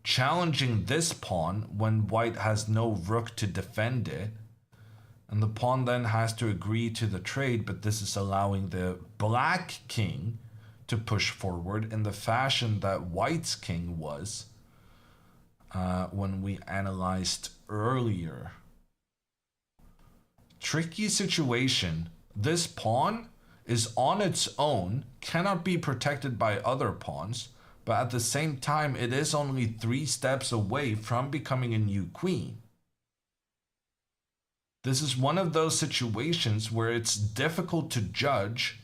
challenging this pawn when white has no rook to defend it. And the pawn then has to agree to the trade, but this is allowing the black king to push forward in the fashion that white's king was when we analyzed earlier. Tricky situation. This pawn is on its own, cannot be protected by other pawns, but at the same time, it is only 3 steps away from becoming a new queen. This is one of those situations where it's difficult to judge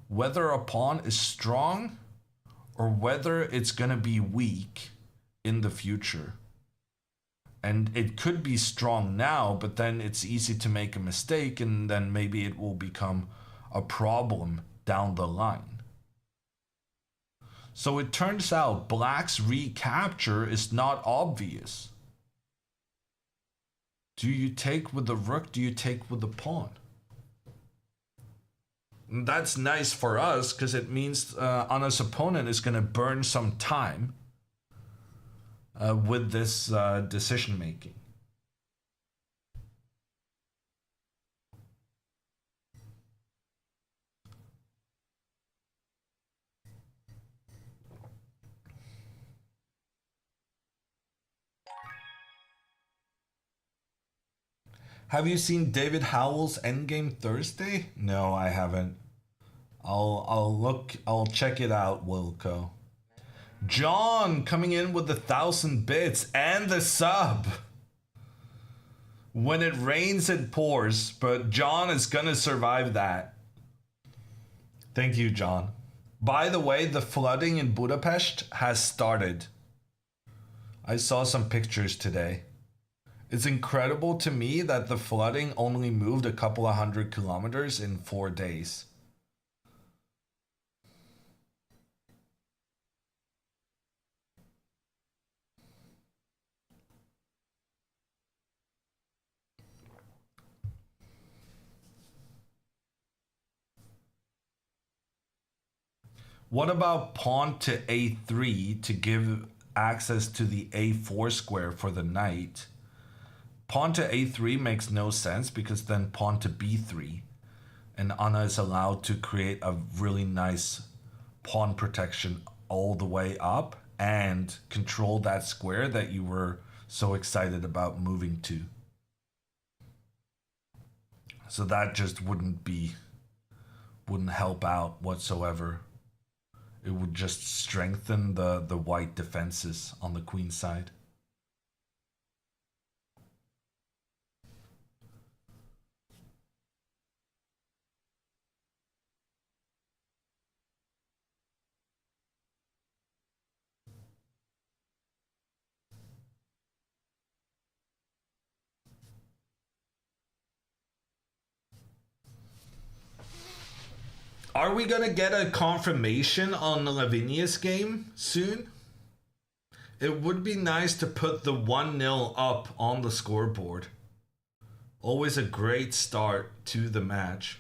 whether a pawn is strong or whether it's going to be weak in the future. And it could be strong now, but then it's easy to make a mistake, and then maybe it will become a problem down the line. So it turns out black's recapture is not obvious. Do you take with the rook? Do you take with the pawn? And that's nice for us because it means Anna's opponent is going to burn some time with this decision making. Have you seen David Howell's Endgame Thursday? No, I haven't. I'll check it out, Wilco. John coming in with 1,000 bits and the sub. When it rains, it pours, but John is gonna survive that. Thank you, John. By the way, the flooding in Budapest has started. I saw some pictures today. It's incredible to me that the flooding only moved a couple of 100 kilometers in 4 days. What about pawn to a3 to give access to the a4 square for the knight? Pawn to a3 makes no sense because then pawn to b3. And Anna is allowed to create a really nice pawn protection all the way up and control that square that you were so excited about moving to. So that just wouldn't help out whatsoever. It would just strengthen the white defenses on the queen side. Are we gonna get a confirmation on the Lavinia's game soon? It would be nice to put the 1-0 up on the scoreboard. Always a great start to the match.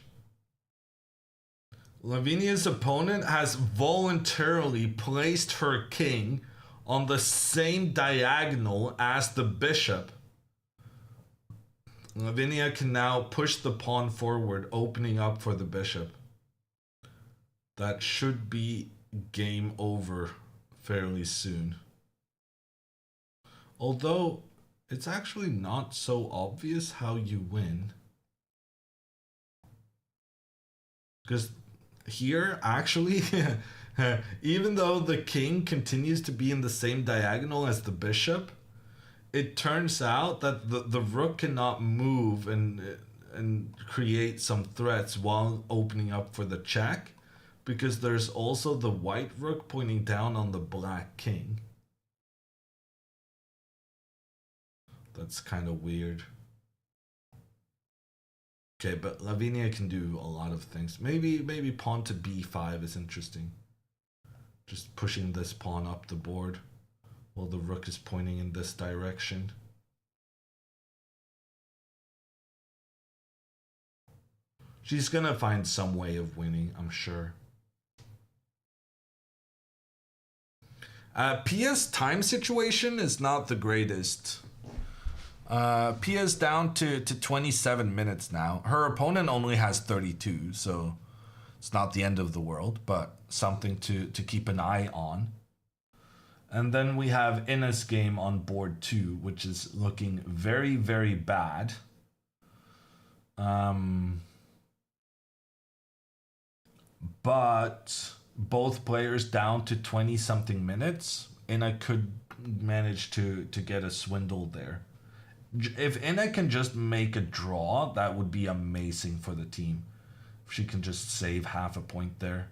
Lavinia's opponent has voluntarily placed her king on the same diagonal as the bishop. Lavinia can now push the pawn forward, opening up for the bishop. That should be game over fairly soon. Although, it's actually not so obvious how you win. Because here, actually, even though the king continues to be in the same diagonal as the bishop, it turns out that the rook cannot move and create some threats while opening up for the check, because there's also the white rook pointing down on the black king. That's kind of weird. Okay, but Lavinia can do a lot of things. Maybe pawn to b5 is interesting. Just pushing this pawn up the board while the rook is pointing in this direction. She's gonna find some way of winning, I'm sure. Pia's time situation is not the greatest. Pia's down to 27 minutes now. Her opponent only has 32, so it's not the end of the world, but something to keep an eye on. And then we have Ina's game on board 2, which is looking very, very bad. But both players down to 20-something minutes. Ina could manage to get a swindle there. If Ina can just make a draw, that would be amazing for the team. If she can just save half a point there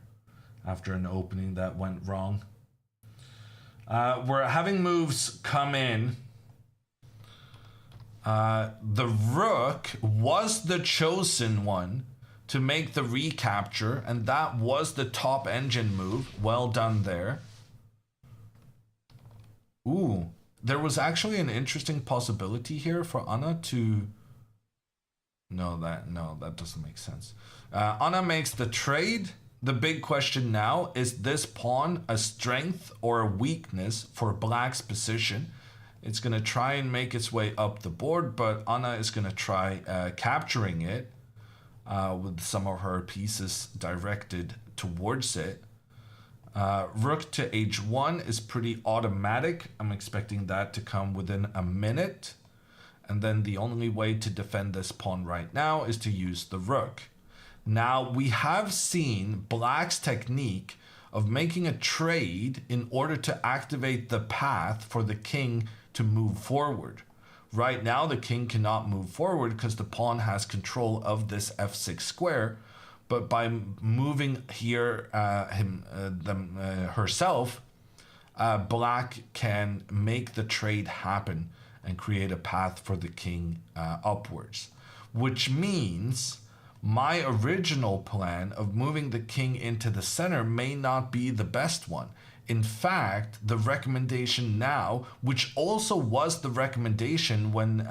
after an opening that went wrong. We're having moves come in. The rook was the chosen one to make the recapture, and that was the top engine move. Well done there. Ooh, there was actually an interesting possibility here for Anna to... No, that doesn't make sense. Anna makes the trade. The big question now is this pawn a strength or a weakness for Black's position? It's going to try and make its way up the board, but Anna is going to try capturing it with some of her pieces directed towards it. Rook to h1 is pretty automatic. I'm expecting that to come within a minute. And then the only way to defend this pawn right now is to use the rook. Now, we have seen Black's technique of making a trade in order to activate the path for the king to move forward. Right now, the king cannot move forward because the pawn has control of this f6 square. But by moving here herself, Black can make the trade happen and create a path for the king upwards. Which means my original plan of moving the king into the center may not be the best one. In fact, the recommendation now, which also was the recommendation when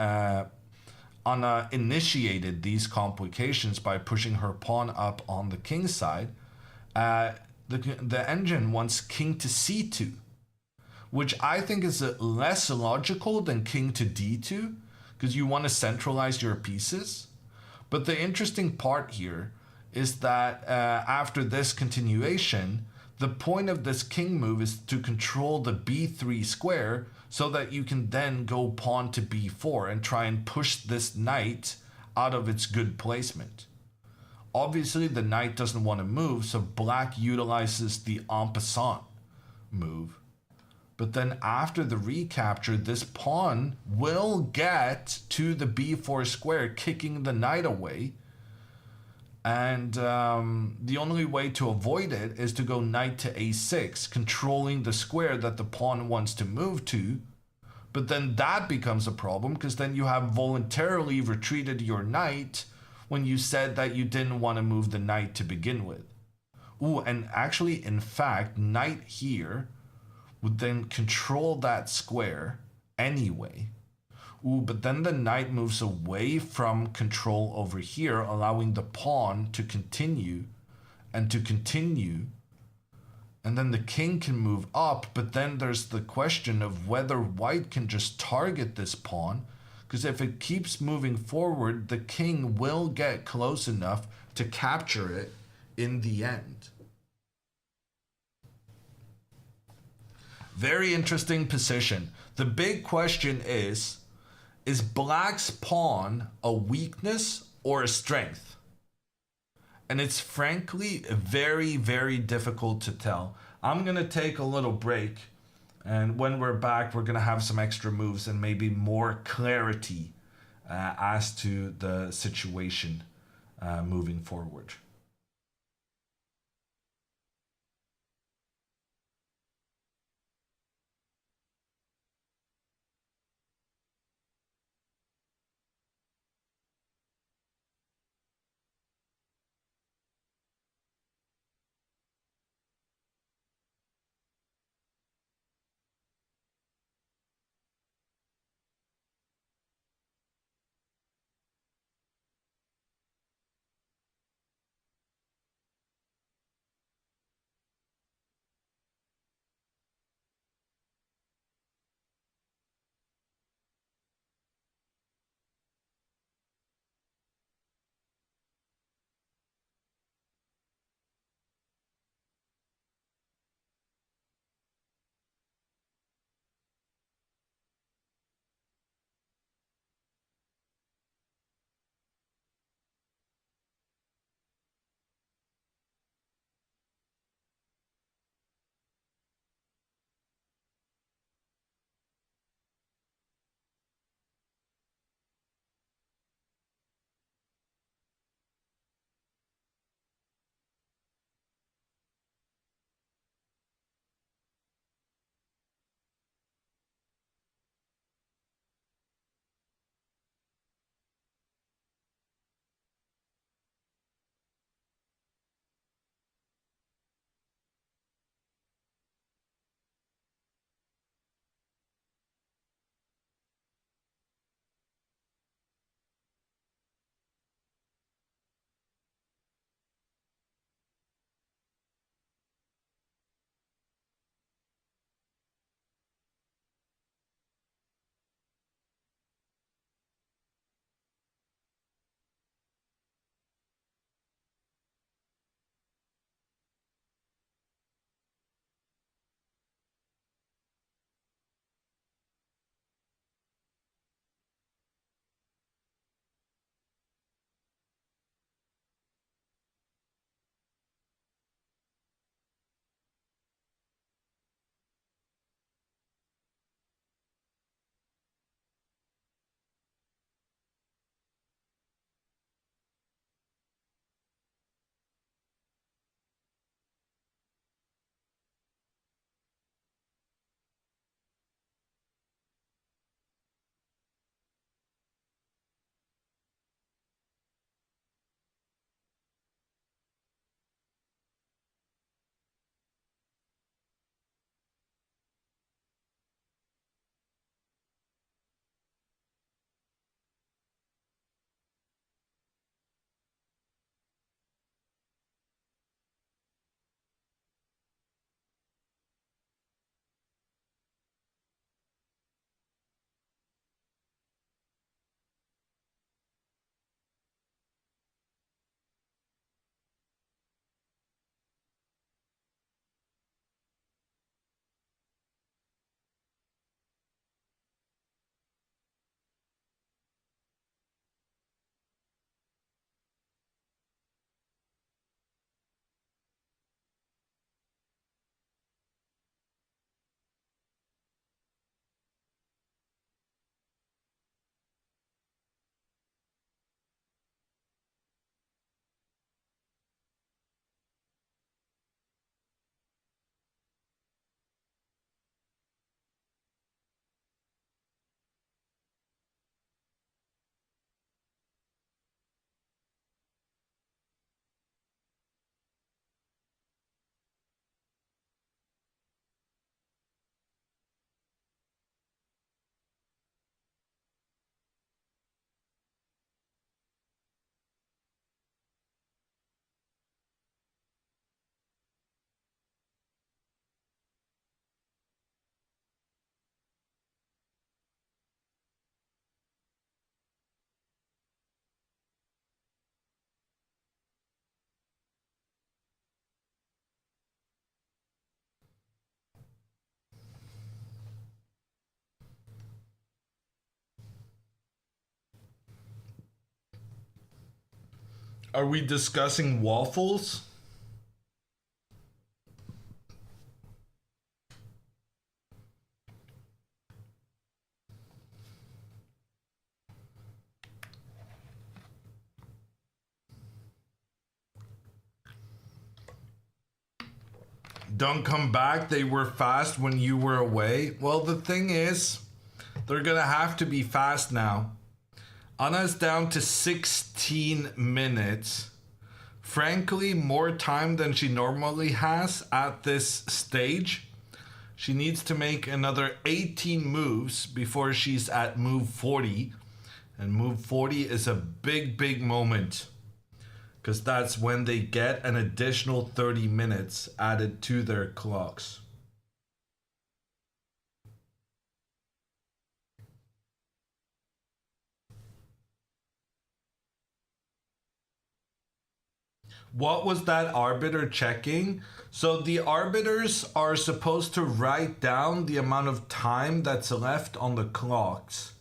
Anna initiated these complications by pushing her pawn up on the king's side, the engine wants king to c2, which I think is less logical than king to d2, because you want to centralize your pieces. But the interesting part here is that after this continuation, the point of this king move is to control the b3 square so that you can then go pawn to b4 and try and push this knight out of its good placement. Obviously, the knight doesn't want to move, so black utilizes the en passant move. But then after the recapture, this pawn will get to the b4 square, kicking the knight away. And the only way to avoid it is to go knight to a6, controlling the square that the pawn wants to move to. But then that becomes a problem because then you have voluntarily retreated your knight when you said that you didn't want to move the knight to begin with. Ooh, and actually, in fact, knight here would then control that square anyway. Ooh, but then the knight moves away from control over here, allowing the pawn to continue and to continue. And then the king can move up, but then there's the question of whether white can just target this pawn. Because if it keeps moving forward, the king will get close enough to capture it in the end. Very interesting position. The big question is black's pawn a weakness or a strength? And it's frankly very, very difficult to tell. I'm going to take a little break. And when we're back, we're going to have some extra moves and maybe more clarity as to the situation moving forward. Are we discussing waffles? Don't come back. They were fast when you were away. Well, the thing is, they're gonna have to be fast now. Anna's down to 16 minutes. Frankly, more time than she normally has at this stage. She needs to make another 18 moves before she's at move 40. And move 40 is a big, big moment, because that's when they get an additional 30 minutes added to their clocks. What was that arbiter checking? So the arbiters are supposed to write down the amount of time that's left on the clocks.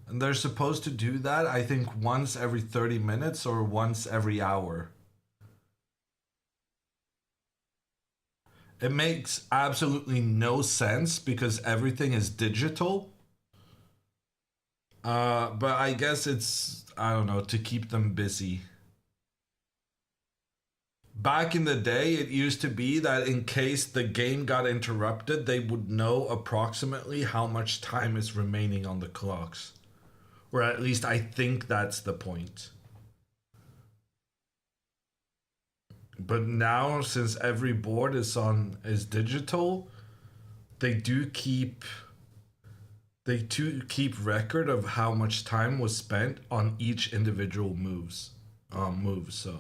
And they're supposed to do that, I think, once every 30 minutes or once every hour. It makes absolutely no sense because everything is digital. But I guess it's, I don't know, to keep them busy. Back in the day, it used to be that in case the game got interrupted, they would know approximately how much time is remaining on the clocks. Or at least I think that's the point. But now, since every board is digital, they do keep record of how much time was spent on each individual move. So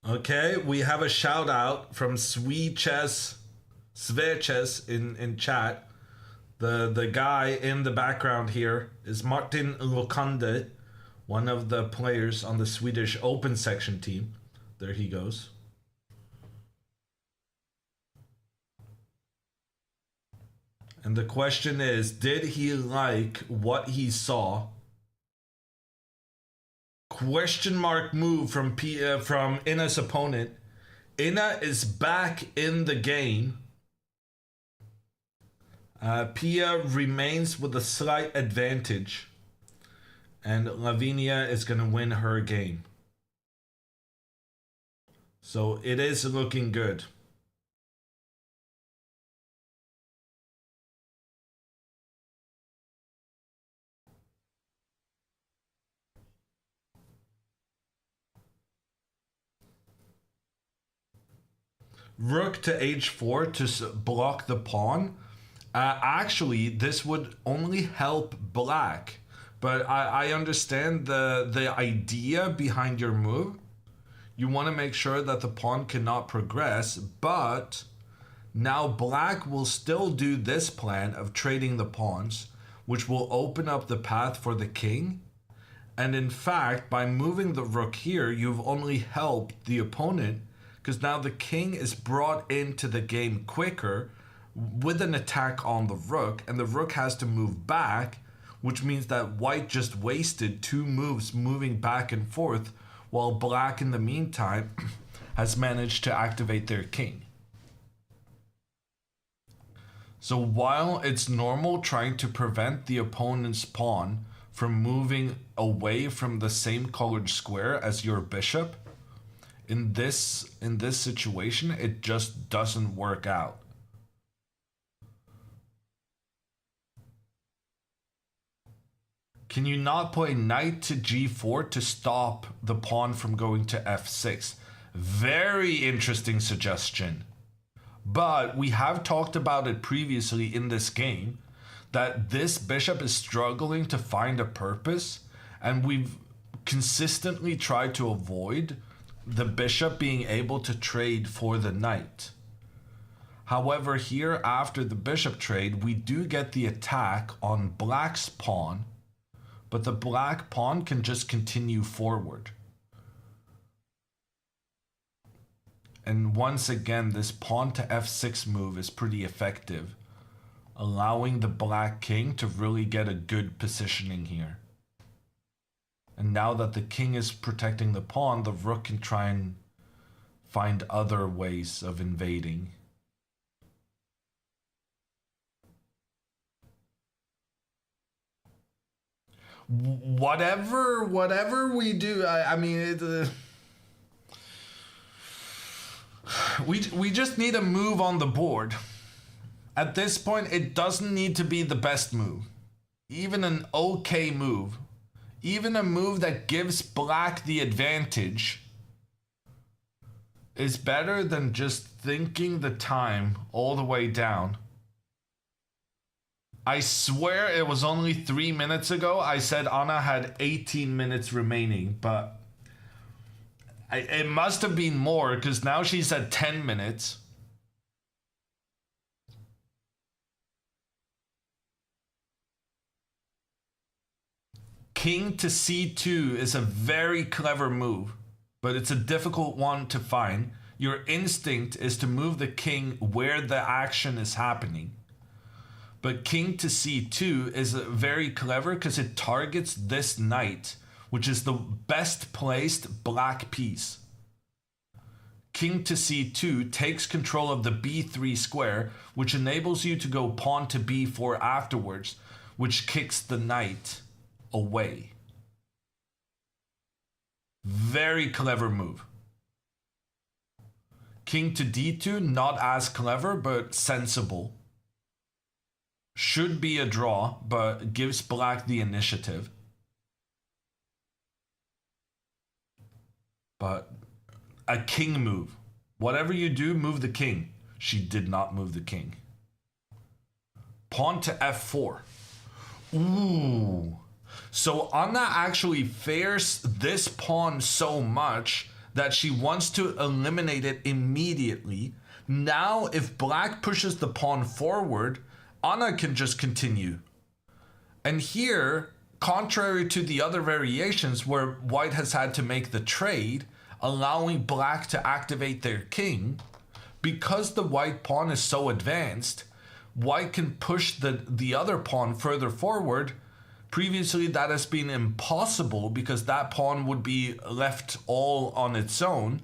okay, we have a shout out from Sveches in chat. The guy in the background here is Martin Lokande, one of the players on the Swedish Open section team. There he goes. And the question is, did he like what he saw? Question mark move from from Ina's opponent. Ina is back in the game. Pia remains with a slight advantage, and Lavinia is going to win her game. So it is looking good. Rook to h4 to block the pawn. Actually, this would only help black, but I understand the idea behind your move. You want to make sure that the pawn cannot progress, but now black will still do this plan of trading the pawns, which will open up the path for the king. And in fact, by moving the rook here, you've only helped the opponent, because now the king is brought into the game quicker with an attack on the rook, and the rook has to move back, which means that white just wasted 2 moves moving back and forth, while black in the meantime has managed to activate their king. So while it's normal trying to prevent the opponent's pawn from moving away from the same colored square as your bishop, in this situation it just doesn't work out. Can you not play knight to g4 to stop the pawn from going to f6? Very interesting suggestion. But we have talked about it previously in this game, that this bishop is struggling to find a purpose, and we've consistently tried to avoid the bishop being able to trade for the knight. However, here after the bishop trade, we do get the attack on black's pawn, but the black pawn can just continue forward. And once again, this pawn to f6 move is pretty effective, allowing the black king to really get a good positioning here. And now that the king is protecting the pawn, the rook can try and find other ways of invading. Whatever we do, I mean, we just need a move on the board. At this point, it doesn't need to be the best move. Even an okay move, even a move that gives black the advantage, is better than just thinking the time all the way down. I swear it was only 3 minutes ago I said Anna had 18 minutes remaining, but it must have been more because now she's at 10 minutes. King to c2 is a very clever move, but it's a difficult one to find. Your instinct is to move the king where the action is happening. But king to c2 is very clever because it targets this knight, which is the best placed black piece. King to c2 takes control of the b3 square, which enables you to go pawn to b4 afterwards, which kicks the knight away. Very clever move. King to d2, not as clever, but sensible. Should be a draw, but gives black the initiative. But a king move. Whatever you do, move the king. She did not move the king. Pawn to f4. Ooh. So Anna actually fears this pawn so much that she wants to eliminate it immediately. Now, if black pushes the pawn forward, Anna can just continue. And here, contrary to the other variations where white has had to make the trade, allowing black to activate their king, because the white pawn is so advanced, white can push the other pawn further forward. Previously, that has been impossible because that pawn would be left all on its own.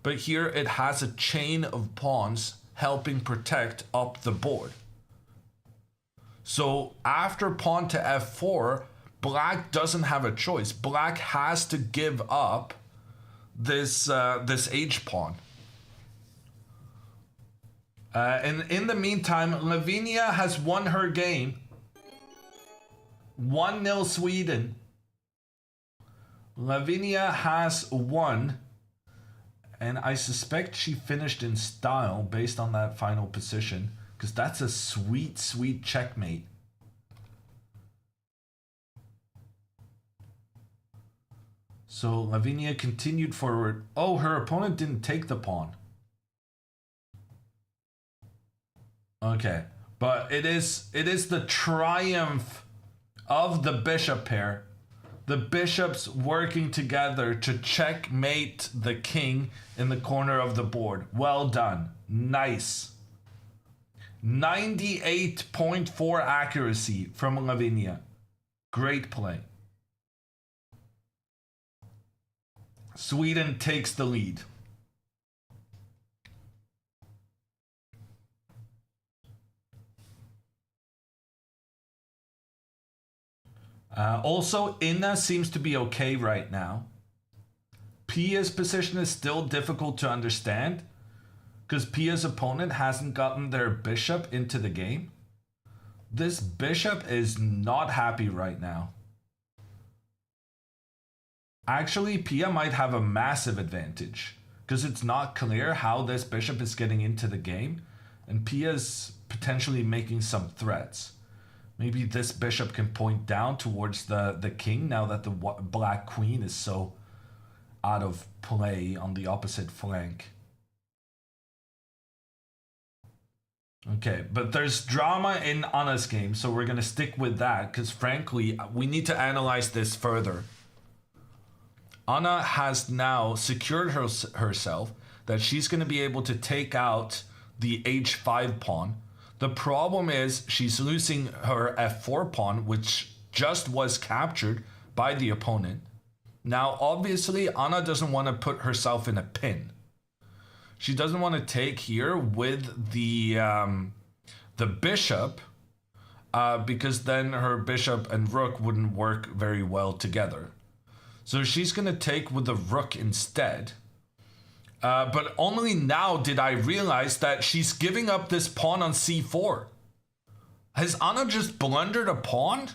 But here it has a chain of pawns helping protect up the board. So after pawn to f4, black doesn't have a choice. Black has to give up this h pawn. And in the meantime, Lavinia has won her game. 1-0 Sweden. Lavinia has won. And I suspect she finished in style based on that final position, because that's a sweet, sweet checkmate. So Lavinia continued forward. Oh, her opponent didn't take the pawn. Okay, but it is the triumph of the bishop pair. The bishops working together to checkmate the king in the corner of the board. Well done. Nice. 98.4 accuracy from Lavinia. Great play. Sweden takes the lead. Also, Inna seems to be okay right now. Pia's position is still difficult to understand because Pia's opponent hasn't gotten their bishop into the game. This bishop is not happy right now. Actually, Pia might have a massive advantage because it's not clear how this bishop is getting into the game, and Pia's potentially making some threats. Maybe this bishop can point down towards the king now that the black queen is so out of play on the opposite flank. Okay, but there's drama in Anna's game, so we're going to stick with that because frankly, we need to analyze this further. Anna has now secured herself. that she's going to be able to take out the h5 pawn. The problem is she's losing her f4 pawn, which just was captured by the opponent. Now, obviously, Anna doesn't want to put herself in a pin. She doesn't want to take here with the bishop, because then her bishop and rook wouldn't work very well together. So she's going to take with the rook instead. But only now did I realize that she's giving up this pawn on c4. Has Anna just blundered a pawn?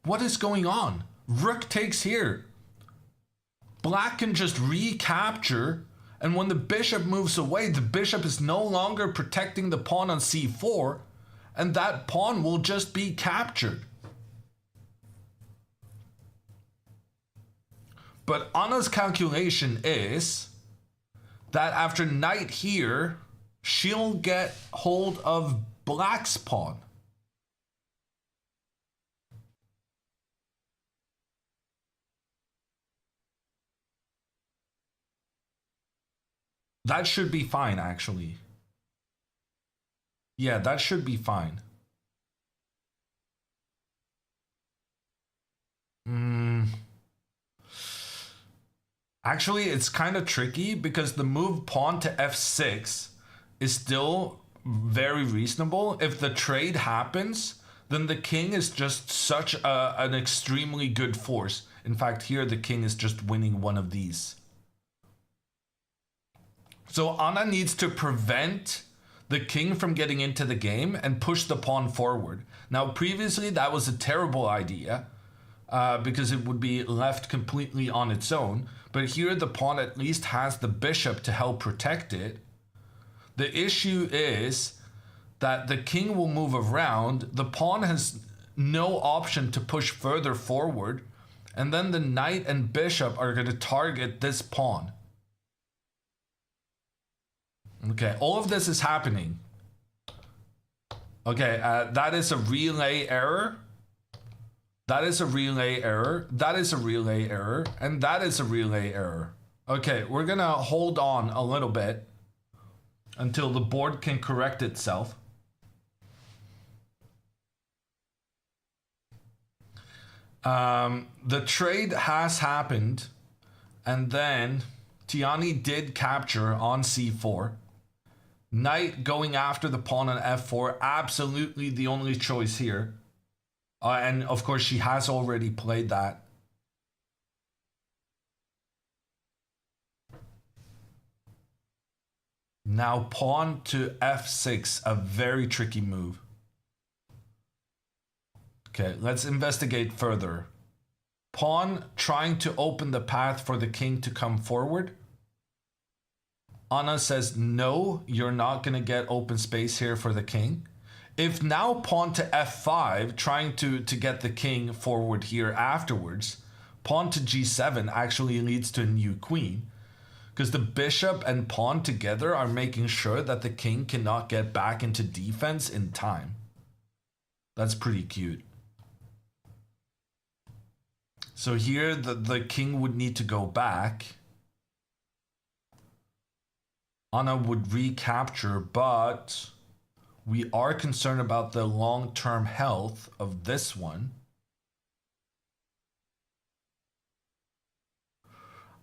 What is going on? Rook takes here. Black can just recapture, and when the bishop moves away, the bishop is no longer protecting the pawn on c4, and that pawn will just be captured. But Anna's calculation is that after knight here, she'll get hold of Black's pawn. That should be fine, actually. Yeah, that should be fine. Actually, it's kind of tricky because the move pawn to f6 is still very reasonable. If the trade happens, then the king is just such an extremely good force. In fact, here the king is just winning one of these. So Anna needs to prevent the king from getting into the game and push the pawn forward. Now, previously, that was a terrible idea because it would be left completely on its own. But here, the pawn at least has the bishop to help protect it. The issue is that the king will move around. The pawn has no option to push further forward. And then the knight and bishop are going to target this pawn. Okay, all of this is happening. Okay, that is a relay error. That is a relay error. That is a relay error. And that is a relay error. Okay, we're gonna hold on a little bit until the board can correct itself. The trade has happened, and then Tiani did capture on c4. Knight going after the pawn on f4, absolutely the only choice here. And of course, she has already played that. Now pawn to f6, a very tricky move. Okay, let's investigate further. Pawn trying to open the path for the king to come forward. Anna says, no, you're not going to get open space here for the king. If now pawn to f5, trying to get the king forward here afterwards, pawn to g7 actually leads to a new queen. Because the bishop and pawn together are making sure that the king cannot get back into defense in time. That's pretty cute. So here the king would need to go back. Anna would recapture, but we are concerned about the long-term health of this one.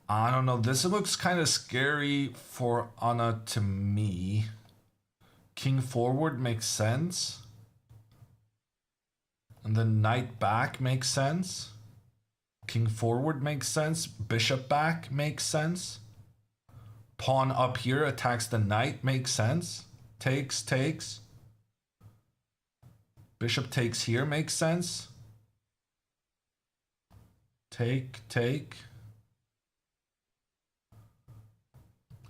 I don't know, this looks kind of scary for Anna to me. King forward makes sense. And then knight back makes sense. King forward makes sense. Bishop back makes sense. Pawn up here attacks the knight, makes sense. Takes, takes. Bishop takes here, makes sense. Take, take.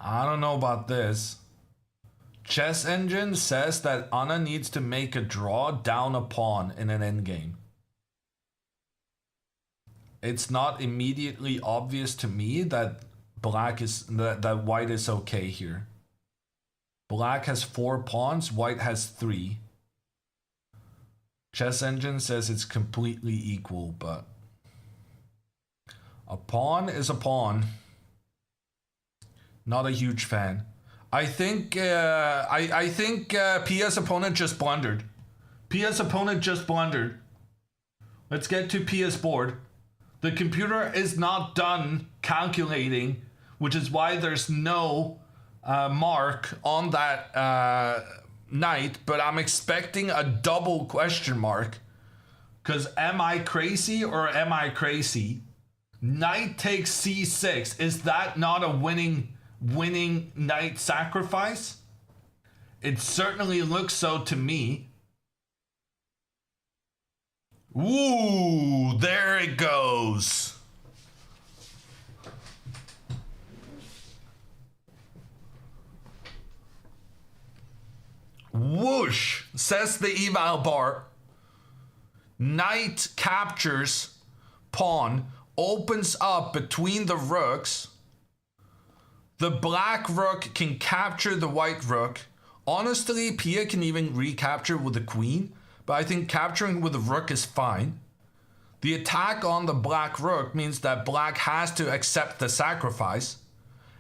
I don't know about this. Chess Engine says that Anna needs to make a draw down a pawn in an endgame. It's not immediately obvious to me that that white is okay here. Black has 4 pawns, white has 3. Chess Engine says it's completely equal, but A pawn is a pawn. Not a huge fan. I think Pia's opponent just blundered. Pia's opponent just blundered. Let's get to Pia's board. The computer is not done calculating, which is why there's no mark on that knight, but I'm expecting a double question mark. Because am I crazy or am I crazy? Knight takes c6. Is that not a winning knight sacrifice? It certainly looks so to me. Ooh, there it goes. Whoosh, says the eval bar. Knight captures pawn, opens up between the rooks. The black rook can capture the white rook. Honestly, Pia can even recapture with the queen, but I think capturing with the rook is fine. The attack on the black rook means that black has to accept the sacrifice.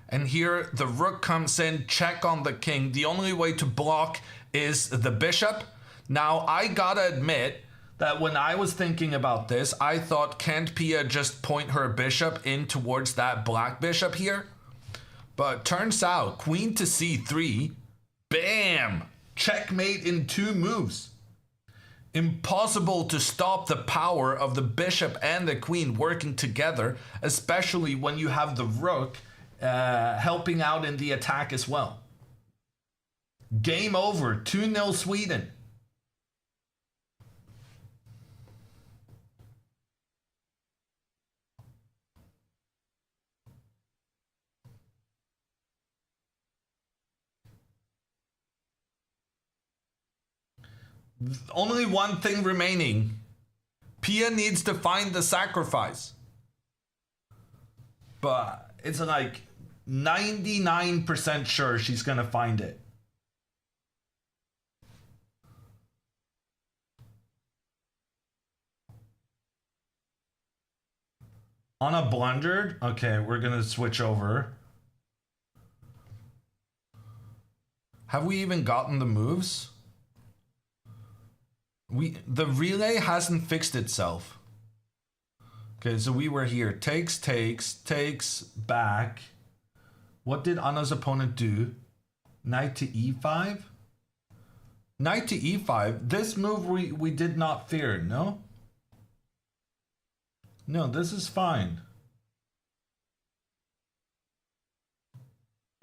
And here the rook comes in, check on the king. The only way to block is the bishop. Now, I gotta admit that when I was thinking about this, I thought, can't Pia just point her bishop in towards that black bishop here? But turns out, queen to c3, bam! Checkmate in 2 moves. Impossible to stop the power of the bishop and the queen working together, especially when you have the rook helping out in the attack as well. Game over, 2-0 Sweden. Only one thing remaining. Pia needs to find the sacrifice. But it's like 99% sure she's gonna find it. On a blundered? Okay, we're gonna switch over. Have we even gotten the moves? The relay hasn't fixed itself. Okay, so we were here. Takes, back. What did Anna's opponent do? Knight to e5? Knight to e5. This move we did not fear, no? No, this is fine.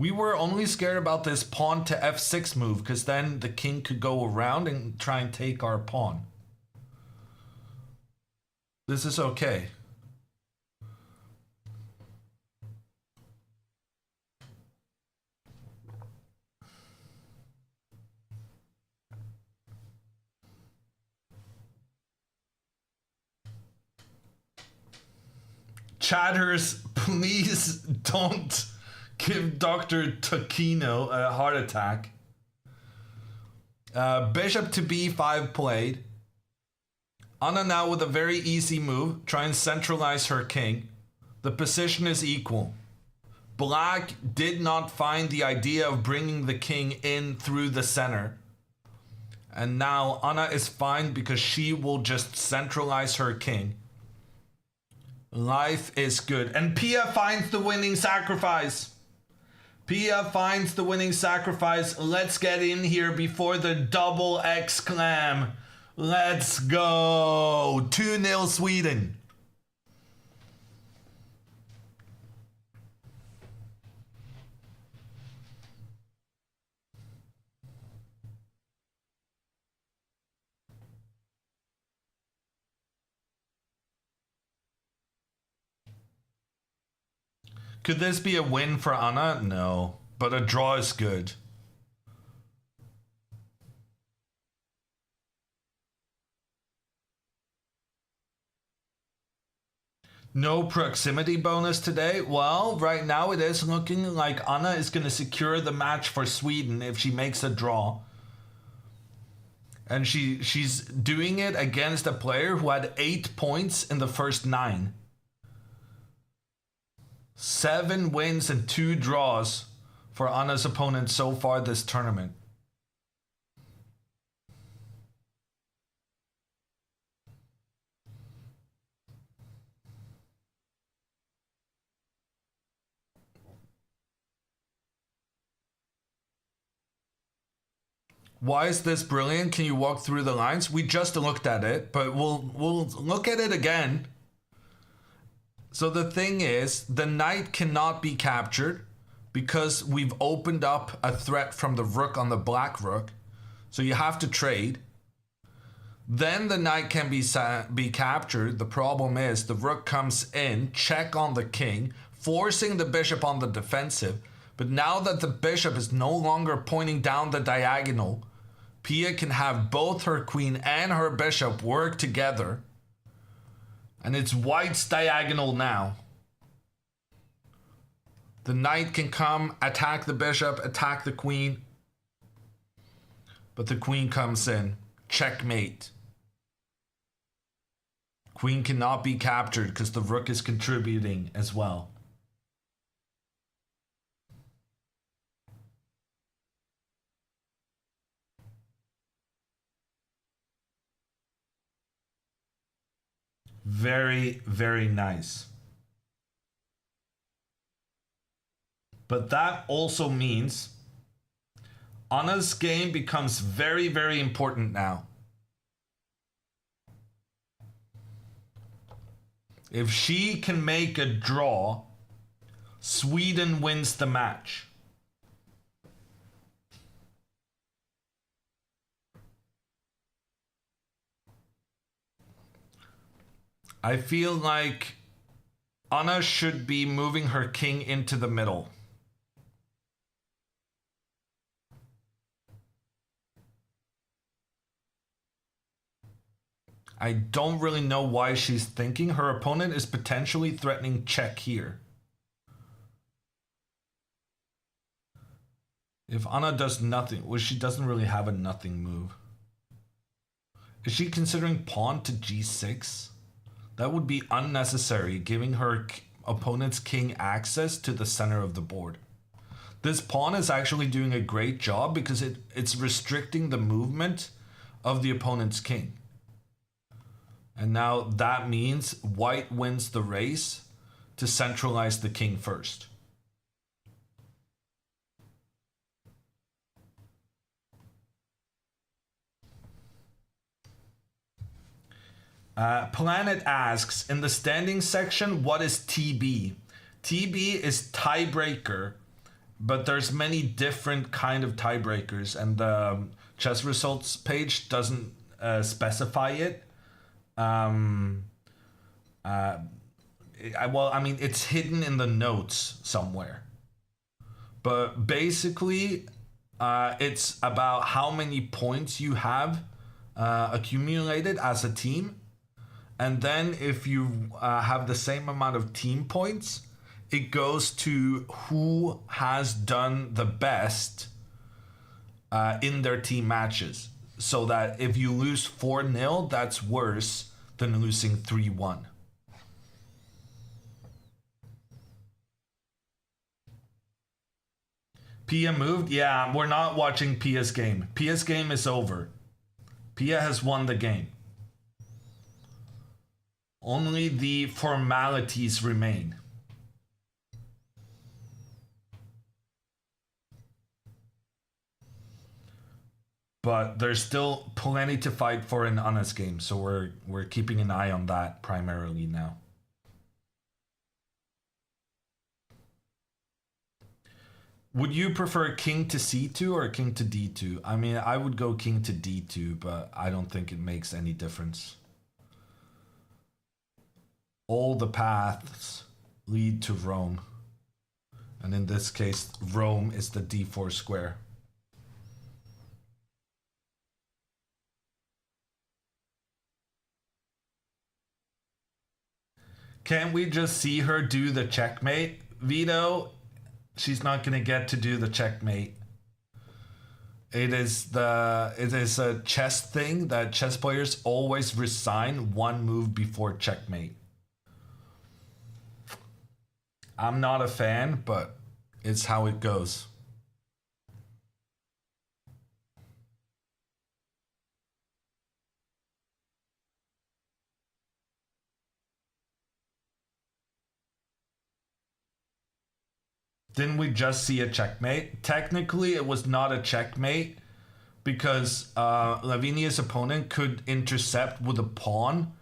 We were only scared about this pawn to f6 move, because then the king could go around and try and take our pawn. This is okay. Chatters, please don't give Dr. Tokino a heart attack. Bishop to b5 played. Anna now with a very easy move. Try and centralize her king. The position is equal. Black did not find the idea of bringing the king in through the center. And now Anna is fine because she will just centralize her king. Life is good. And Pia finds the winning sacrifice. Pia finds the winning sacrifice. Let's get in here before the double exclam. Let's go. 2-0 Sweden. Could this be a win for Anna? No, but a draw is good. No proximity bonus today. Well, right now it is looking like Anna is going to secure the match for Sweden if she makes a draw. And she's doing it against a player who had 8 points in the first 9. 7 wins and 2 draws for Anna's opponent so far this tournament. Why is this brilliant? Can you walk through the lines? We just looked at it, but we'll look at it again. So the thing is, the knight cannot be captured because we've opened up a threat from the rook on the black rook. So you have to trade. Then the knight can be captured. The problem is the rook comes in, check on the king, forcing the bishop on the defensive. But now that the bishop is no longer pointing down the diagonal, Pia can have both her queen and her bishop work together. And it's white's diagonal now. The knight can come, attack the bishop, attack the queen. But the queen comes in. Checkmate. Queen cannot be captured because the rook is contributing as well. Very, very nice. But that also means Anna's game becomes very, very important now. If she can make a draw, Sweden wins the match. I feel like Anna should be moving her king into the middle. I don't really know why she's thinking. Her opponent is potentially threatening check here. If Anna does nothing, well, she doesn't really have a nothing move. Is she considering pawn to g6? That would be unnecessary, giving her opponent's king access to the center of the board. This pawn is actually doing a great job because it's restricting the movement of the opponent's king. And now that means white wins the race to centralize the king first. Planet asks, in the standing section, what is TB? TB is tiebreaker, but there's many different kind of tiebreakers, and the chess results page doesn't specify it. Well, I mean, it's hidden in the notes somewhere. But basically, it's about how many points you have accumulated as a team. And then if you have the same amount of team points, it goes to who has done the best in their team matches. So that if you lose 4-0, that's worse than losing 3-1. Pia moved? Yeah, we're not watching Pia's game. Pia's game is over. Pia has won the game. Only the formalities remain. But there's still plenty to fight for in Anna's game, so we're keeping an eye on that primarily now. Would you prefer king to c2 or king to d2? I mean, I would go king to d2, but I don't think it makes any difference. All the paths lead to Rome. And in this case, Rome is the d4 square. Can't we just see her do the checkmate? Vito, she's not going to get to do the checkmate. It is a chess thing that chess players always resign one move before checkmate. I'm not a fan, but it's how it goes. Didn't we just see a checkmate? Technically, it was not a checkmate because Lavinia's opponent could intercept with a pawn.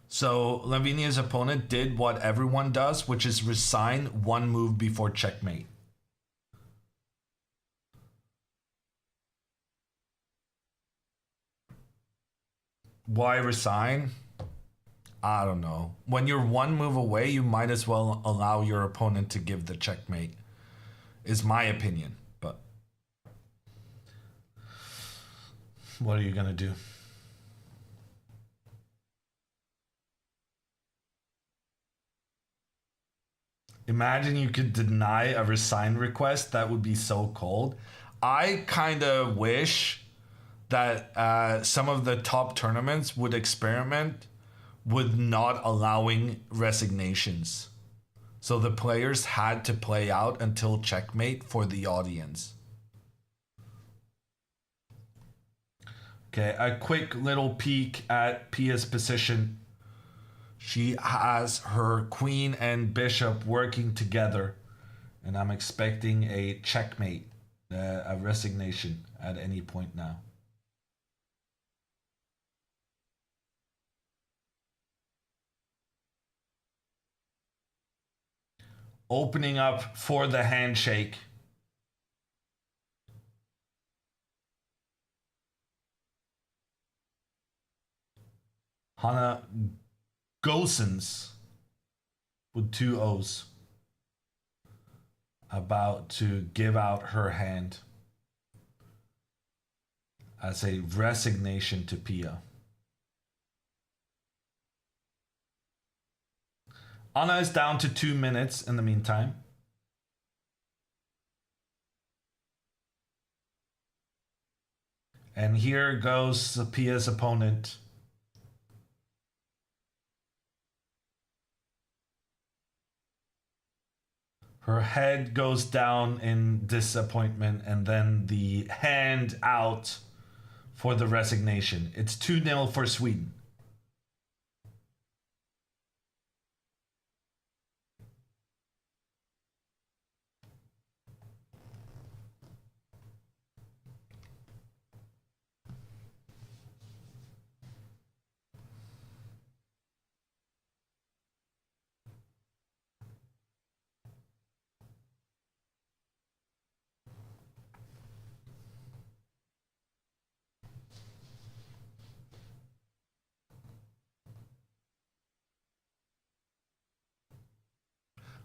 So Lavinia's opponent did what everyone does, which is resign one move before checkmate. Why resign? I don't know. When you're one move away, you might as well allow your opponent to give the checkmate, is my opinion. But what are you going to do? Imagine you could deny a resign request. That would be so cold. I kind of wish that some of the top tournaments would experiment with not allowing resignations. So the players had to play out until checkmate for the audience. Okay, a quick little peek at Pia's position. She has her queen and bishop working together, and I'm expecting a checkmate, a resignation at any point now. Opening up for the handshake. Hannah Gosens with two O's about to give out her hand as a resignation to Pia. Anna is down to 2 minutes in the meantime. And here goes Pia's opponent. Her head goes down in disappointment, and then the hand out for the resignation. It's 2-0 for Sweden.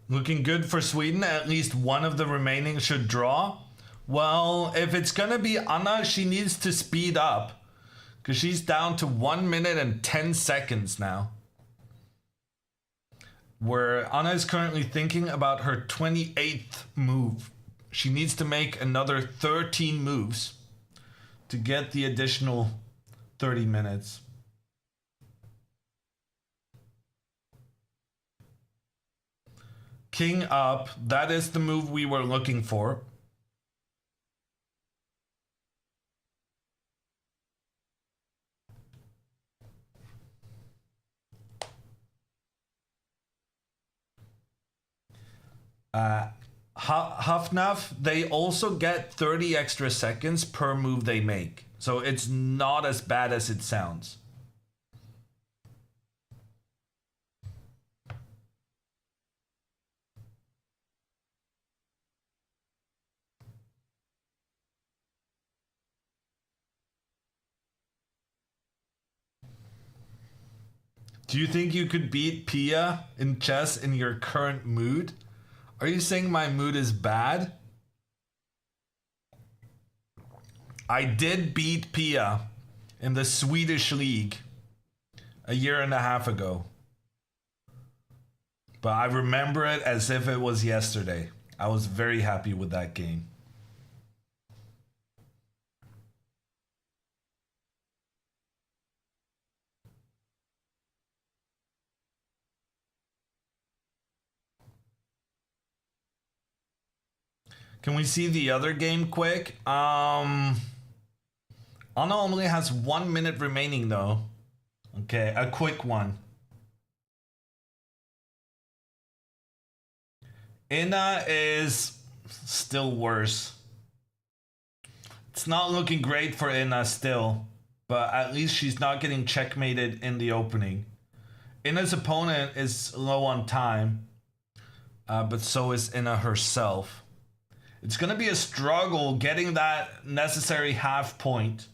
Looking good for Sweden. At least one of the remaining should draw. Well, if it's going to be Anna, she needs to speed up. Because she's down to 1 minute and 10 seconds now. Where Anna is currently thinking about her 28th move. She needs to make another 13 moves to get the additional 30 minutes. King up. That is the move we were looking for. Hafnaf, they also get 30 extra seconds per move they make. So it's not as bad as it sounds. Do you think you could beat Pia in chess in your current mood? Are you saying my mood is bad? I did beat Pia in the Swedish league a year and a half ago. But I remember it as if it was yesterday. I was very happy with that game. Can we see the other game quick? Anna only has 1 minute remaining though. Okay, a quick one. Inna is still worse. It's not looking great for Inna still, but at least she's not getting checkmated in the opening. Inna's opponent is low on time, but so is Inna herself. It's going to be a struggle getting that necessary half point.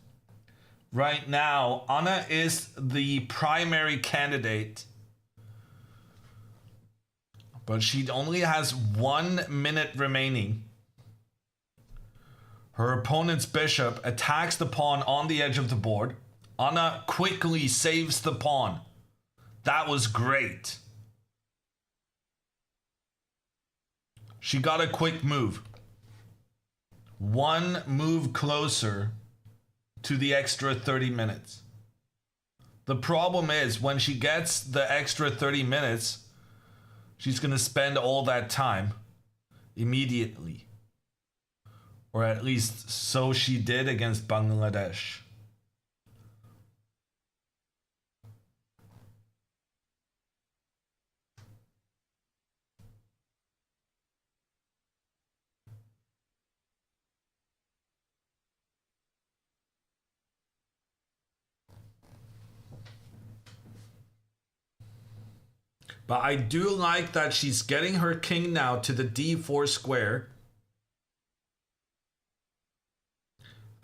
Right now, Anna is the primary candidate, but she only has 1 minute remaining. Her opponent's bishop attacks the pawn on the edge of the board. Anna quickly saves the pawn. That was great. She got a quick move. One move closer to the extra 30 minutes. The problem is when she gets the extra 30 minutes, she's going to spend all that time immediately. Or at least so she did against Bangladesh. But I do like that she's getting her king now to the d4 square.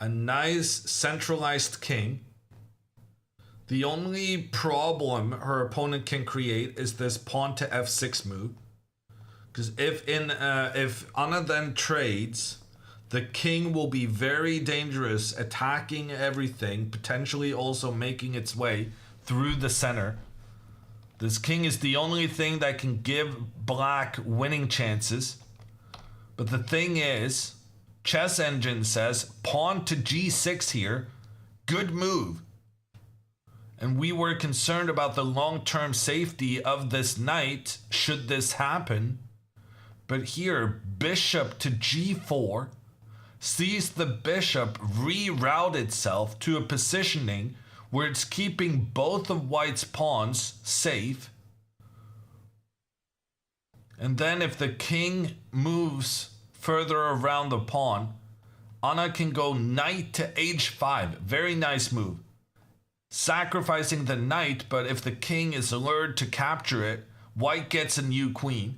A nice centralized king. The only problem her opponent can create is this pawn to f6 move. Because if Anna then trades, the king will be very dangerous, attacking everything, potentially also making its way through the center. This king is the only thing that can give black winning chances. But the thing is, Chess Engine says pawn to g6 here, good move. And we were concerned about the long-term safety of this knight should this happen. But here, bishop to g4 sees the bishop reroute itself to a positioning where it's keeping both of white's pawns safe. And then if the king moves further around the pawn, Anna can go knight to h5. Very nice move. Sacrificing the knight, but if the king is lured to capture it, white gets a new queen.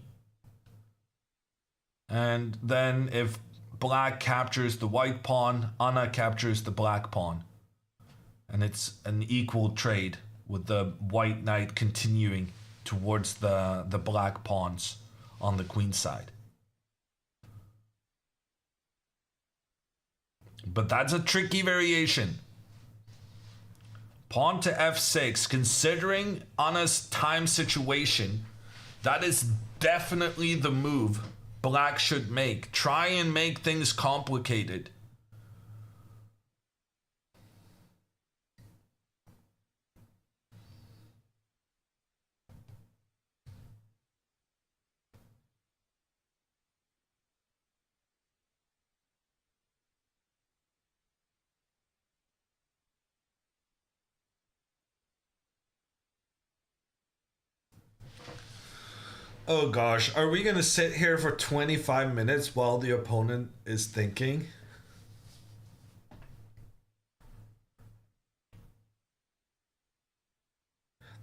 And then if black captures the white pawn, Anna captures the black pawn. And it's an equal trade with the white knight continuing towards the black pawns on the queen side. But that's a tricky variation. Pawn to f6, considering Anna's time situation, that is definitely the move black should make. Try and make things complicated. Oh gosh, are we gonna sit here for 25 minutes while the opponent is thinking?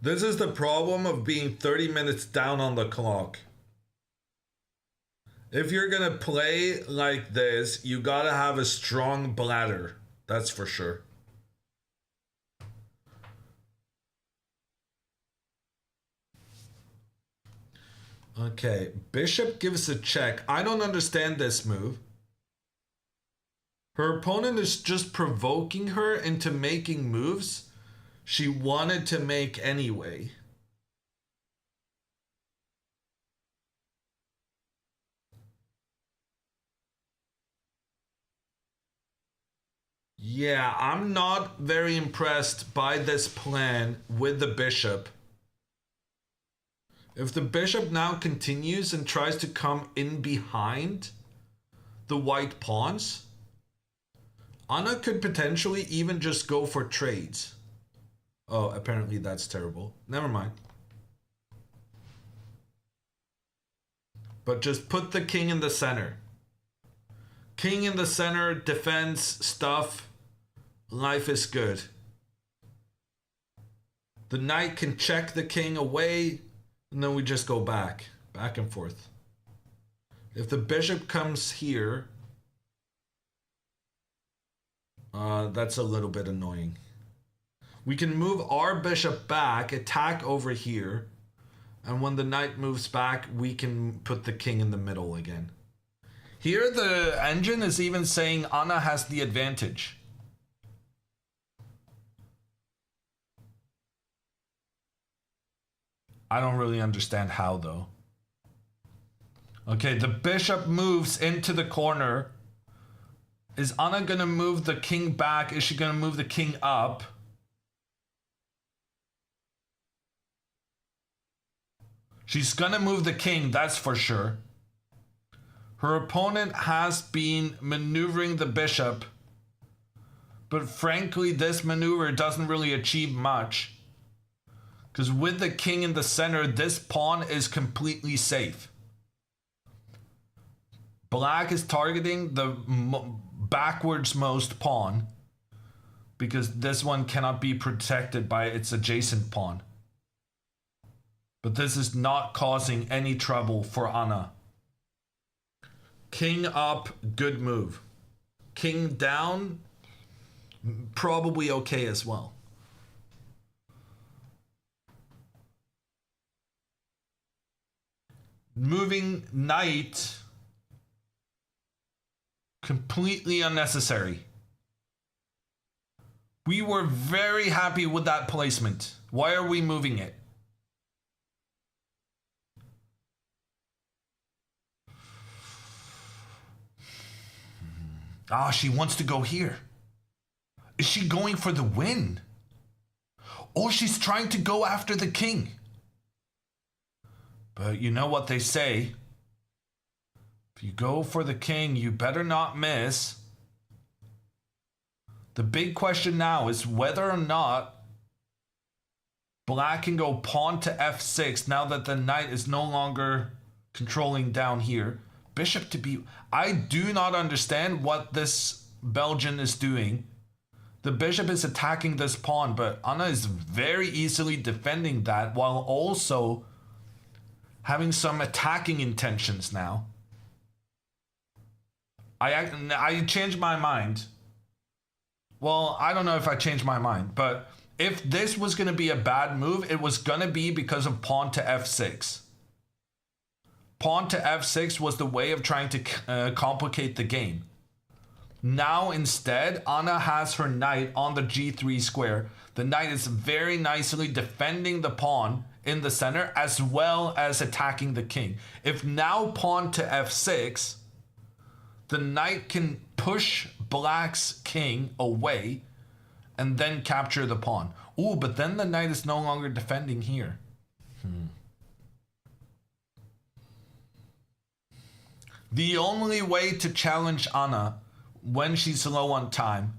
This is the problem of being 30 minutes down on the clock. If you're gonna play like this, you gotta have a strong bladder. That's for sure. Okay, bishop gives a check. I don't understand this move. Her opponent is just provoking her into making moves she wanted to make anyway. Yeah, I'm not very impressed by this plan with the bishop. If the bishop now continues and tries to come in behind, the white pawns, Anna could potentially even just go for trades. Oh, apparently that's terrible. Never mind. But just put the king in the center. King in the center, defense, stuff. Life is good. The knight can check the king away, and then we just go back and forth. If the bishop comes here, that's a little bit annoying. We can move our bishop back, attack over here, and when the knight moves back, we can put the king in the middle again. Here the engine is even saying Anna has the advantage. I don't really understand how though. Okay, the bishop moves into the corner. Is Anna gonna move the king back? Is she gonna move the king up? She's gonna move the king, that's for sure. Her opponent has been maneuvering the bishop, but frankly, this maneuver doesn't really achieve much. Because with the king in the center, this pawn is completely safe. Black is targeting the backwards most pawn because this one cannot be protected by its adjacent pawn. But this is not causing any trouble for Anna. King up, good move. King down, probably okay as well. Moving knight, completely unnecessary. We were very happy with that placement. Why are we moving it? Ah, she wants to go here. Is she going for the win? Or she's trying to go after the king. But you know what they say. If you go for the king, you better not miss. The big question now is whether or not Black can go pawn to f6 now that the knight is no longer controlling down here. Bishop to b. I do not understand what this Belgian is doing. The bishop is attacking this pawn, but Anna is very easily defending that while also having some attacking intentions now. I changed my mind. Well, I don't know if I changed my mind, but if this was going to be a bad move, it was going to be because of pawn to f6. Pawn to f6 was the way of trying to complicate the game. Now instead, Anna has her knight on the g3 square. The knight is very nicely defending the pawn in the center as well as attacking the king. If now pawn to f6, the knight can push Black's king away and then capture the pawn. Ooh, but then the knight is no longer defending here. The only way to challenge Anna when she's low on time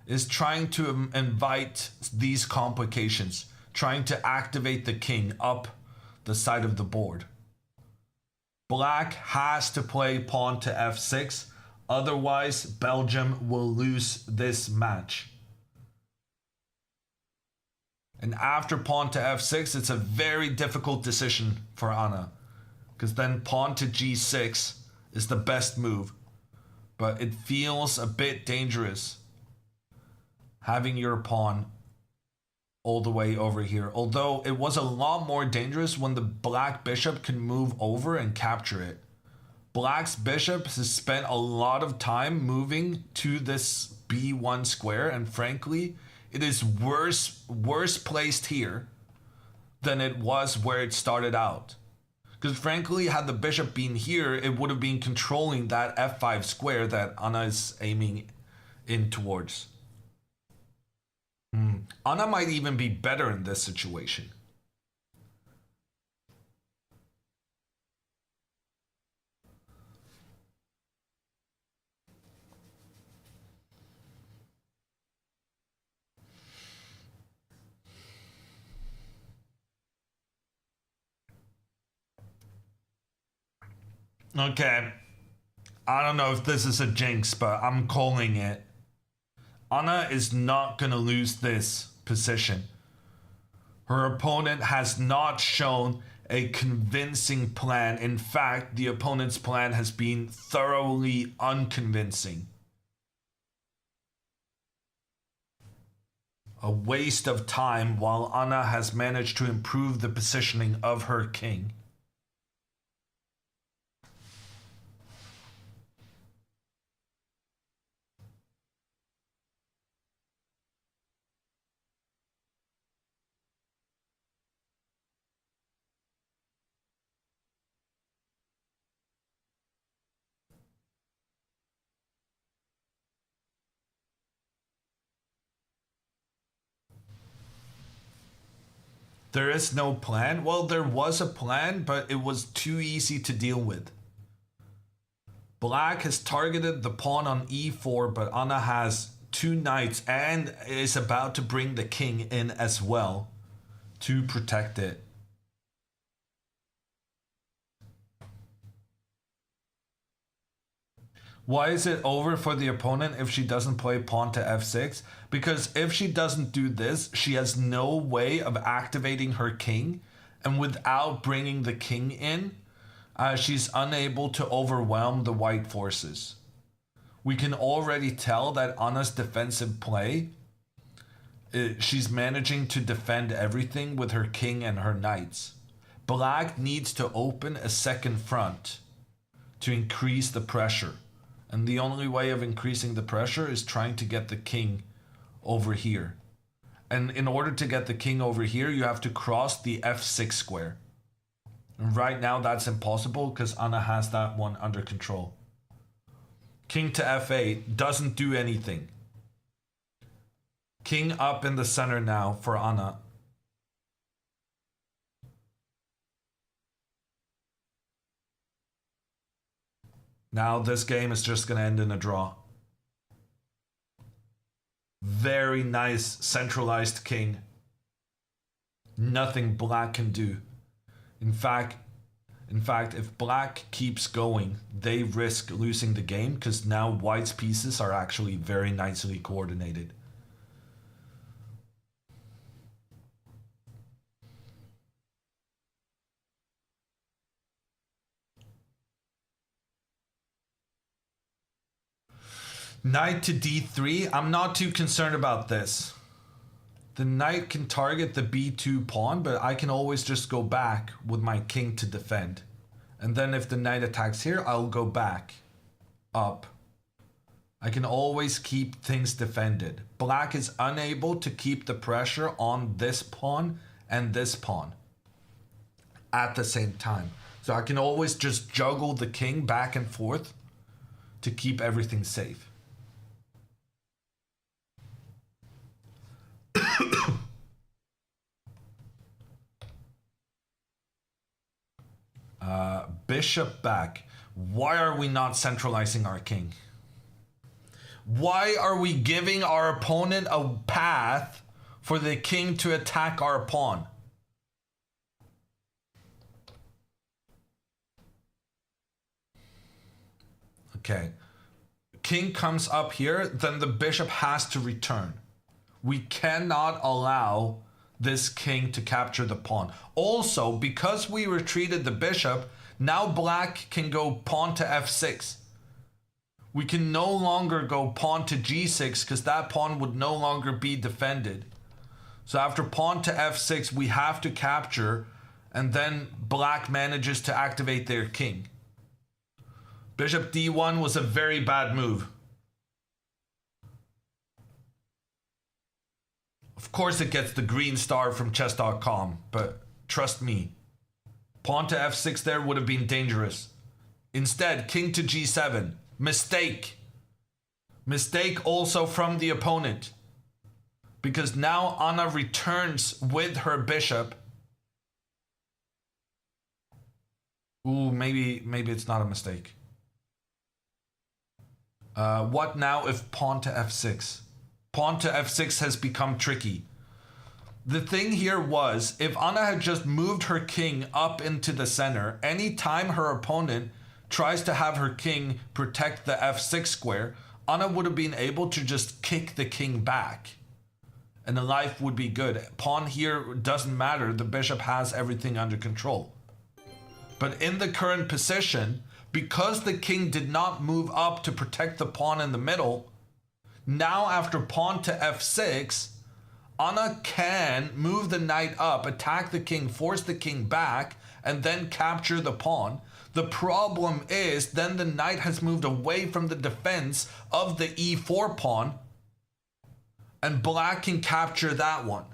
is trying to invite these complications, trying to activate the king up the side of the board. Black has to play pawn to f6, otherwise Belgium will lose this match. And after pawn to f6, it's a very difficult decision for Anna, because then pawn to g6 is the best move, but it feels a bit dangerous having your pawn all the way over here. Although it was a lot more dangerous when the black bishop can move over and capture it. Black's bishop has spent a lot of time moving to this b1 square, and frankly, it is worse placed here than it was where it started out. Because frankly, had the bishop been here, it would have been controlling that f5 square that Anna is aiming in towards. Anna might even be better in this situation. Okay. I don't know if this is a jinx, but I'm calling it. Anna is not going to lose this position. Her opponent has not shown a convincing plan. In fact, the opponent's plan has been thoroughly unconvincing. A waste of time while Anna has managed to improve the positioning of her king. There is no plan. Well, there was a plan, but it was too easy to deal with. Black has targeted the pawn on e4, but Anna has two knights and is about to bring the king in as well to protect it. Why is it over for the opponent if she doesn't play pawn to f6? Because if she doesn't do this, she has no way of activating her king. And without bringing the king in, she's unable to overwhelm the white forces. We can already tell that Anna's defensive play, she's managing to defend everything with her king and her knights. Black needs to open a second front to increase the pressure. And the only way of increasing the pressure is trying to get the king over here. And in order to get the king over here, you have to cross the f6 square. And right now that's impossible because Anna has that one under control. King to f8 doesn't do anything. King up in the center now for Anna. Now this game is just going to end in a draw. Very nice centralized king. Nothing black can do. In fact, if black keeps going, they risk losing the game because now white's pieces are actually very nicely coordinated. Knight to d3. I'm not too concerned about this. The knight can target the b2 pawn, but I can always just go back with my king to defend. And then if the knight attacks here, I'll go back up. I can always keep things defended. Black is unable to keep the pressure on this pawn and this pawn at the same time. So I can always just juggle the king back and forth to keep everything safe. Bishop back. Why are we not centralizing our king? Why are we giving our opponent a path for the king to attack our pawn? Okay. King comes up here, then the bishop has to return. We cannot allow this king to capture the pawn. Also, because we retreated the bishop, now black can go pawn to f6. We can no longer go pawn to g6 because that pawn would no longer be defended. So after pawn to f6, we have to capture, and then black manages to activate their king. Bishop d1 was a very bad move. Of course it gets the green star from chess.com, but trust me, pawn to f6 there would have been dangerous. Instead, king to g7. Mistake. Mistake also from the opponent. Because now Anna returns with her bishop. Ooh, maybe it's not a mistake. What now if pawn to f6? Pawn to f6 has become tricky. The thing here was, if Anna had just moved her king up into the center, anytime her opponent tries to have her king protect the f6 square, Anna would have been able to just kick the king back. And the life would be good. Pawn here doesn't matter. The bishop has everything under control. But in the current position, because the king did not move up to protect the pawn in the middle, now after pawn to f6, Anna can move the knight up, attack the king, force the king back, and then capture the pawn. The problem is then the knight has moved away from the defense of the e4 pawn, and black can capture that one,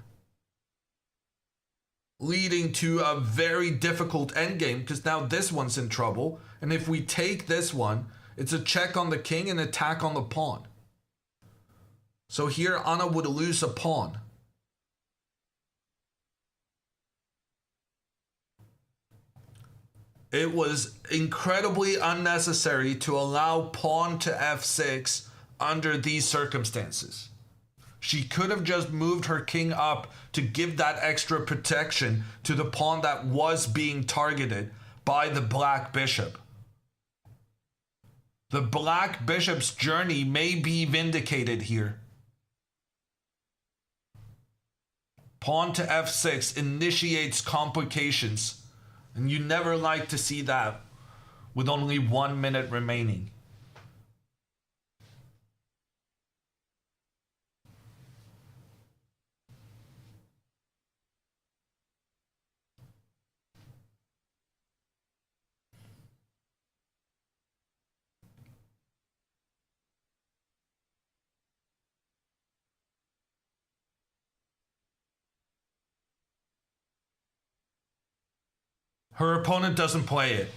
leading to a very difficult endgame because now this one's in trouble. And if we take this one, it's a check on the king and attack on the pawn. So here Anna would lose a pawn. It was incredibly unnecessary to allow pawn to f6 under these circumstances. She could have just moved her king up to give that extra protection to the pawn that was being targeted by the black bishop. The black bishop's journey may be vindicated here. Pawn to f6 initiates complications, and you never like to see that with only 1 minute remaining. Her opponent doesn't play it.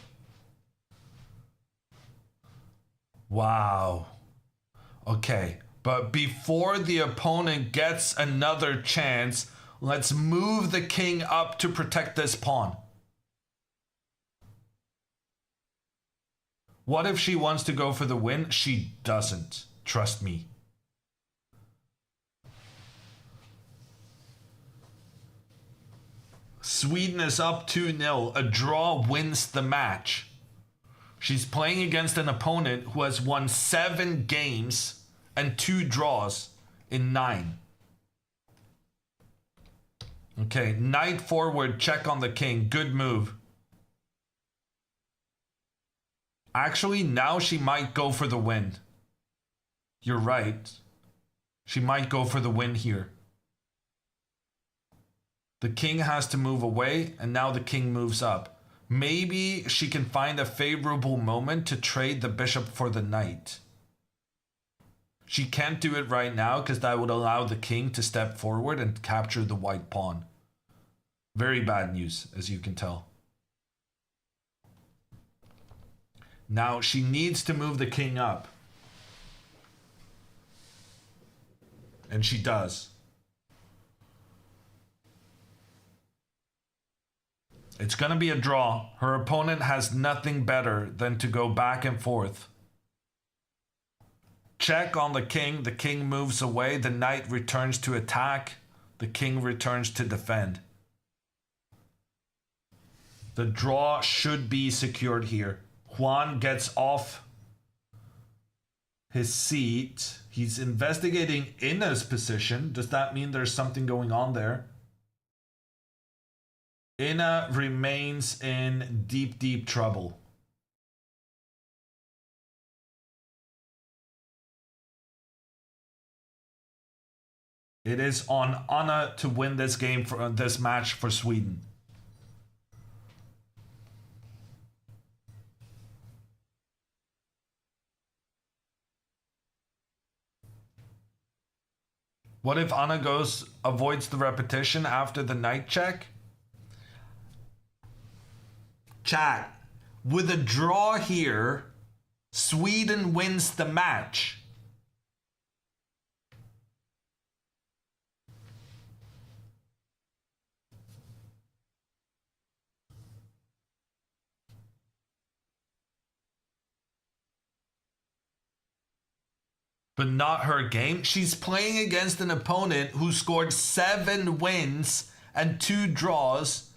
Wow. Okay, but before the opponent gets another chance, let's move the king up to protect this pawn. What if she wants to go for the win? She doesn't. Trust me. Sweden is up 2-0. A draw wins the match. She's playing against an opponent who has won 7 games and 2 draws in 9. Okay, knight forward, check on the king. Good move. Actually, now she might go for the win. You're right. She might go for the win here. The king has to move away, and now the king moves up. Maybe she can find a favorable moment to trade the bishop for the knight. She can't do it right now because that would allow the king to step forward and capture the white pawn. Very bad news, as you can tell. Now she needs to move the king up. And she does. It's going to be a draw. Her opponent has nothing better than to go back and forth. Check on the king. The king moves away. The knight returns to attack. The king returns to defend. The draw should be secured here. Juan gets off his seat. He's investigating Inna's position. Does that mean there's something going on there? Inna remains in deep, deep trouble. It is on Anna to win this game for this match for Sweden. What if Anna avoids the repetition after the knight check? Chat, with a draw here, Sweden wins the match. But not her game. She's playing against an opponent who scored 7 wins and 2 draws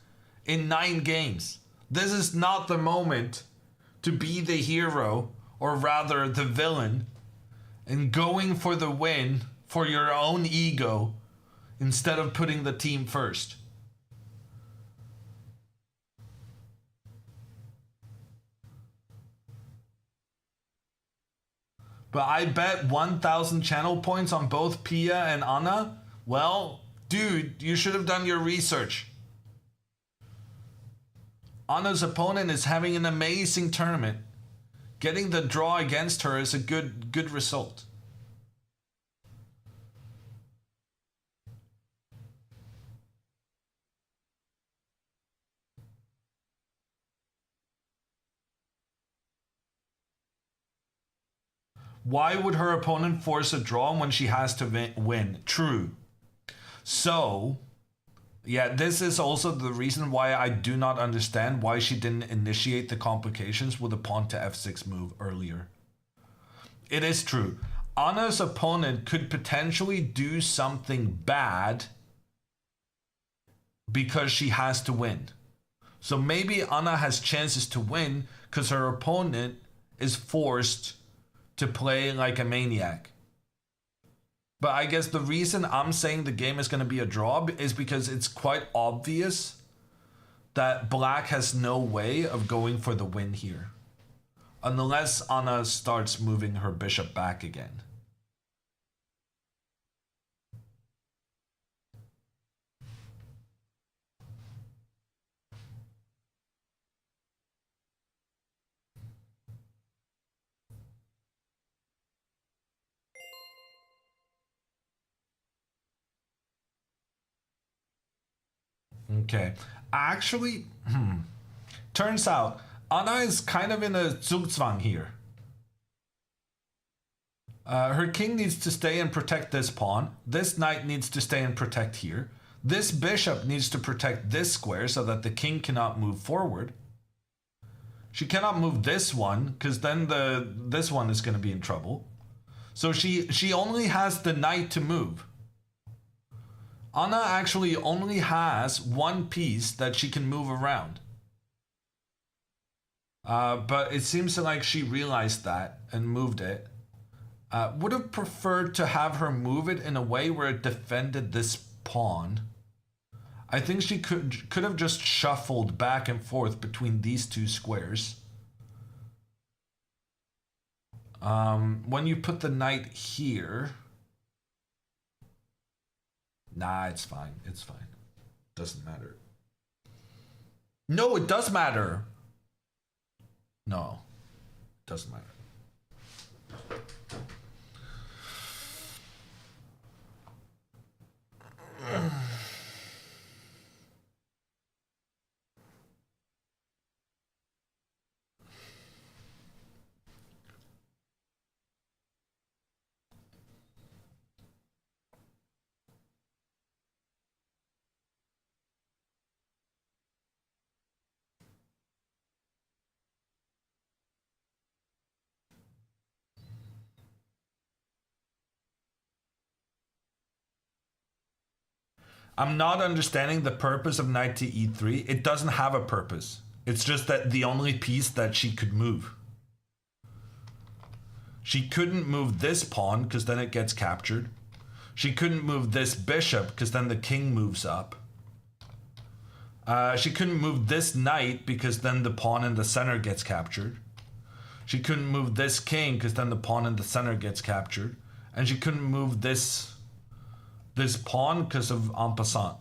in 9 games. This is not the moment to be the hero, or rather the villain, and going for the win for your own ego instead of putting the team first. But I bet 1,000 channel points on both Pia and Anna. Well, dude, you should have done your research. Anna's opponent is having an amazing tournament. Getting the draw against her is a good result. Why would her opponent force a draw when she has to win? True. So, yeah, this is also the reason why I do not understand why she didn't initiate the complications with a pawn to f6 move earlier. It is true. Anna's opponent could potentially do something bad because she has to win. So maybe Anna has chances to win because her opponent is forced to play like a maniac. But I guess the reason I'm saying the game is going to be a draw is because it's quite obvious that black has no way of going for the win here. Unless Anna starts moving her bishop back again. Okay. Actually, turns out Anna is kind of in a Zugzwang here. Her king needs to stay and protect this pawn. This knight needs to stay and protect here. This bishop needs to protect this square so that the king cannot move forward. She cannot move this one because then this one is going to be in trouble. So she only has the knight to move. Anna actually only has one piece that she can move around. But it seems like she realized that and moved it. Would have preferred to have her move it in a way where it defended this pawn. I think she could have just shuffled back and forth between these two squares. When you put the knight here... Nah, it's fine. It's fine. Doesn't matter. No, it does matter. No, it doesn't matter. I'm not understanding the purpose of knight to e3. It doesn't have a purpose. It's just that the only piece that she could move. She couldn't move this pawn because then it gets captured. She couldn't move this bishop because then the king moves up. She couldn't move this knight because then the pawn in the center gets captured. She couldn't move this king because then the pawn in the center gets captured. And she couldn't move this pawn because of en passant.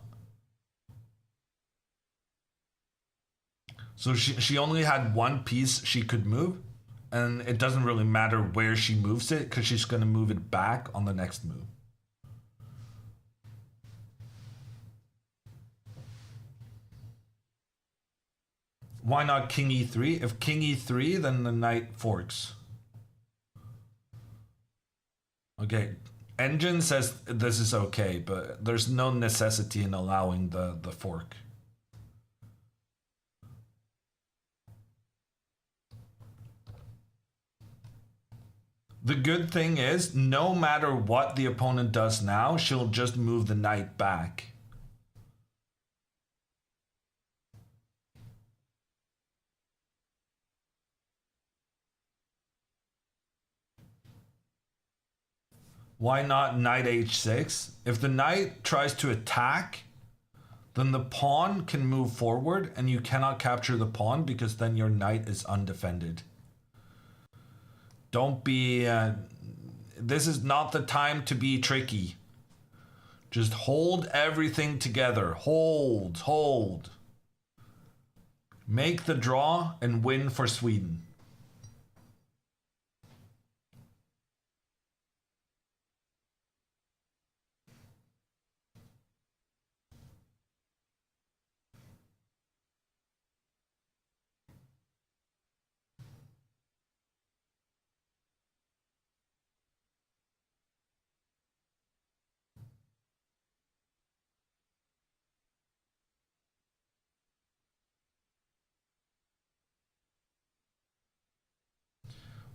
So she only had one piece she could move, and it doesn't really matter where she moves it because she's going to move it back on the next move. Why not king e3? If king e3, then the knight forks. Okay, Engine says this is okay, but there's no necessity in allowing the fork. The good thing is, no matter what the opponent does now, she'll just move the knight back. Why not knight h6? If the knight tries to attack, then the pawn can move forward and you cannot capture the pawn because then your knight is undefended. Don't be... this is not the time to be tricky. Just hold everything together. Hold, hold. Make the draw and win for Sweden.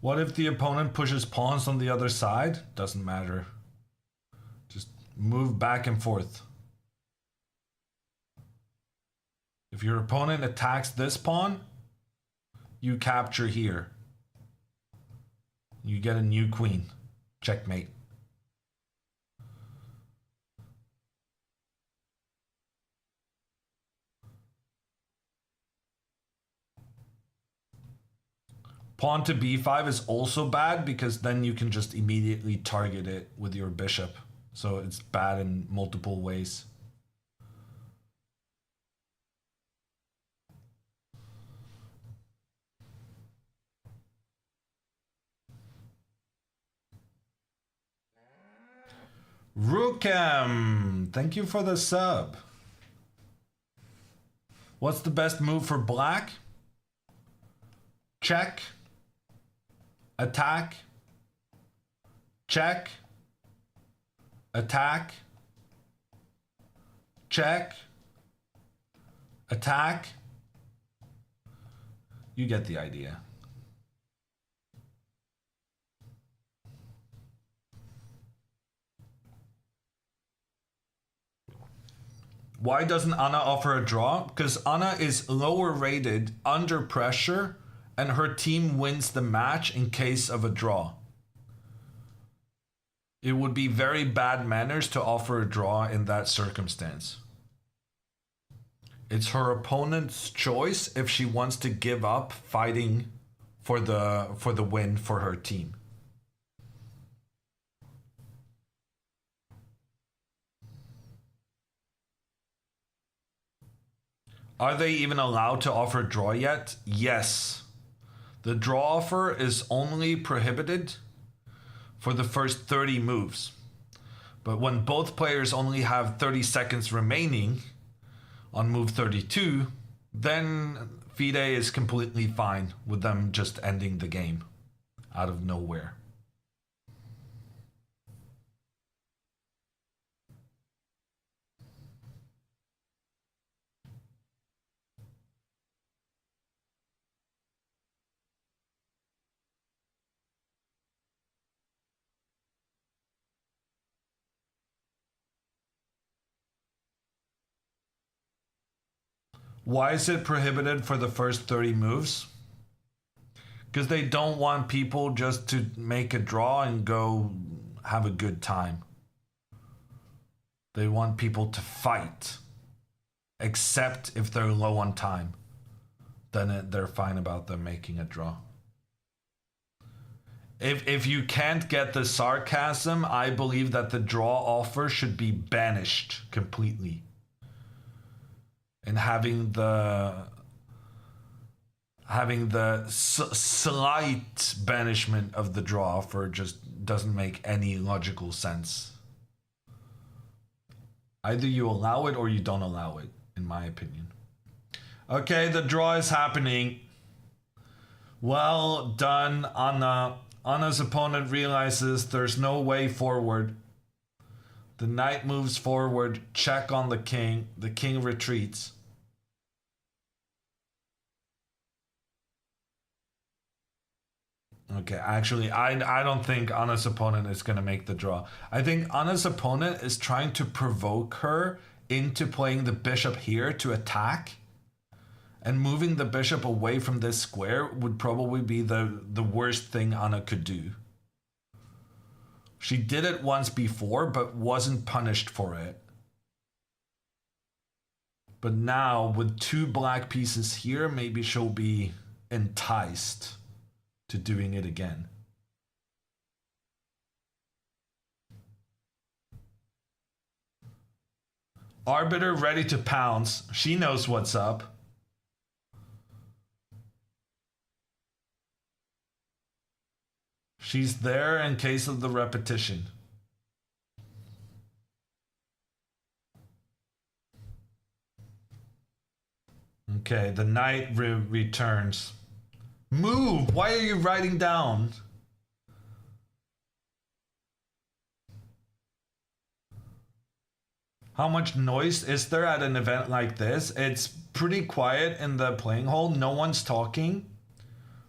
What if the opponent pushes pawns on the other side? Doesn't matter. Just move back and forth. If your opponent attacks this pawn, you capture here. You get a new queen. Checkmate. Pawn to b5 is also bad because then you can just immediately target it with your bishop. So it's bad in multiple ways. Rukem, thank you for the sub. What's the best move for black? Check. Attack. Check. Attack. Check. Attack. You get the idea. Why doesn't Anna offer a draw? Because Anna is lower rated, under pressure, and her team wins the match in case of a draw. It would be very bad manners to offer a draw in that circumstance. It's her opponent's choice if she wants to give up fighting for the win for her team. Are they even allowed to offer a draw yet? Yes. The draw offer is only prohibited for the first 30 moves. But when both players only have 30 seconds remaining on move 32, then Fide is completely fine with them just ending the game out of nowhere. Why is it prohibited for the first 30 moves? Because they don't want people just to make a draw and go have a good time. They want people to fight. Except if they're low on time. Then they're fine about them making a draw. If you can't get the sarcasm, I believe that the draw offer should be banished completely. And having the slight banishment of the draw offer just doesn't make any logical sense. Either you allow it or you don't allow it, in my opinion. Okay, the draw is happening. Well done, Anna. Anna's opponent realizes there's no way forward. The knight moves forward, check on the king. The king retreats. Okay, actually, I don't think Anna's opponent is going to make the draw. I think Anna's opponent is trying to provoke her into playing the bishop here to attack. And moving the bishop away from this square would probably be the worst thing Anna could do. She did it once before, but wasn't punished for it. But now, with 2 black pieces here, maybe she'll be enticed to doing it again. Arbiter ready to pounce. She knows what's up. She's there in case of the repetition. Okay, the knight returns. Move! Why are you writing down? How much noise is there at an event like this? It's pretty quiet in the playing hall. No one's talking.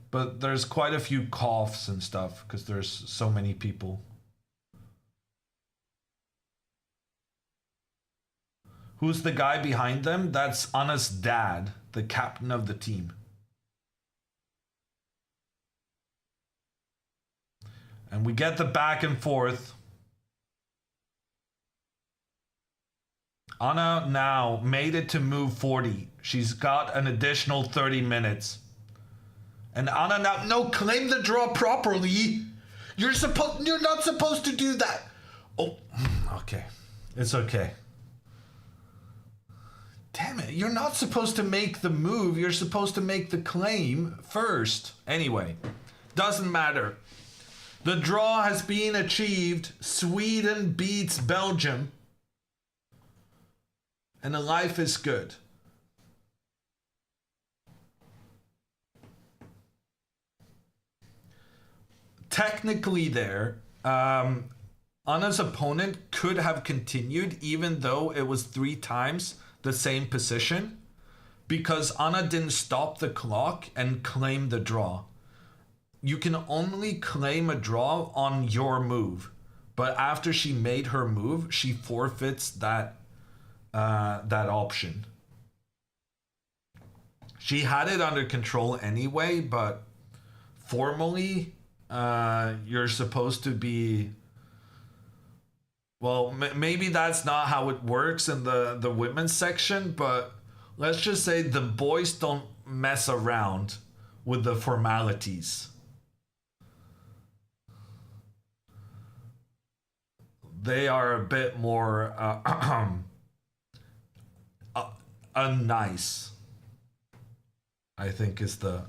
But there's quite a few coughs and stuff because there's so many people. Who's the guy behind them? That's Anna's dad, the captain of the team. And we get the back and forth. Anna now made it to move 40. She's got an additional 30 minutes. And Anna now, no, claim the draw properly. You're not supposed to do that. Oh, okay. It's okay. Damn it, you're not supposed to make the move. You're supposed to make the claim first. Anyway, doesn't matter. The draw has been achieved. Sweden beats Belgium. And the life is good. Technically there, Anna's opponent could have continued even though it was 3 times the same position because Anna didn't stop the clock and claim the draw. You can only claim a draw on your move, but after she made her move, she forfeits that option. She had it under control anyway, but formally, you're supposed to be, well, maybe that's not how it works in the women's section, but let's just say the boys don't mess around with the formalities. They are a bit more unnice, I think is the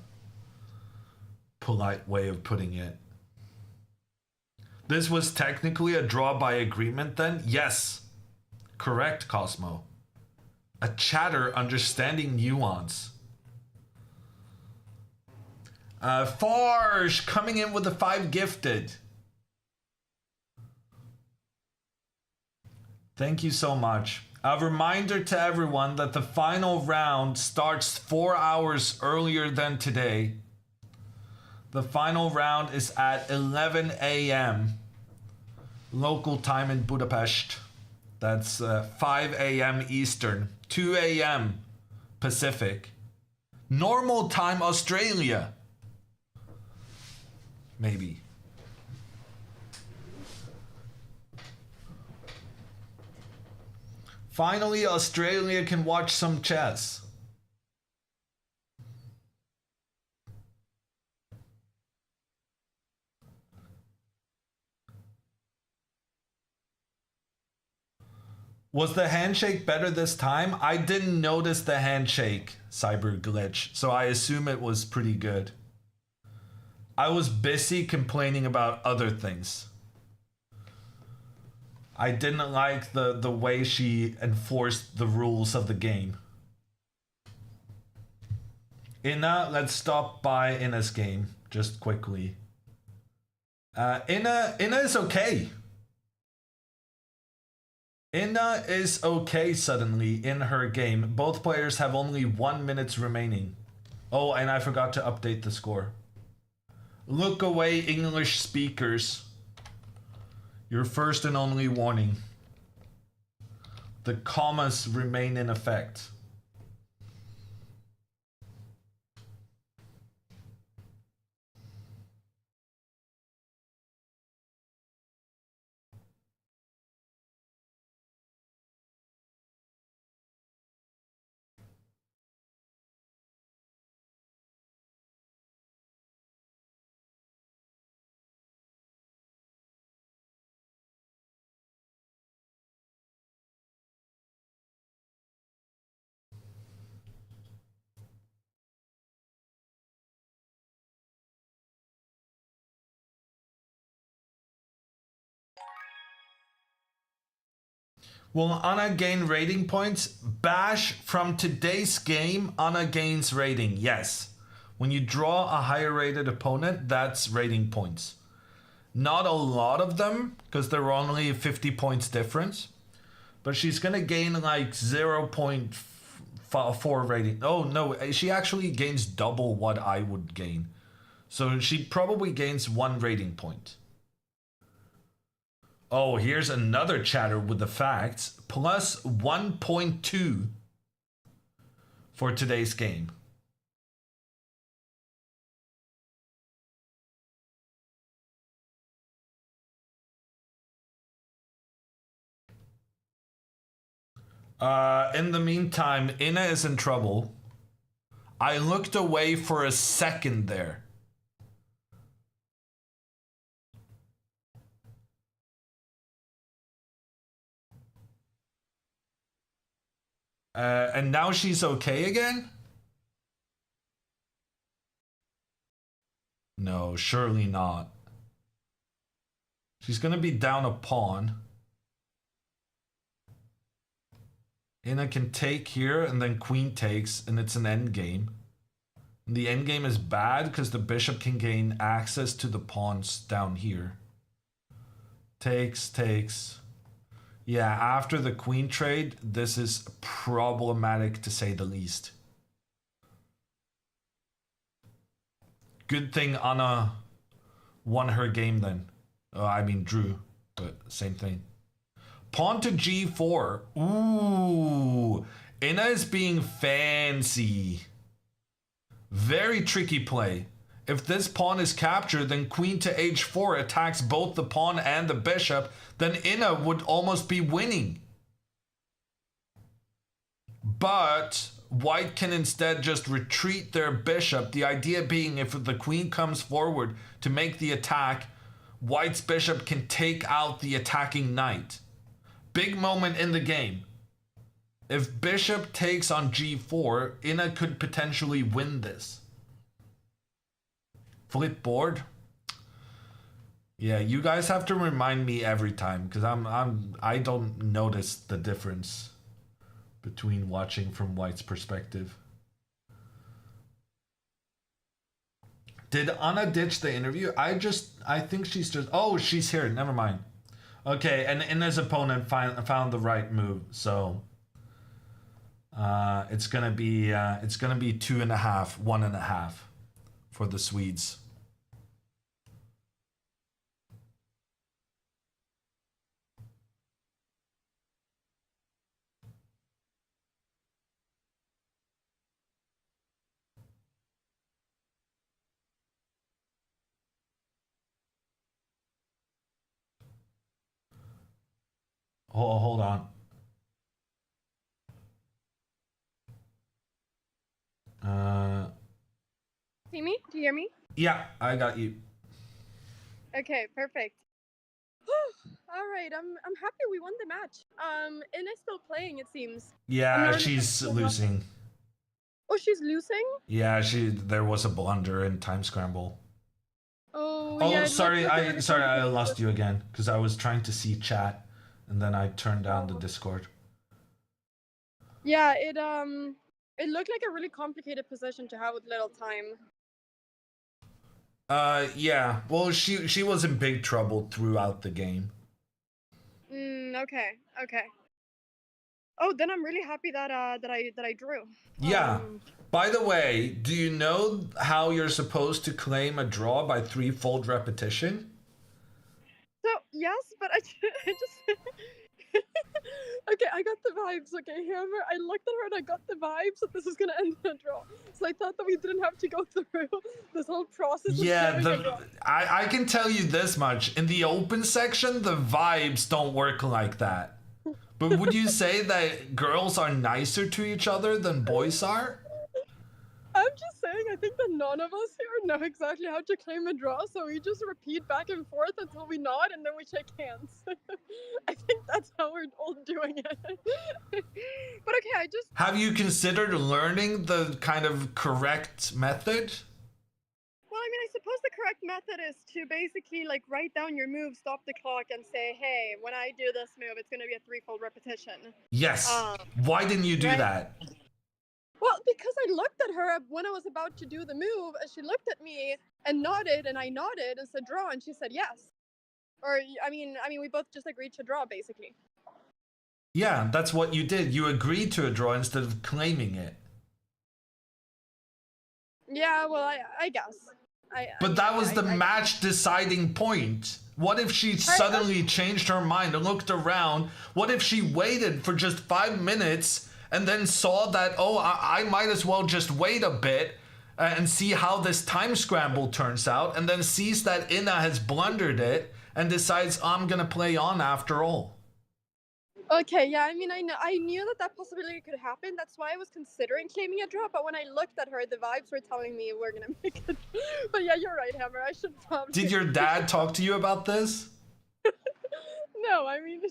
polite way of putting it. This was technically a draw by agreement then? Yes. Correct, Cosmo. A chatter understanding nuance. Farge coming in with the 5 gifted. Thank you so much. A reminder to everyone that the final round starts 4 hours earlier than today. The final round is at 11 a.m. local time in Budapest. That's 5 a.m. Eastern, 2 a.m. Pacific. Normal time Australia. Maybe. Finally, Australia can watch some chess. Was the handshake better this time? I didn't notice the handshake, Cyber Glitch, so I assume it was pretty good. I was busy complaining about other things. I didn't like the way she enforced the rules of the game. Inna, let's stop by Inna's game, just quickly. Inna is okay. Inna is okay suddenly in her game. Both players have only 1 minute remaining. Oh, and I forgot to update the score. Look away, English speakers. Your first and only warning. The commas remain in effect. Will Anna gain rating points? Bash, from today's game, Anna gains rating. Yes. When you draw a higher rated opponent, that's rating points. Not a lot of them, because there are only 50 points difference. But she's going to gain like 0.4 rating. Oh, no, she actually gains double what I would gain. So she probably gains 1 rating point. Oh, here's another chatter with the facts. Plus 1.2 for today's game. In the meantime, Ina is in trouble. I looked away for a second there. And now she's okay again? No, surely not. She's gonna be down a pawn. Ina can take here, and then queen takes, and it's an endgame. And the endgame is bad because the bishop can gain access to the pawns down here. Takes, takes. Yeah, after the queen trade, this is problematic to say the least. Good thing Anna won her game then. I mean drew, but same thing. Pawn to g4. Ooh, Ina is being fancy. Very tricky play. If this pawn is captured, then queen to h4 attacks both the pawn and the bishop, then Ina would almost be winning. But white can instead just retreat their bishop. The idea being if the queen comes forward to make the attack, white's bishop can take out the attacking knight. Big moment in the game. If bishop takes on g4, Ina could potentially win this. Flip board. Yeah, you guys have to remind me every time because I don't notice the difference between watching from white's perspective. Did Anna ditch the interview? I think she's just, oh, she's here. Never mind. Okay, and Ina's opponent found the right move, so it's gonna be 2.5, 1.5 for the Swedes. Hold on. See me? Do you hear me? Yeah, I got you. Okay, perfect. All right, I'm happy we won the match. Ina's still playing, it seems. Yeah, she's losing. Oh, she's losing? Yeah, there was a blunder in time scramble. Oh, oh yeah, sorry, I lost you again because I was trying to see chat and then I turned down the Discord. Yeah, it looked like a really complicated position to have with little time. Yeah. Well, she was in big trouble throughout the game. Okay. Oh, then I'm really happy that I drew. Yeah. By the way, do you know how you're supposed to claim a draw by 3-fold repetition? So yes, but I just okay, I got the vibes. Okay, however, I looked at her and I got the vibes that this is gonna end in a draw. So I thought that we didn't have to go through this whole process. Yeah, I can tell you this much. In the open section, the vibes don't work like that. But would you say that girls are nicer to each other than boys are? I'm just saying, I think that none of us here know exactly how to claim a draw, so we just repeat back and forth until we nod and then we shake hands. I think that's how we're all doing it. But okay, I just... Have you considered learning the kind of correct method? Well, I mean, I suppose the correct method is to basically like write down your move, stop the clock, and say, hey, when I do this move, it's going to be a threefold repetition. Yes. Why didn't you do right? that? Well, because I looked at her when I was about to do the move, and she looked at me and nodded, and I nodded and said draw, and she said yes. Or I mean, we both just agreed to draw, basically. Yeah, that's what you did. You agreed to a draw instead of claiming it. Yeah, well, I guess. But that was the match deciding point. What if she suddenly changed her mind and looked around? What if she waited for just 5 minutes and then saw that, oh, I might as well just wait a bit and see how this time scramble turns out, and then sees that Inna has blundered it and decides, I'm going to play on after all? Okay, yeah, I mean, I knew that possibility could happen. That's why I was considering claiming a draw. But when I looked at her, the vibes were telling me we're gonna make it. But yeah, you're right, Hammer. I should probably. Did your dad talk to you about this? No, I mean,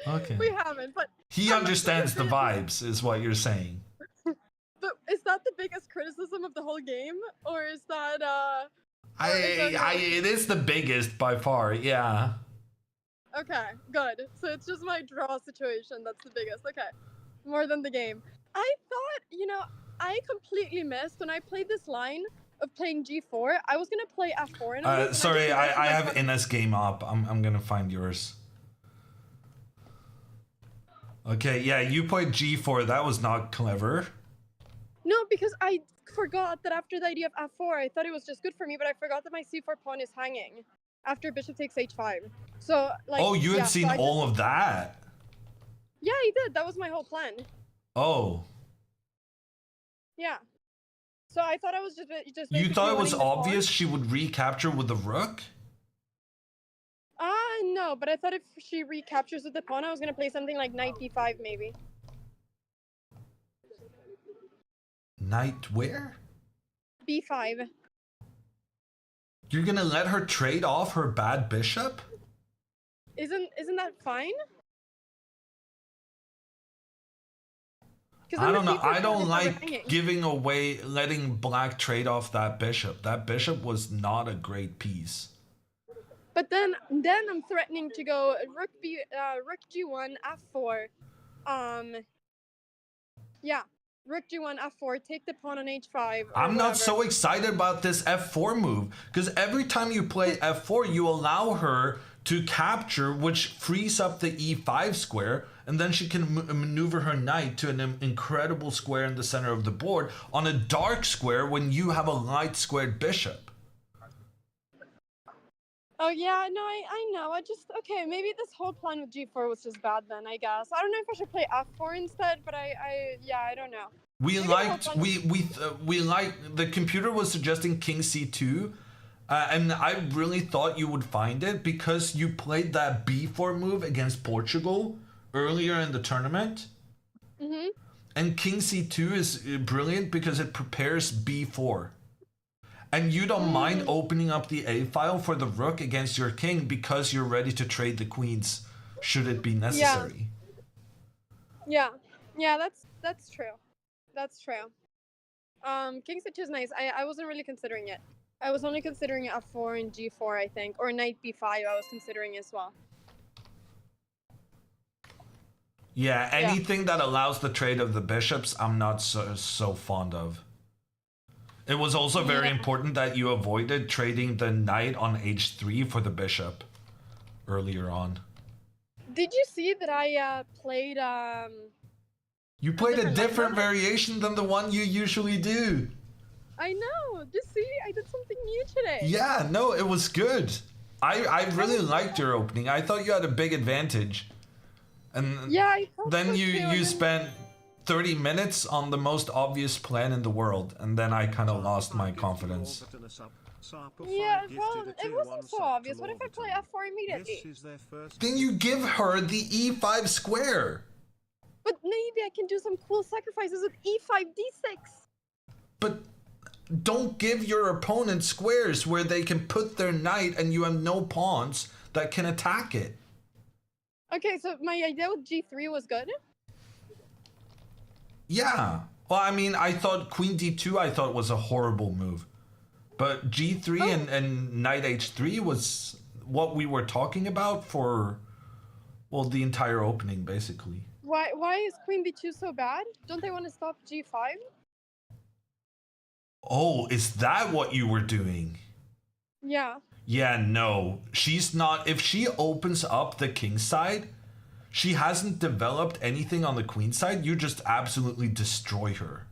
okay. We haven't. But he understands the vibes, is what you're saying. But is that the biggest criticism of the whole game, or is that it is the biggest by far, yeah. Okay, good. So it's just my draw situation that's the biggest. Okay, more than the game. I thought, I completely missed when I played this line of playing G4. I was gonna play F4. And sorry, I have Inna's game up. I'm gonna find yours. Okay, yeah, you played G4. That was not clever. No, because I forgot that after the idea of F4, I thought it was just good for me, but I forgot that my C4 pawn is hanging after bishop takes H5. So, like, oh, you had seen all of that? Yeah, I did. That was my whole plan. Oh. Yeah. So I thought I was just you thought it was obvious she would recapture with the rook? No, but I thought if she recaptures with the pawn, I was going to play something like knight b5, maybe. Knight where? b5. You're going to let her trade off her bad bishop? Isn't that fine? I don't know. I don't like giving away, letting black trade off that bishop. That bishop was not a great piece. But then I'm threatening to go rook g1 f4. Yeah, rook g1 f4. Take the pawn on h5. I'm not so excited about this f4 move, because every time you play f4, you allow her to capture, which frees up the e5 square, and then she can maneuver her knight to an incredible square in the center of the board on a dark square when you have a light squared bishop. Oh yeah, no, I know. Okay, maybe this whole plan with g4 was just bad then, I guess. I don't know if I should play f4 instead, but I don't know. We the computer was suggesting king c2. And I really thought you would find it because you played that b4 move against Portugal earlier in the tournament. Mm-hmm. And king c2 is brilliant because it prepares b4. And you don't mind opening up the a file for the rook against your king because you're ready to trade the queens should it be necessary. Yeah, that's true. That's true. King c2 is nice. I wasn't really considering it. I was only considering f4 and g4, I think, or knight b5. I was considering as well. Yeah, anything that allows the trade of the bishops, I'm not so fond of. It was also very important that you avoided trading the knight on h3 for the bishop earlier on. Did you see that I played You played a different variation than the one you usually do. I know. Just see, I did something new today. Yeah, no, it was good. I really liked your opening. I thought you had a big advantage. And yeah, then you spent 30 minutes on the most obvious plan in the world, and then I kind of lost my confidence. Yeah, well, it wasn't so obvious. What if I play f4 immediately? Then you give her the e5 square. But maybe I can do some cool sacrifices with e5 d6. But don't give your opponent squares where they can put their knight and you have no pawns that can attack it. Okay, so my idea with g3 was good? Yeah. Well, I mean, I thought queen d2 was a horrible move. But g3 Oh, and knight h3 was what we were talking about for, well, the entire opening, basically. why is queen b2 so bad? Don't they want to stop g5? Oh, is that what you were doing? Yeah. Yeah, no. She's not. If she opens up the king side, she hasn't developed anything on the queen side. You just absolutely destroy her.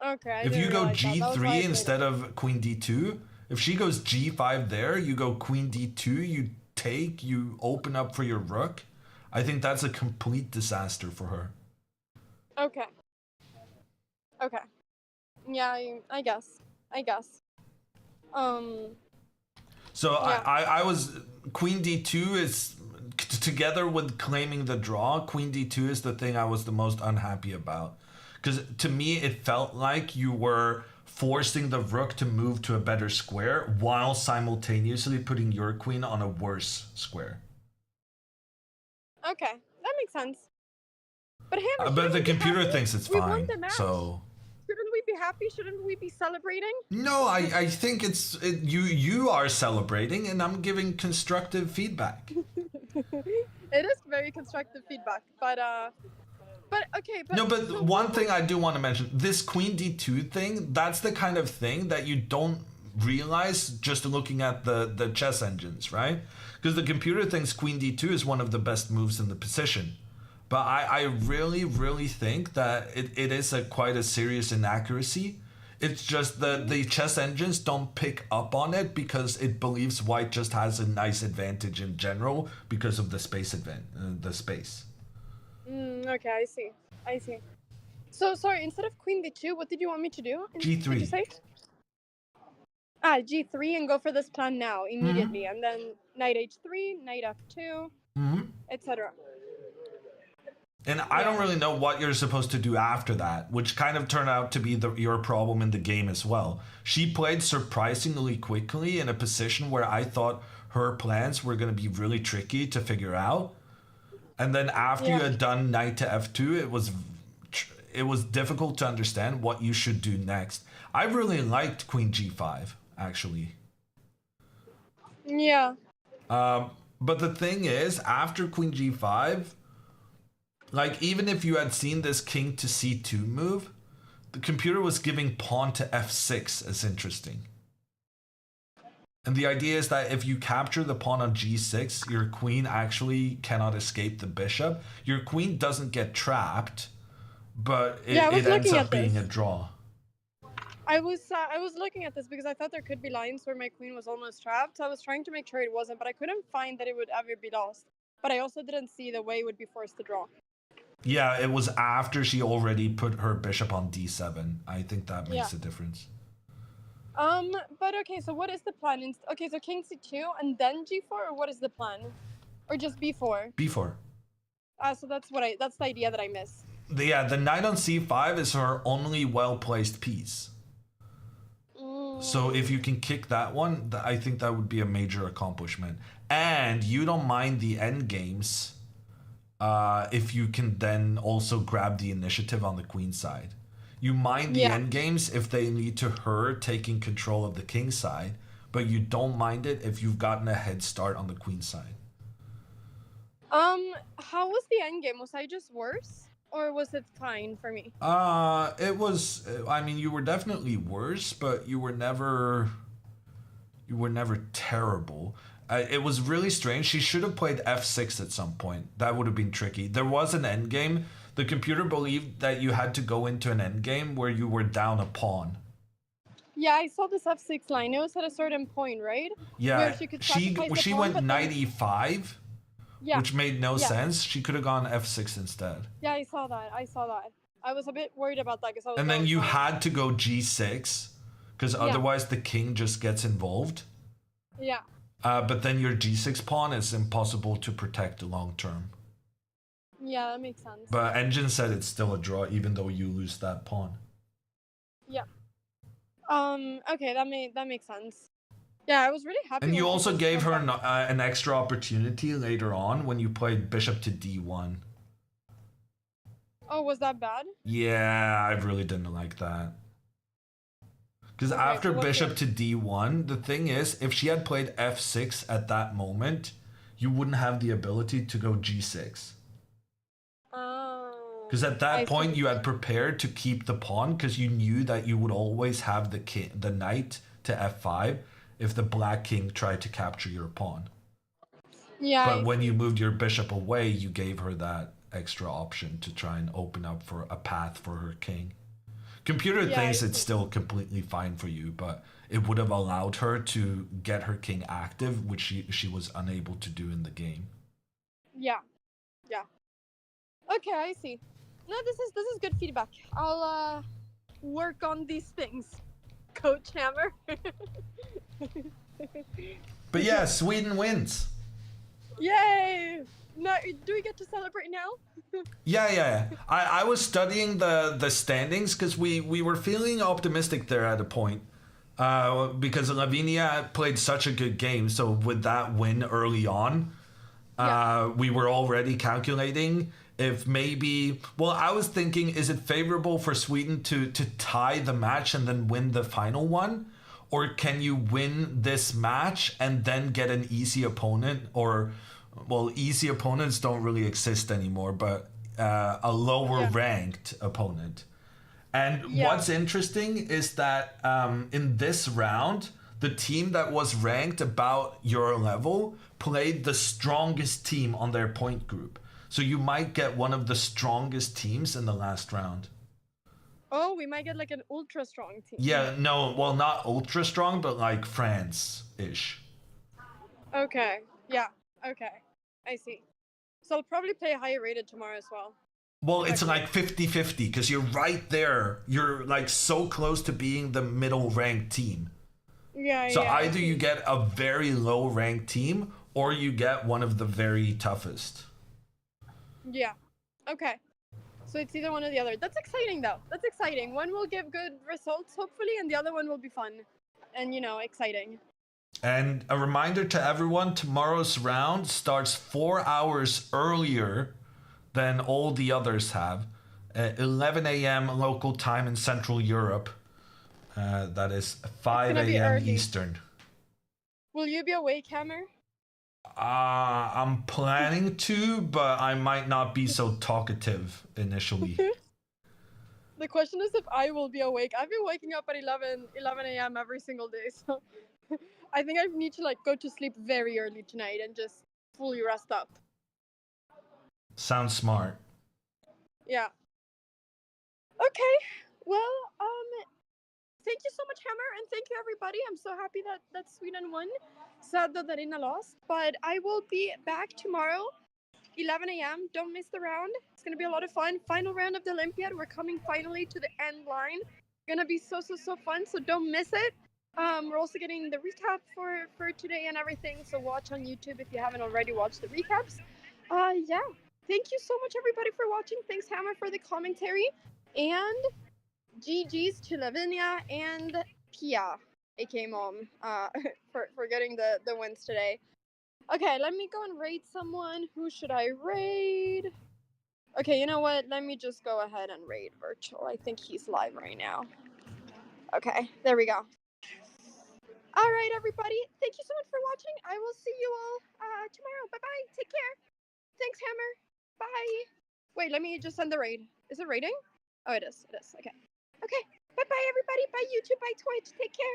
Okay, I If didn't you go realize that. That was why I g3 played it. instead of queen d2, if she goes g5 there, you go queen d2, you take, you open up for your rook. I think that's a complete disaster for her. Okay. Okay. Yeah, I guess. I guess. Um. So Yeah. I was queen d2 is together with claiming the draw. Queen d2 is the thing I was the most unhappy about, because to me it felt like you were forcing the rook to move to a better square while simultaneously putting your queen on a worse square. Okay, that makes sense. But Hammer, But shouldn't the we be computer happy? thinks it's We won fine. the match. So Shouldn't we be happy? Shouldn't we be celebrating? no, I think you are celebrating, and I'm giving constructive feedback. It is very constructive feedback, but okay, but No, but so one what thing was I do want to mention, this queen d2 thing, that's the kind of thing that you don't realize just looking at the chess engines, right? Because the computer thinks queen d2 is one of the best moves in the position. But I really, really think that it is quite a serious inaccuracy. It's just that the chess engines don't pick up on it because it believes white just has a nice advantage in general because of the space the space. Okay, I see. I see. So sorry, instead of queen b2, what did you want me to do? Did you g3. say? Ah, g3 and go for this plan now Mm-hmm. immediately, and then knight h3, knight f2, Mm-hmm. etc. And I don't Yeah. really know what you're supposed to do after that, which kind of turned out to be your problem in the game as well. She played surprisingly quickly in a position where I thought her plans were going to be really tricky to figure out. And then after you Yeah. had done knight to f2, it was difficult to understand what you should do next. I really liked queen g5 actually. Yeah. But the thing is, after queen g5, like even if you had seen this king to c2 move, the computer was giving pawn to f6 as interesting. And the idea is that if you capture the pawn on g6, your queen actually cannot escape the bishop. Your queen doesn't get trapped, but Yeah, I it was ends looking up at being a this. draw. I was looking at this because I thought there could be lines where my queen was almost trapped. So I was trying to make sure it wasn't, but I couldn't find that it would ever be lost. But I also didn't see the way it would be forced to draw. Yeah, it was after she already put her bishop on d7. I think that Yeah. makes a difference. But okay, so what is the plan? Okay, so king c2 and then g4, or what is the plan? Or just b4? b4. So that's the idea that I miss. The knight on c5 is her only well-placed piece. So if you can kick that one, I think that would be a major accomplishment. And you don't mind the end games if you can then also grab the initiative on the queen side. You mind the Yeah. end games if they lead to her taking control of the king side, but you don't mind it if you've gotten a head start on the queen side. How was the endgame? Was I just worse? Or was it fine for me? It was. I mean, you were definitely worse, but you were never terrible. It was really strange. She should have played f6 at some point. That would have been tricky. There was an endgame. The computer believed that you had to go into an endgame where you were down a pawn. Yeah, I saw this f6 line. It was at a certain point, right? Where Yeah, she could she sacrifice the she pawn, went but knight then e5, yeah, which made no yeah, sense. She could have gone f6 instead. yeah. I saw that. I saw that. I was a bit worried about that because I was And then going you fine. had to go g6 because Yeah, otherwise the king just gets involved. yeah, But then your g6 pawn is impossible to protect long term. yeah. That makes sense. But Engine said it's still a draw even though you lose that pawn. Yeah. Okay, that makes sense. Yeah, I was really happy And you when she also just gave went her back. an extra opportunity later on when you played bishop to d1. Oh, was that bad? Yeah, I really didn't like that. Because Okay, after so what bishop king? to d1, the thing is, if she had played f6 at that moment, you wouldn't have the ability to go g6. Oh, Because at I that point, see. you had prepared to keep the pawn because you knew that you would always have the knight to f5 if the black king tried to capture your pawn. Yeah, But I when you see. moved your bishop away, you gave her that extra option to try and open up for a path for her king. Computer Yeah, I thinks it's see. still completely fine for you, but it would have allowed her to get her king active, which she was unable to do in the game. Yeah, yeah. Okay, I see. No, this is good feedback. I'll work on these things, Coach Hammer. But yeah, Sweden wins. Yay! Now, do we get to celebrate now? Yeah. I was studying the standings because we were feeling optimistic there at a point. Because Lavinia played such a good game, so with that win early on, Yeah. we were already calculating if maybe. Well, I was thinking, is it favorable for Sweden to tie the match and then win the final one, or can you win this match and then get an easy opponent? Or, well, easy opponents don't really exist anymore, but a lower Yeah. ranked opponent. And Yeah. what's interesting is that in this round, the team that was ranked about your level played the strongest team on their point group. So you might get one of the strongest teams in the last round. Oh, we might get like an ultra strong team. Yeah, no, well, not ultra strong, but like France ish. Okay. Yeah. Okay. I see. So I'll probably play higher rated tomorrow as well. Well, If I it's can. like 50-50 because you're right there. You're like so close to being the middle ranked team. Yeah, So yeah, I either you see. get a very low ranked team or you get one of the very toughest. Yeah. Okay. So it's either one or the other. That's exciting though. That's exciting. One will give good results hopefully and the other one will be fun. And exciting. And a reminder to everyone, tomorrow's round starts 4 hours earlier than all the others have. 11 a.m. local time in Central Europe. That is It's 5 gonna be a.m. early. Eastern. Will you be awake, Hammer? I'm planning to, but I might not be so talkative initially. The question is if I will be awake. I've been waking up at 11 a.m. every single day, so I think I need to like go to sleep very early tonight and just fully rest up. Sounds smart. Yeah. Okay. Well, thank you so much, Hammer, and thank you everybody. I'm so happy that Sweden won. Sad that Darina lost, but I will be back tomorrow, 11 a.m. Don't miss the round. It's gonna be a lot of fun. Final round of the Olympiad. We're coming finally to the end line. Gonna be so fun. So don't miss it. We're also getting the recap for today and everything. So watch on YouTube if you haven't already watched the recaps. Yeah. Thank you so much everybody for watching. Thanks Hammer for the commentary, and GG's to Lavinia and Pia, aka Mom, for getting the wins today. Okay, let me go and raid someone. Who should I raid? Okay, you know what? Let me just go ahead and raid Virtual. I think he's live right now. Okay, there we go. All right, everybody. Thank you so much for watching. I will see you all tomorrow. Bye bye. Take care. Thanks, Hammer. Bye. Wait, let me just send the raid. Is it raiding? Oh, it is. It is. Okay. Okay. Bye bye, everybody. Bye, YouTube. Bye, Twitch. Take care.